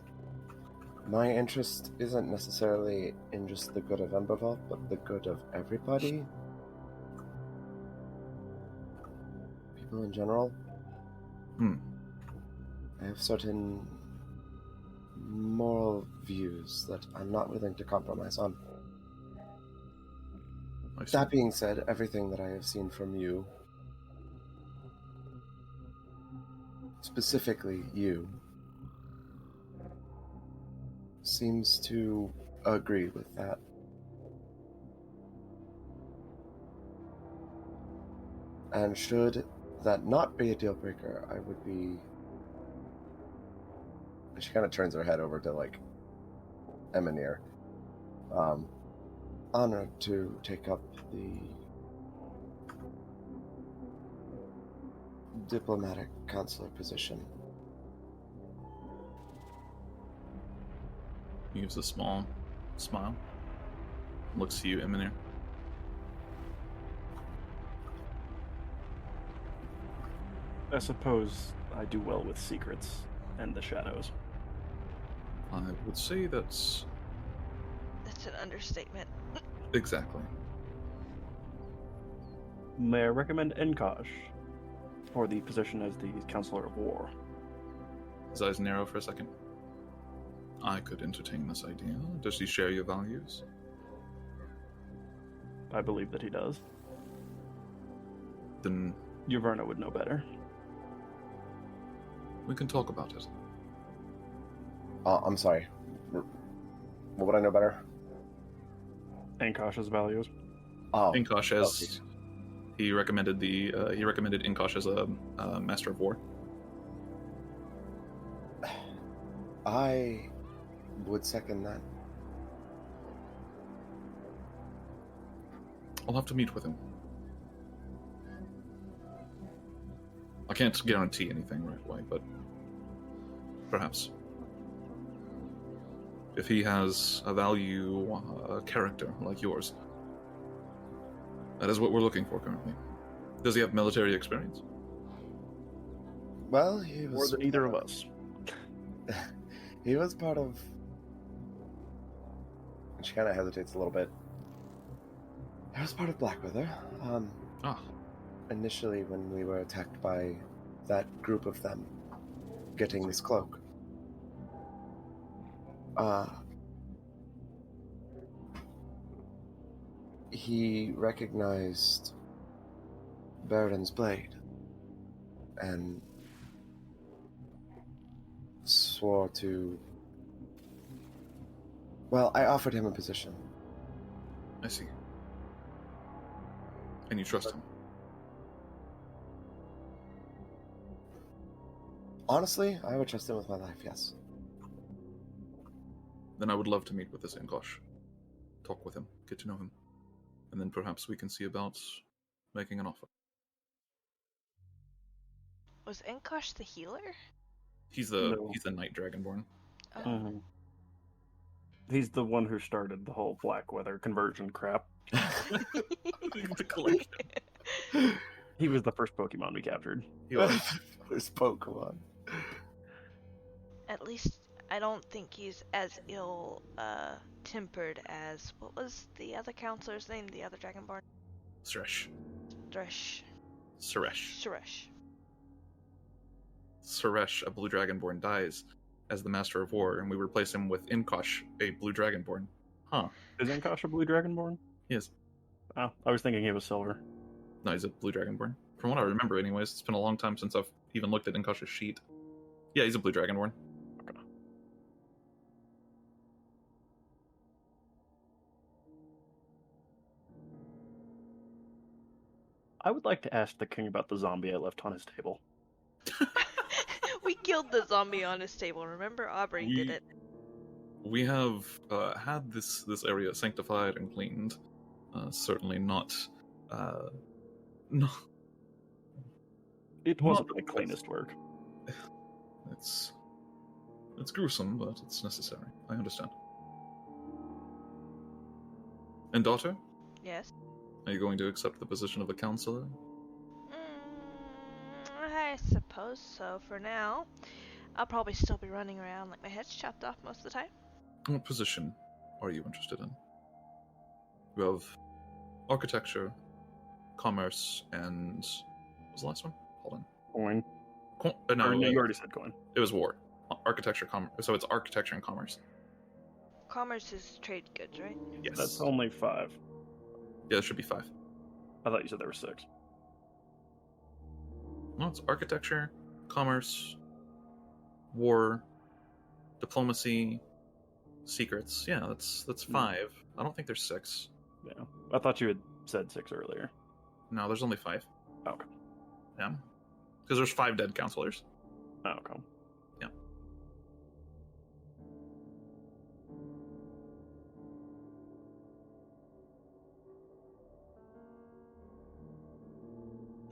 my interest isn't necessarily in just the good of Embervault, but the good of everybody. People in general. I have certain moral views that I'm not willing to compromise on. That being said, everything that I have seen from you, specifically you, seems to agree with that. And should that not be a deal breaker, I would be... She kind of turns her head over to, like, Emonir. Honored to take up the diplomatic counselor position. He gives a small smile. Looks to you, Emonir. I suppose I do well with secrets and the shadows. I would say that's... That's an understatement. Exactly. May I recommend Enkosh for the position as the Counselor of War? His eyes narrow for a second. I could entertain this idea. Does he share your values? I believe that he does. Then Y'verna would know better. We can talk about it. I'm sorry. What would I know better? Inkosh's values. Oh, Inkosh, okay. as he recommended Inkosh as a master of war. I would second that. I'll have to meet with him. I can't guarantee anything right away, but perhaps. If he has a character like yours, that is what we're looking for currently. Does he have military experience? Well, he More was than either of us. he was part of. And she kind of hesitates a little bit. He was part of Blackweather. Initially, when we were attacked by that group of them, getting this cloak. He recognized Baradin's blade and swore to... Well, I offered him a position. I see. And you trust him? Honestly, I would trust him with my life, yes. Then I would love to meet with this Inkosh. Talk with him, get to know him. And then perhaps we can see about making an offer. Was Enkosh the healer? He's the No. Night Dragonborn. Oh. Mm-hmm. He's the one who started the whole Blackweather conversion crap. The collection. He was the first Pokemon we captured. He was. There's Pokemon. At least I don't think he's as ill tempered as what was the other counselor's name? The other Dragonborn? Suresh. Suresh. Suresh, a blue dragonborn, dies as the Master of War, and we replace him with Inkosh, a blue dragonborn. Huh. Is Inkosh a blue dragonborn? Yes. Oh, I was thinking he was silver. No, he's a blue dragonborn. From what I remember, anyways. It's been a long time since I've even looked at Inkosh's sheet. Yeah, he's a blue dragonborn. Okay. I would like to ask the king about the zombie I left on his table. We killed the zombie on his table. Remember, Aubrey did it. We have had this area sanctified and cleaned. Certainly not. No. It wasn't Not the the cleanest work. It's gruesome, but it's necessary. I understand. And daughter, Yes. are you going to accept the position of a counselor? I suppose so for now. I'll probably still be running around like my head's chopped off most of the time. What position are you interested in? You have architecture, commerce, and what was the last one? Hold on. Coin. No, You already said coin. it was war. Architecture, so it's architecture and commerce. Commerce is trade goods, right? Yes. That's only 5. Yeah, it should be 5. I thought you said there were 6. No, it's architecture, commerce, war, diplomacy, secrets. Yeah, that's 5. I don't think there's 6. Yeah. I thought you had said 6 earlier. No, there's only 5. Okay. Yeah. Because there's 5 dead counselors. Oh, okay. Yeah.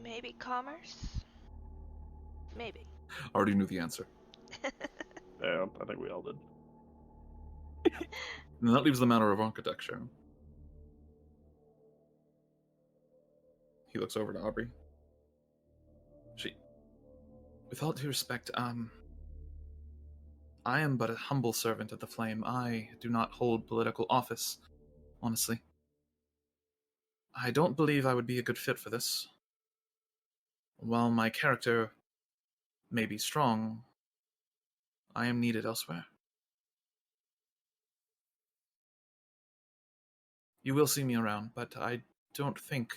Maybe commerce? Maybe. I already knew the answer. Yeah, I think we all did. And that leaves the matter of architecture. He looks over to Aubrey. With all due respect, I am but a humble servant of the Flame. I do not hold political office, honestly. I don't believe I would be a good fit for this. While my character may be strong, I am needed elsewhere. You will see me around, but I don't think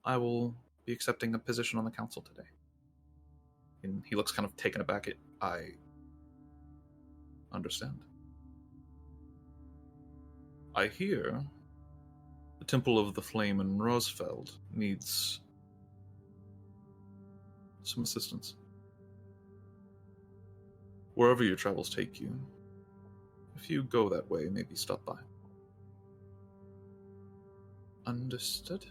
I will be accepting a position on the council today. And he looks kind of taken aback. I understand. I hear the Temple of the Flame in Rosfeld needs some assistance. Wherever your travels take you, if you go that way, maybe stop by. Understood,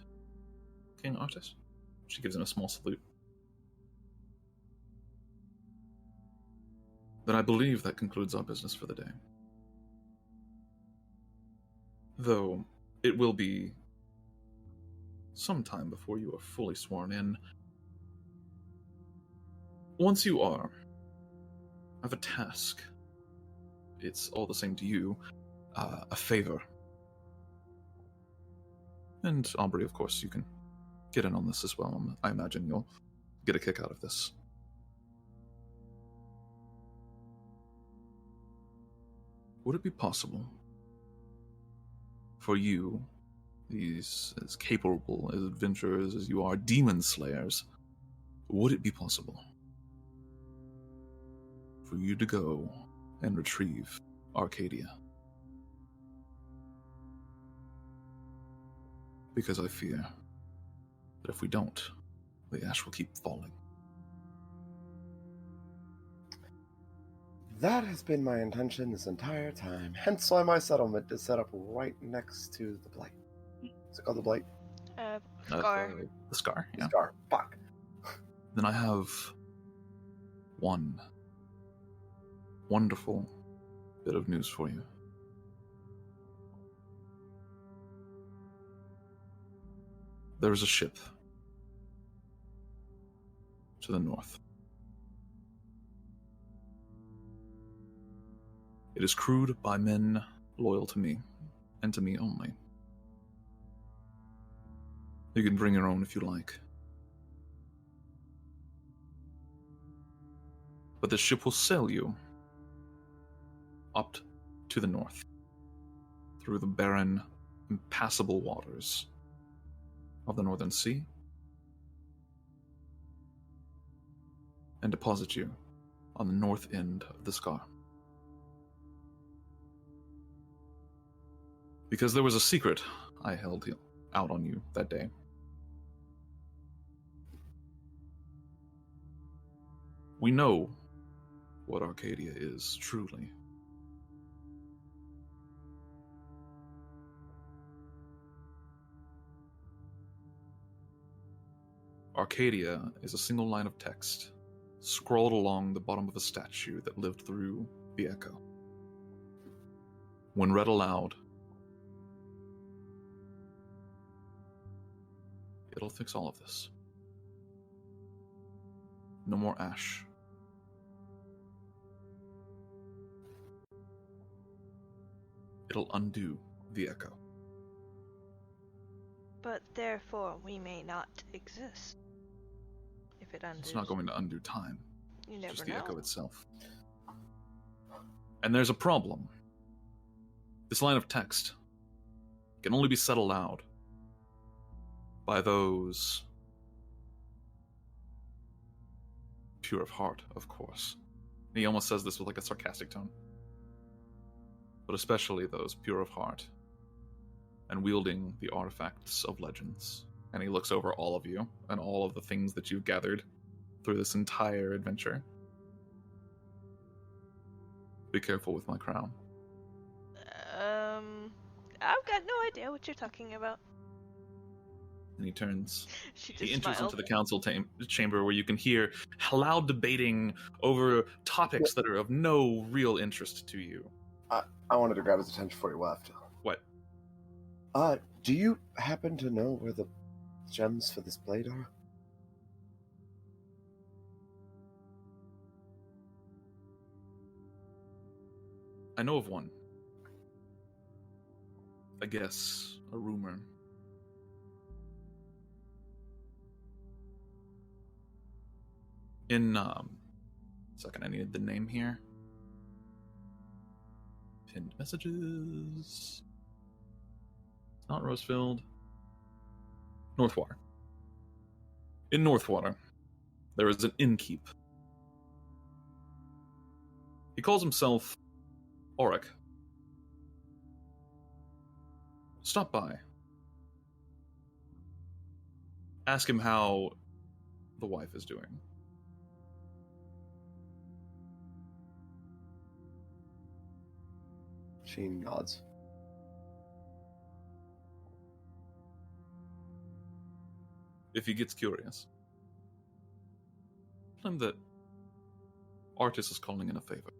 King Artis? She gives him a small salute. Then I believe that concludes our business for the day. Though, it will be some time before you are fully sworn in. Once you are, I have a task. It's all the same to you. A favor. And Aubrey, of course, you can get in on this as well. I imagine you'll get a kick out of this. Would it be possible for you, these as capable as adventurers as you are, demon slayers, would it be possible for you to go and retrieve Arcadia? Because I fear that if we don't, the ash will keep falling. That has been my intention this entire time. Hence why my settlement is set up right next to the Blight. Is it called the Blight? Scar. The Scar, yeah. Scar. Fuck. Then I have one wonderful bit of news for you. There is a ship to the north. It is crewed by men loyal to me, and to me only. You can bring your own if you like. But the ship will sail you up to the north, through the barren, impassable waters of the Northern Sea, and deposit you on the north end of the Scar. Because there was a secret I held out on you that day. We know what Arcadia is, truly. Arcadia is a single line of text, scrawled along the bottom of a statue that lived through the echo. When read aloud, it'll fix all of this. No more ash. It'll undo the echo. But therefore we may not exist. If it undoes. It's not going to undo time. You It's never just the know. echo itself. And there's a problem. This line of text can only be said aloud by those pure of heart, of course. And he almost says this with like a sarcastic tone. But especially those pure of heart and wielding the artifacts of legends. And he looks over all of you and all of the things that you've gathered through this entire adventure. Be careful with my crown. I've got no idea what you're talking about. And he turns. She just He enters smiled. into the council chamber where you can hear loud debating over topics that are of no real interest to you. I wanted to grab his attention before he left. What? Do you happen to know where the gems for this blade are? I know of one. I guess a rumor. In second, I needed the name here. Pinned messages. It's not Rosefield. Northwater. In Northwater, there is an innkeep He calls himself Auric. Stop by. Ask him how the wife is doing. She nods. If he gets curious, tell him that Artis is calling in a favor.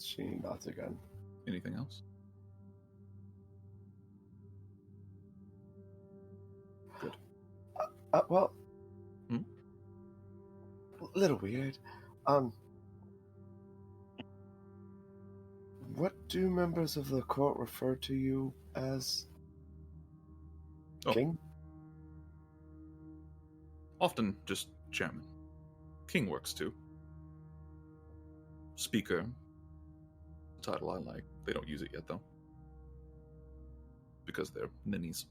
She nods again. Anything else? Good. Well, Hmm? a little weird. What do members of the court refer to you as? Oh. King? Often just chairman. King works too. Speaker. Title I like. They don't use it yet though. Because they're ninnies.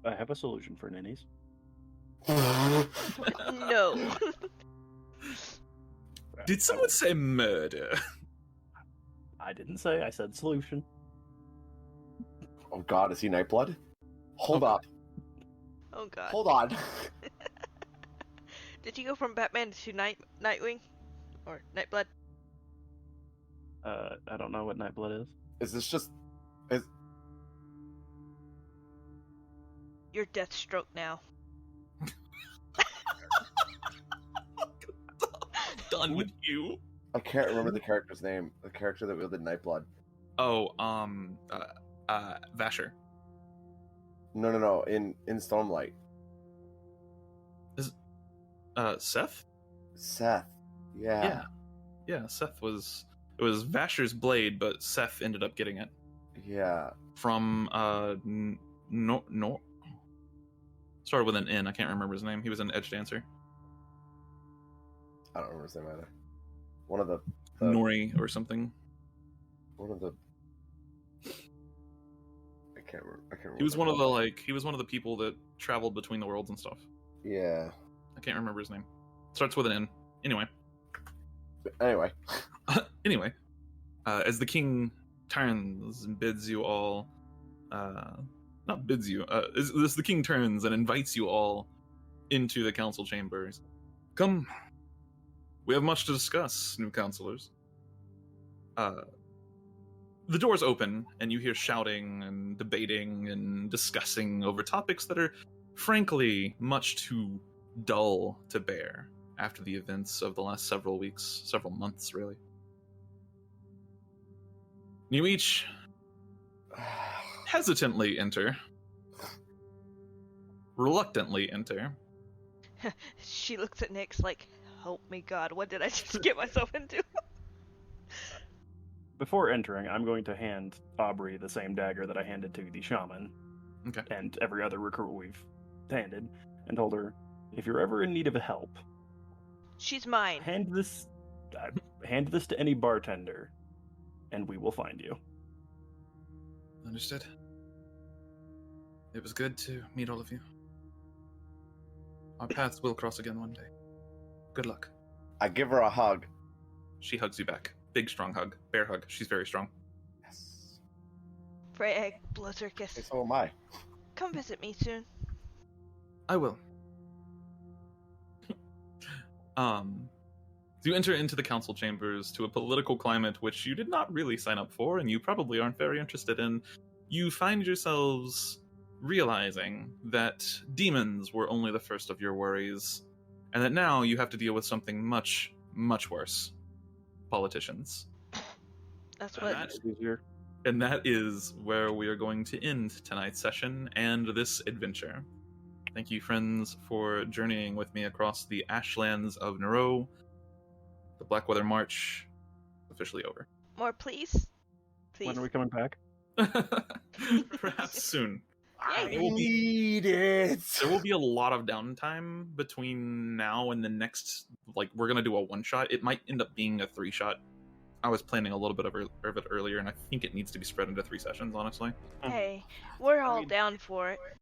I have a solution for ninnies. No. Did someone say murder? I didn't say. I said solution. Oh God, is he Nightblood? Hold up. Oh god. Hold on. Did you go from Batman to Nightwing? Or Nightblood? I don't know what Nightblood is. Is this just? You're Deathstroke now. Done with you. I can't remember the character's name. The character that wielded Nightblood. Oh, Vasher. No. In Stormlight. Seth? Seth. Yeah. Yeah, Seth was... It was Vasher's blade, but Seth ended up getting it. Yeah. From, no. Started with an N, I can't remember his name. He was an Edge Dancer. I don't remember his name either. One of the Nori or something. One of the. I can't remember. He was one of the people that traveled between the worlds and stuff. Yeah. I can't remember his name. Starts with an N. Anyway. Anyway. As the king turns and bids you all, not bids you, as the king turns and invites you all into the council chambers. Come. We have much to discuss, new counselors. The doors open, and you hear shouting and debating and discussing over topics that are, frankly, much too dull to bear after the events of the last several weeks, several months, really. You each hesitantly enter, reluctantly enter. She looks at Nyx like, help me God, what did I just get myself into? Before entering, I'm going to hand Aubrey the same dagger that I handed to the shaman. Okay. And every other recruit we've handed, and told her, if you're ever in need of help, She's mine. hand this to any bartender, and we will find you. Understood. It was good to meet all of you. Our paths will cross again one day. Good luck. I give her a hug. She hugs you back. Big, strong hug. Bear hug. She's very strong. Yes. Freyeg, Blizzarkus. Hey, so am I. Come visit me soon. I will. You enter into the council chambers to a political climate which you did not really sign up for, and you probably aren't very interested in. You find yourselves realizing that demons were only the first of your worries, and that now you have to deal with something much, much worse. Politicians. That's what... And that is where we are going to end tonight's session and this adventure. Thank you, friends, for journeying with me across the ashlands of Nureau. The Blackweather March officially over. More, please? Please. When are we coming back? Perhaps soon. I need it. There will be a lot of downtime between now and the next. Like, we're gonna do a one-shot. It might end up being a 3-shot. I was planning a little bit of it earlier, and I think it needs to be spread into 3 sessions. Honestly. Hey, we're I all mean- down for it.